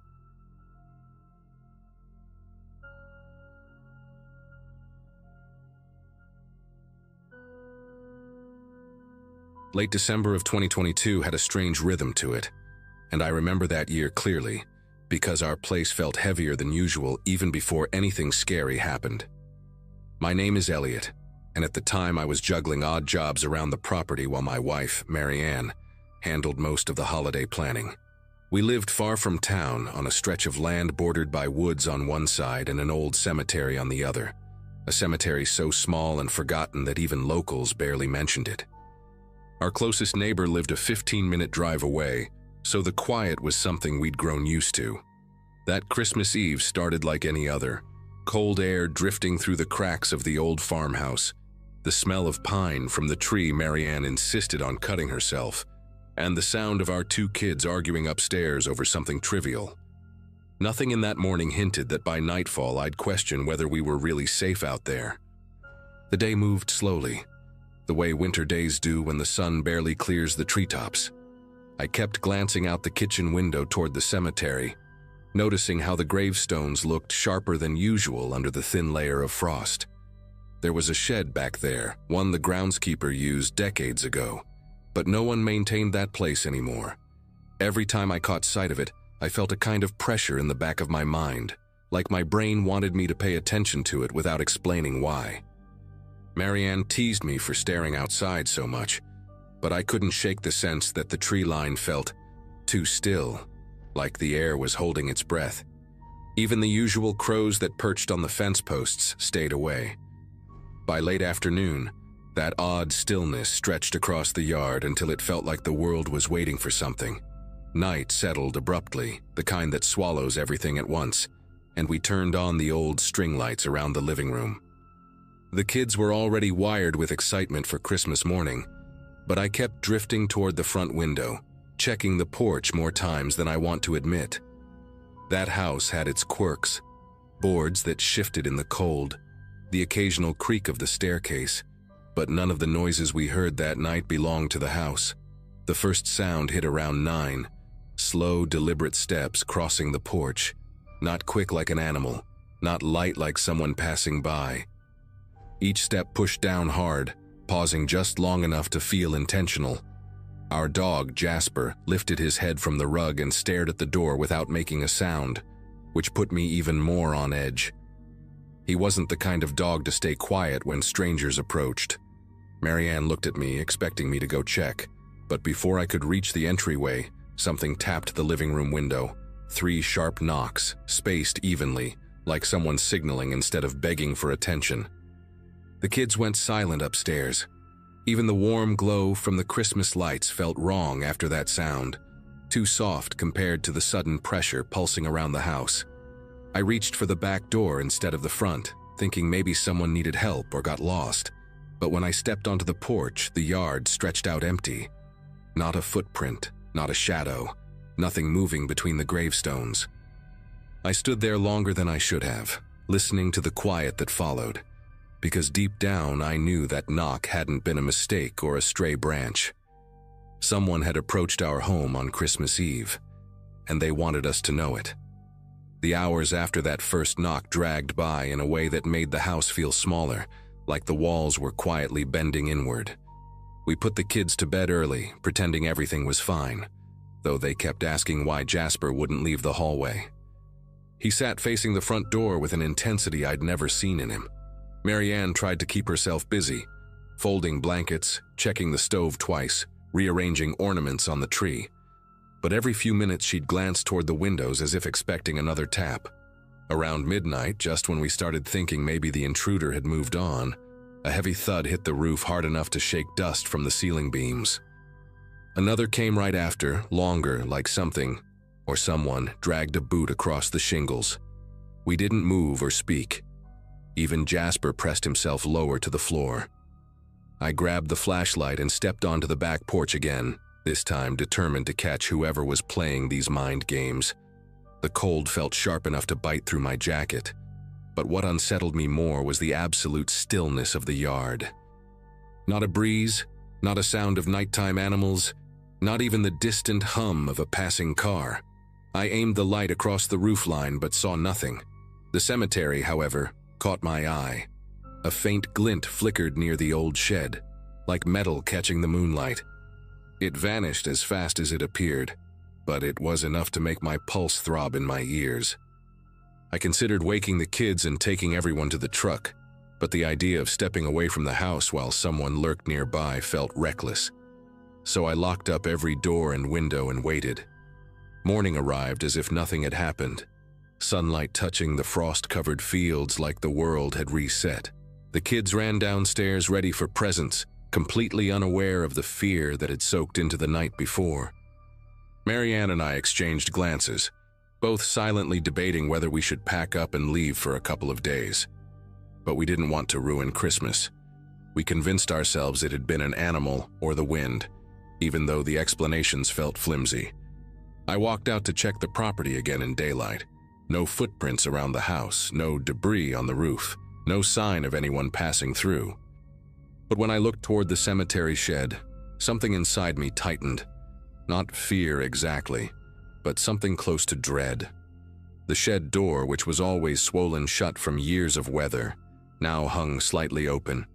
Late December of 2022 had a strange rhythm to it, and I remember that year clearly because our place felt heavier than usual even before anything scary happened. My name is Elliot, and at the time I was juggling odd jobs around the property while my wife, Marianne, handled most of the holiday planning. We lived far from town, on a stretch of land bordered by woods on one side and an old cemetery on the other. A cemetery so small and forgotten that even locals barely mentioned it. Our closest neighbor lived a 15-minute drive away, so the quiet was something we'd grown used to. That Christmas Eve started like any other. Cold air drifting through the cracks of the old farmhouse, the smell of pine from the tree Marianne insisted on cutting herself, and the sound of our two kids arguing upstairs over something trivial. Nothing in that morning hinted that by nightfall I'd question whether we were really safe out there. The day moved slowly, the way winter days do when the sun barely clears the treetops. I kept glancing out the kitchen window toward the cemetery, noticing how the gravestones looked sharper than usual under the thin layer of frost. There was a shed back there, one the groundskeeper used decades ago, but no one maintained that place anymore. Every time I caught sight of it, I felt a kind of pressure in the back of my mind, like my brain wanted me to pay attention to it without explaining why. Marianne teased me for staring outside so much, but I couldn't shake the sense that the tree line felt too still, like the air was holding its breath. Even the usual crows that perched on the fence posts stayed away. By late afternoon, that odd stillness stretched across the yard until it felt like the world was waiting for something. Night settled abruptly, the kind that swallows everything at once, and we turned on the old string lights around the living room. The kids were already wired with excitement for Christmas morning, but I kept drifting toward the front window, checking the porch more times than I want to admit. That house had its quirks, boards that shifted in the cold, the occasional creak of the staircase, but none of the noises we heard that night belonged to the house. The first sound hit around 9, slow, deliberate steps crossing the porch, not quick like an animal, not light like someone passing by. Each step pushed down hard, pausing just long enough to feel intentional. Our dog, Jasper, lifted his head from the rug and stared at the door without making a sound, which put me even more on edge. He wasn't the kind of dog to stay quiet when strangers approached. Marianne looked at me, expecting me to go check, but before I could reach the entryway, something tapped the living room window. 3 sharp knocks, spaced evenly, like someone signaling instead of begging for attention. The kids went silent upstairs. Even the warm glow from the Christmas lights felt wrong after that sound, too soft compared to the sudden pressure pulsing around the house. I reached for the back door instead of the front, thinking maybe someone needed help or got lost. But when I stepped onto the porch, the yard stretched out empty. Not a footprint, not a shadow, nothing moving between the gravestones. I stood there longer than I should have, listening to the quiet that followed, because deep down I knew that knock hadn't been a mistake or a stray branch. Someone had approached our home on Christmas Eve, and they wanted us to know it. The hours after that first knock dragged by in a way that made the house feel smaller, like the walls were quietly bending inward. We put the kids to bed early, pretending everything was fine, though they kept asking why Jasper wouldn't leave the hallway. He sat facing the front door with an intensity I'd never seen in him. Marianne tried to keep herself busy, folding blankets, checking the stove twice, rearranging ornaments on the tree. But every few minutes she'd glance toward the windows as if expecting another tap. Around midnight, just when we started thinking maybe the intruder had moved on, a heavy thud hit the roof hard enough to shake dust from the ceiling beams. Another came right after, longer, like something, or someone, dragged a boot across the shingles. We didn't move or speak. Even Jasper pressed himself lower to the floor. I grabbed the flashlight and stepped onto the back porch again, this time determined to catch whoever was playing these mind games. The cold felt sharp enough to bite through my jacket, but what unsettled me more was the absolute stillness of the yard. Not a breeze, not a sound of nighttime animals, not even the distant hum of a passing car. I aimed the light across the roofline but saw nothing. The cemetery, however, caught my eye. A faint glint flickered near the old shed, like metal catching the moonlight. It vanished as fast as it appeared, but it was enough to make my pulse throb in my ears. I considered waking the kids and taking everyone to the truck, but the idea of stepping away from the house while someone lurked nearby felt reckless. So I locked up every door and window and waited. Morning arrived as if nothing had happened, sunlight touching the frost-covered fields like the world had reset. The kids ran downstairs ready for presents, completely unaware of the fear that had soaked into the night before. Marianne and I exchanged glances, both silently debating whether we should pack up and leave for a couple of days. But we didn't want to ruin Christmas. We convinced ourselves it had been an animal or the wind, even though the explanations felt flimsy. I walked out to check the property again in daylight. No footprints around the house, no debris on the roof, no sign of anyone passing through. But when I looked toward the cemetery shed, something inside me tightened. Not fear exactly, but something close to dread. The shed door, which was always swollen shut from years of weather, now hung slightly open.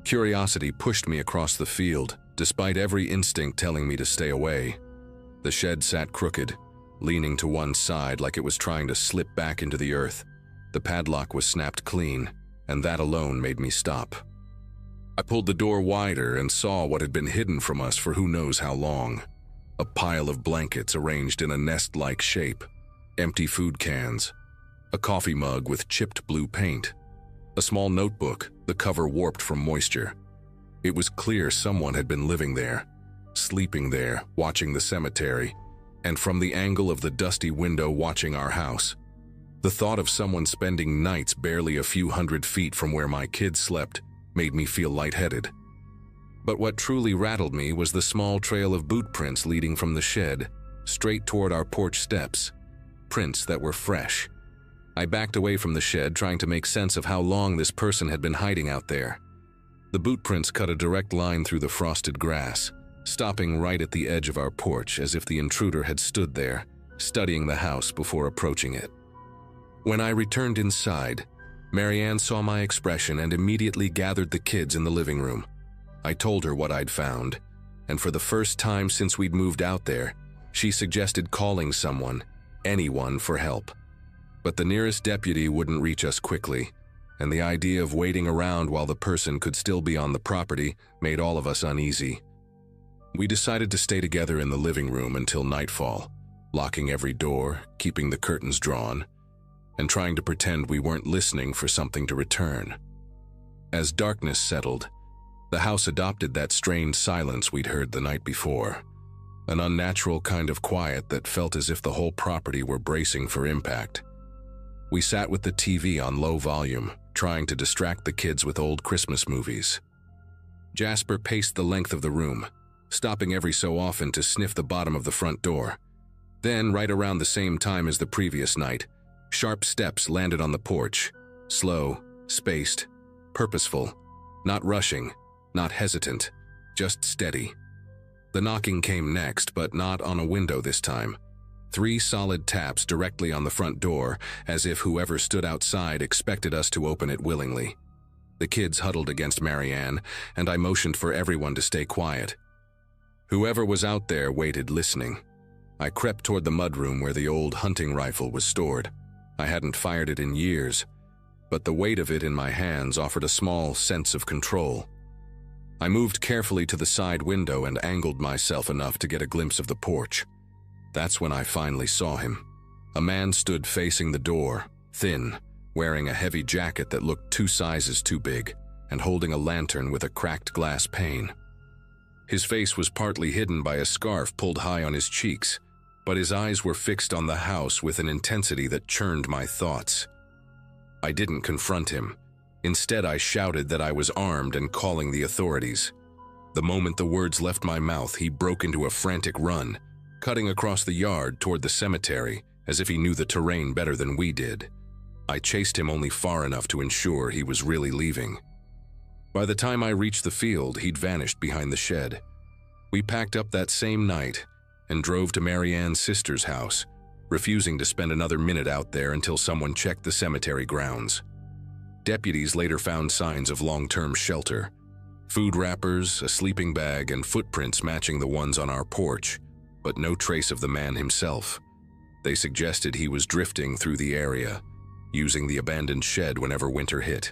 Curiosity pushed me across the field, despite every instinct telling me to stay away. The shed sat crooked, leaning to one side like it was trying to slip back into the earth. The padlock was snapped clean, and that alone made me stop. I pulled the door wider and saw what had been hidden from us for who knows how long. A pile of blankets arranged in a nest-like shape, empty food cans, a coffee mug with chipped blue paint, a small notebook, the cover warped from moisture. It was clear someone had been living there, sleeping there, watching the cemetery, and from the angle of the dusty window watching our house. The thought of someone spending nights barely a few hundred feet from where my kids slept made me feel lightheaded. But what truly rattled me was the small trail of boot prints leading from the shed, straight toward our porch steps. Prints that were fresh. I backed away from the shed, trying to make sense of how long this person had been hiding out there. The boot prints cut a direct line through the frosted grass, stopping right at the edge of our porch as if the intruder had stood there, studying the house before approaching it. When I returned inside, Marianne saw my expression and immediately gathered the kids in the living room. I told her what I'd found, and for the first time since we'd moved out there, she suggested calling someone, anyone, for help. But the nearest deputy wouldn't reach us quickly, and the idea of waiting around while the person could still be on the property made all of us uneasy. We decided to stay together in the living room until nightfall, locking every door, keeping the curtains drawn, and trying to pretend we weren't listening for something to return. As darkness settled, the house adopted that strained silence we'd heard the night before, an unnatural kind of quiet that felt as if the whole property were bracing for impact. We sat with the TV on low volume, trying to distract the kids with old Christmas movies. Jasper paced the length of the room, stopping every so often to sniff the bottom of the front door. Then, right around the same time as the previous night, sharp steps landed on the porch, slow, spaced, purposeful, not rushing, not hesitant, just steady. The knocking came next, but not on a window this time. 3 solid taps directly on the front door, as if whoever stood outside expected us to open it willingly. The kids huddled against Marianne, and I motioned for everyone to stay quiet. Whoever was out there waited, listening. I crept toward the mudroom where the old hunting rifle was stored. I hadn't fired it in years, but the weight of it in my hands offered a small sense of control. I moved carefully to the side window and angled myself enough to get a glimpse of the porch. That's when I finally saw him. A man stood facing the door, thin, wearing a heavy jacket that looked 2 sizes too big, and holding a lantern with a cracked glass pane. His face was partly hidden by a scarf pulled high on his cheeks, but his eyes were fixed on the house with an intensity that churned my thoughts. I didn't confront him. Instead, I shouted that I was armed and calling the authorities. The moment the words left my mouth, he broke into a frantic run, cutting across the yard toward the cemetery as if he knew the terrain better than we did. I chased him only far enough to ensure he was really leaving. By the time I reached the field, he'd vanished behind the shed. We packed up that same night and drove to Marianne's sister's house, refusing to spend another minute out there until someone checked the cemetery grounds. Deputies later found signs of long-term shelter, food wrappers, a sleeping bag, and footprints matching the ones on our porch, but no trace of the man himself. They suggested he was drifting through the area, using the abandoned shed whenever winter hit.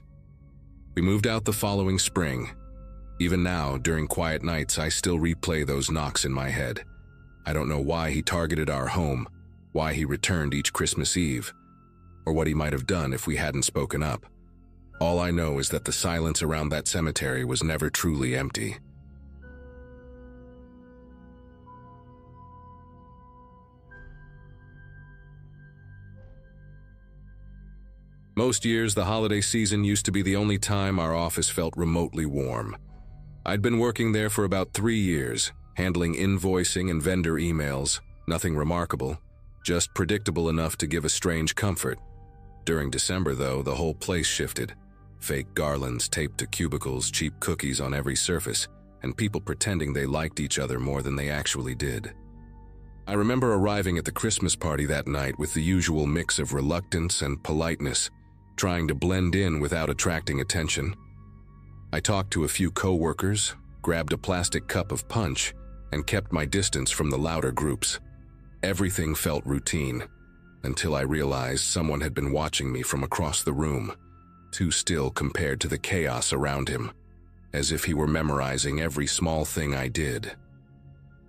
We moved out the following spring. Even now, during quiet nights, I still replay those knocks in my head. I don't know why he targeted our home, why he returned each Christmas Eve, or what he might have done if we hadn't spoken up. All I know is that the silence around that cemetery was never truly empty. Most years, the holiday season used to be the only time our office felt remotely warm. I'd been working there for about 3 years, handling invoicing and vendor emails, nothing remarkable, just predictable enough to give a strange comfort. During December, though, the whole place shifted. Fake garlands taped to cubicles, cheap cookies on every surface, and people pretending they liked each other more than they actually did. I remember arriving at the Christmas party that night with the usual mix of reluctance and politeness, trying to blend in without attracting attention. I talked to a few coworkers, grabbed a plastic cup of punch, and kept my distance from the louder groups. Everything felt routine, until I realized someone had been watching me from across the room, too still compared to the chaos around him, as if he were memorizing every small thing I did.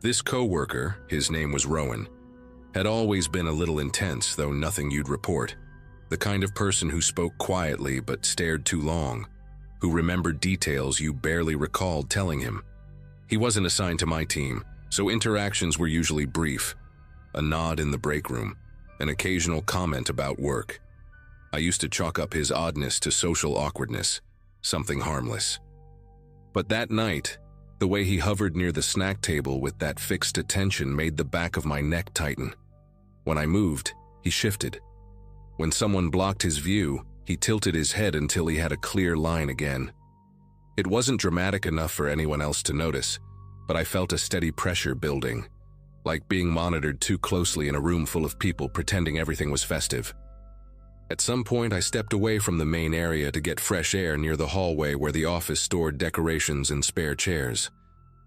This coworker, his name was Rowan, had always been a little intense, though nothing you'd report. The kind of person who spoke quietly but stared too long, who remembered details you barely recalled telling him. He wasn't assigned to my team, so interactions were usually brief. A nod in the break room, an occasional comment about work. I used to chalk up his oddness to social awkwardness, something harmless. But that night, the way he hovered near the snack table with that fixed attention made the back of my neck tighten. When I moved, he shifted. When someone blocked his view, he tilted his head until he had a clear line again. It wasn't dramatic enough for anyone else to notice, but I felt a steady pressure building, like being monitored too closely in a room full of people pretending everything was festive. At some point, I stepped away from the main area to get fresh air near the hallway where the office stored decorations and spare chairs.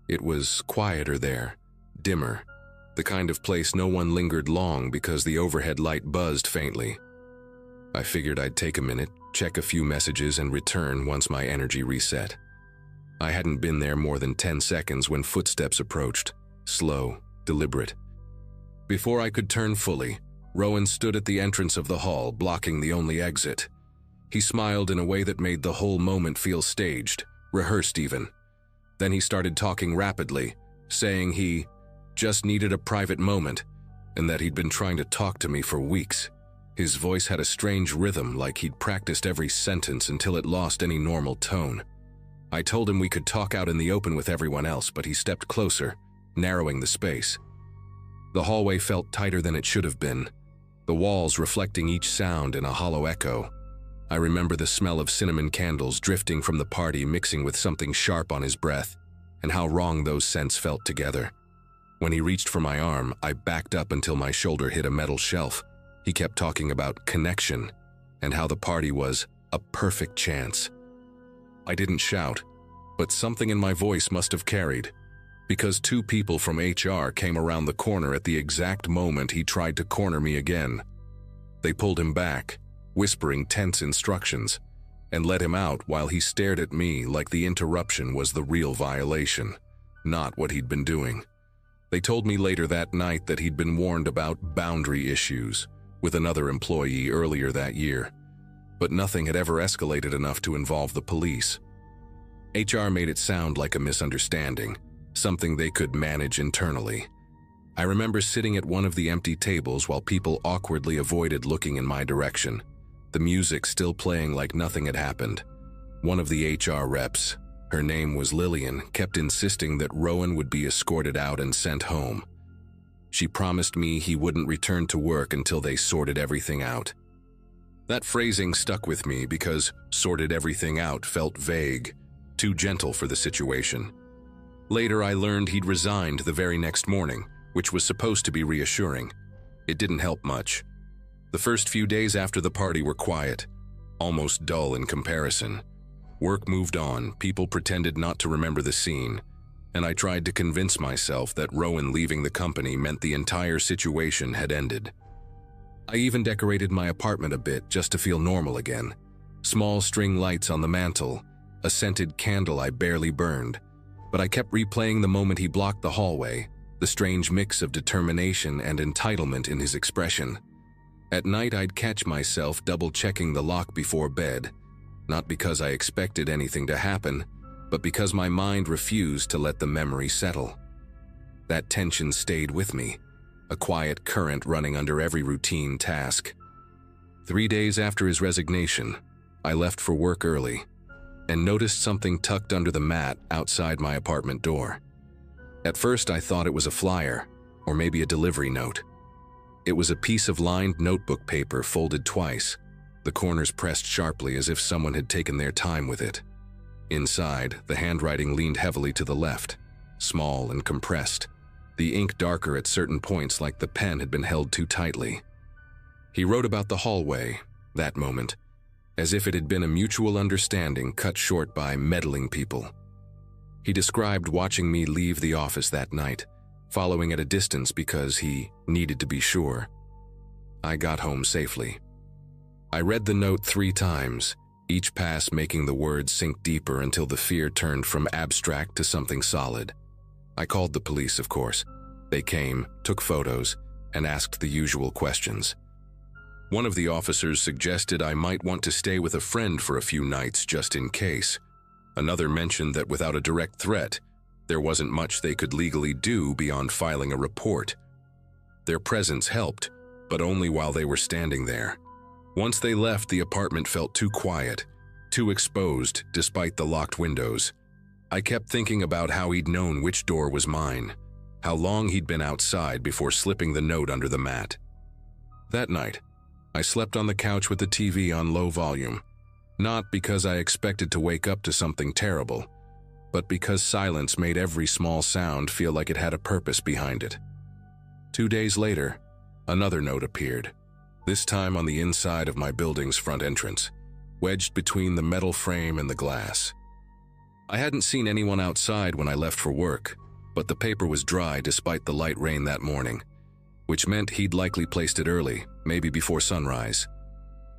It was quieter there, dimmer, the kind of place no one lingered long because the overhead light buzzed faintly. I figured I'd take a minute, check a few messages, and return once my energy reset. I hadn't been there more than 10 seconds when footsteps approached, slow, deliberate. Before I could turn fully, Rowan stood at the entrance of the hall, blocking the only exit. He smiled in a way that made the whole moment feel staged, rehearsed even. Then he started talking rapidly, saying he just needed a private moment, and that he'd been trying to talk to me for weeks. His voice had a strange rhythm, like he'd practiced every sentence until it lost any normal tone. I told him we could talk out in the open with everyone else, but he stepped closer, narrowing the space. The hallway felt tighter than it should have been, the walls reflecting each sound in a hollow echo. I remember the smell of cinnamon candles drifting from the party mixing with something sharp on his breath, and how wrong those scents felt together. When he reached for my arm, I backed up until my shoulder hit a metal shelf. He kept talking about connection and how the party was a perfect chance. I didn't shout, but something in my voice must have carried, because 2 people from HR came around the corner at the exact moment he tried to corner me again. They pulled him back, whispering tense instructions, and let him out while he stared at me like the interruption was the real violation, not what he'd been doing. They told me later that night that he'd been warned about boundary issues with another employee earlier that year, but nothing had ever escalated enough to involve the police. HR made it sound like a misunderstanding, something they could manage internally. I remember sitting at one of the empty tables while people awkwardly avoided looking in my direction, the music still playing like nothing had happened. One of the HR reps, her name was Lillian, kept insisting that Rowan would be escorted out and sent home. She promised me he wouldn't return to work until they sorted everything out. That phrasing stuck with me because sorted everything out felt vague, too gentle for the situation. Later, I learned he'd resigned the very next morning, which was supposed to be reassuring. It didn't help much. The first few days after the party were quiet, almost dull in comparison. Work moved on, people pretended not to remember the scene, and I tried to convince myself that Rowan leaving the company meant the entire situation had ended. I even decorated my apartment a bit just to feel normal again. Small string lights on the mantle, a scented candle I barely burned, but I kept replaying the moment he blocked the hallway, the strange mix of determination and entitlement in his expression. At night, I'd catch myself double-checking the lock before bed, not because I expected anything to happen, but because my mind refused to let the memory settle. That tension stayed with me, a quiet current running under every routine task. 3 days after his resignation, I left for work early and noticed something tucked under the mat outside my apartment door. At first, I thought it was a flyer, or maybe a delivery note. It was a piece of lined notebook paper folded twice, the corners pressed sharply as if someone had taken their time with it. Inside, the handwriting leaned heavily to the left, small and compressed, the ink darker at certain points like the pen had been held too tightly. He wrote about the hallway, that moment, as if it had been a mutual understanding cut short by meddling people. He described watching me leave the office that night, following at a distance because he needed to be sure. I got home safely. I read the note 3 times, each pass making the words sink deeper until the fear turned from abstract to something solid. I called the police, of course. They came, took photos, and asked the usual questions. One of the officers suggested I might want to stay with a friend for a few nights just in case. Another mentioned that without a direct threat, there wasn't much they could legally do beyond filing a report. Their presence helped, but only while they were standing there. Once they left, the apartment felt too quiet, too exposed despite the locked windows. I kept thinking about how he'd known which door was mine, how long he'd been outside before slipping the note under the mat. That night, I slept on the couch with the TV on low volume, not because I expected to wake up to something terrible, but because silence made every small sound feel like it had a purpose behind it. 2 days later, another note appeared, this time on the inside of my building's front entrance, wedged between the metal frame and the glass. I hadn't seen anyone outside when I left for work, but the paper was dry despite the light rain that morning, which meant he'd likely placed it early, maybe before sunrise.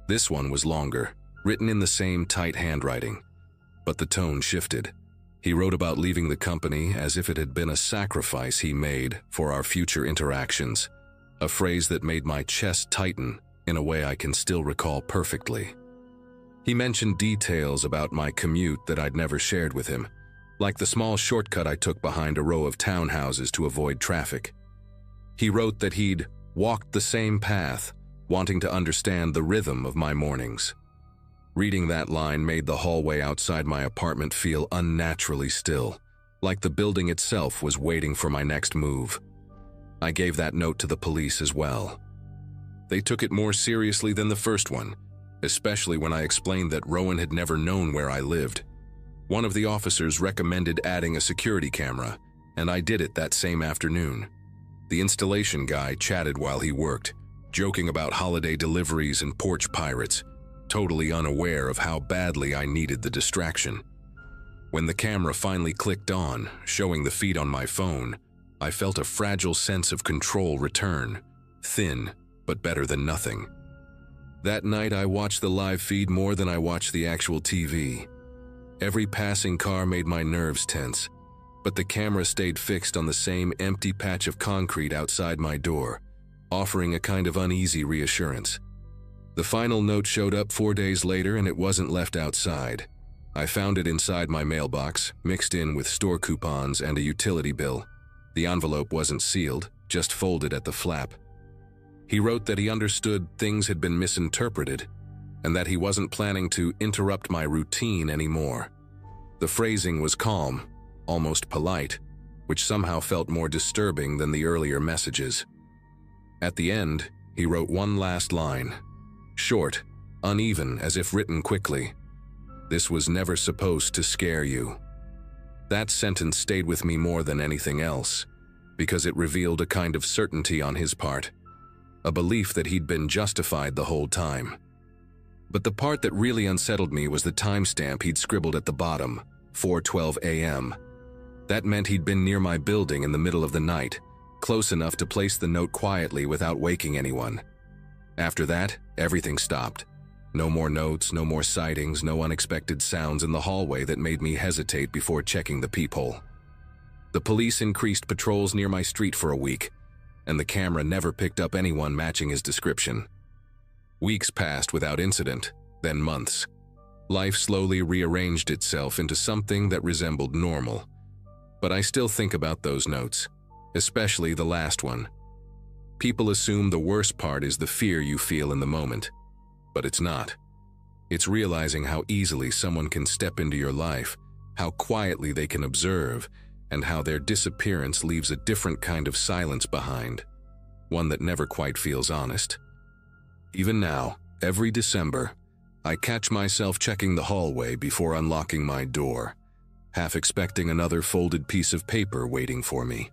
This one was longer, written in the same tight handwriting, but the tone shifted. He wrote about leaving the company as if it had been a sacrifice he made for our future interactions, a phrase that made my chest tighten in a way I can still recall perfectly. He mentioned details about my commute that I'd never shared with him, like the small shortcut I took behind a row of townhouses to avoid traffic. He wrote that he'd walked the same path, wanting to understand the rhythm of my mornings. Reading that line made the hallway outside my apartment feel unnaturally still, like the building itself was waiting for my next move. I gave that note to the police as well. They took it more seriously than the first one, especially when I explained that Rowan had never known where I lived. One of the officers recommended adding a security camera, and I did it that same afternoon. The installation guy chatted while he worked, joking about holiday deliveries and porch pirates, totally unaware of how badly I needed the distraction. When the camera finally clicked on, showing the feed on my phone, I felt a fragile sense of control return, thin, but better than nothing. That night, I watched the live feed more than I watched the actual TV. Every passing car made my nerves tense, but the camera stayed fixed on the same empty patch of concrete outside my door, offering a kind of uneasy reassurance. The final note showed up 4 days later, and it wasn't left outside. I found it inside my mailbox, mixed in with store coupons and a utility bill. The envelope wasn't sealed, just folded at the flap. He wrote that he understood things had been misinterpreted, and that he wasn't planning to interrupt my routine anymore. The phrasing was calm, almost polite, which somehow felt more disturbing than the earlier messages. At the end, he wrote one last line, short, uneven, as if written quickly. "This was never supposed to scare you." That sentence stayed with me more than anything else, because it revealed a kind of certainty on his part, a belief that he'd been justified the whole time. But the part that really unsettled me was the timestamp he'd scribbled at the bottom, 4:12 a.m. That meant he'd been near my building in the middle of the night, close enough to place the note quietly without waking anyone. After that, everything stopped. No more notes, no more sightings, no unexpected sounds in the hallway that made me hesitate before checking the peephole. The police increased patrols near my street for a week, and the camera never picked up anyone matching his description. Weeks passed without incident, then months. Life slowly rearranged itself into something that resembled normal. But I still think about those notes, especially the last one. People assume the worst part is the fear you feel in the moment, but it's not. It's realizing how easily someone can step into your life, how quietly they can observe, and how their disappearance leaves a different kind of silence behind, one that never quite feels honest. Even now, every December, I catch myself checking the hallway before unlocking my door, half expecting another folded piece of paper waiting for me.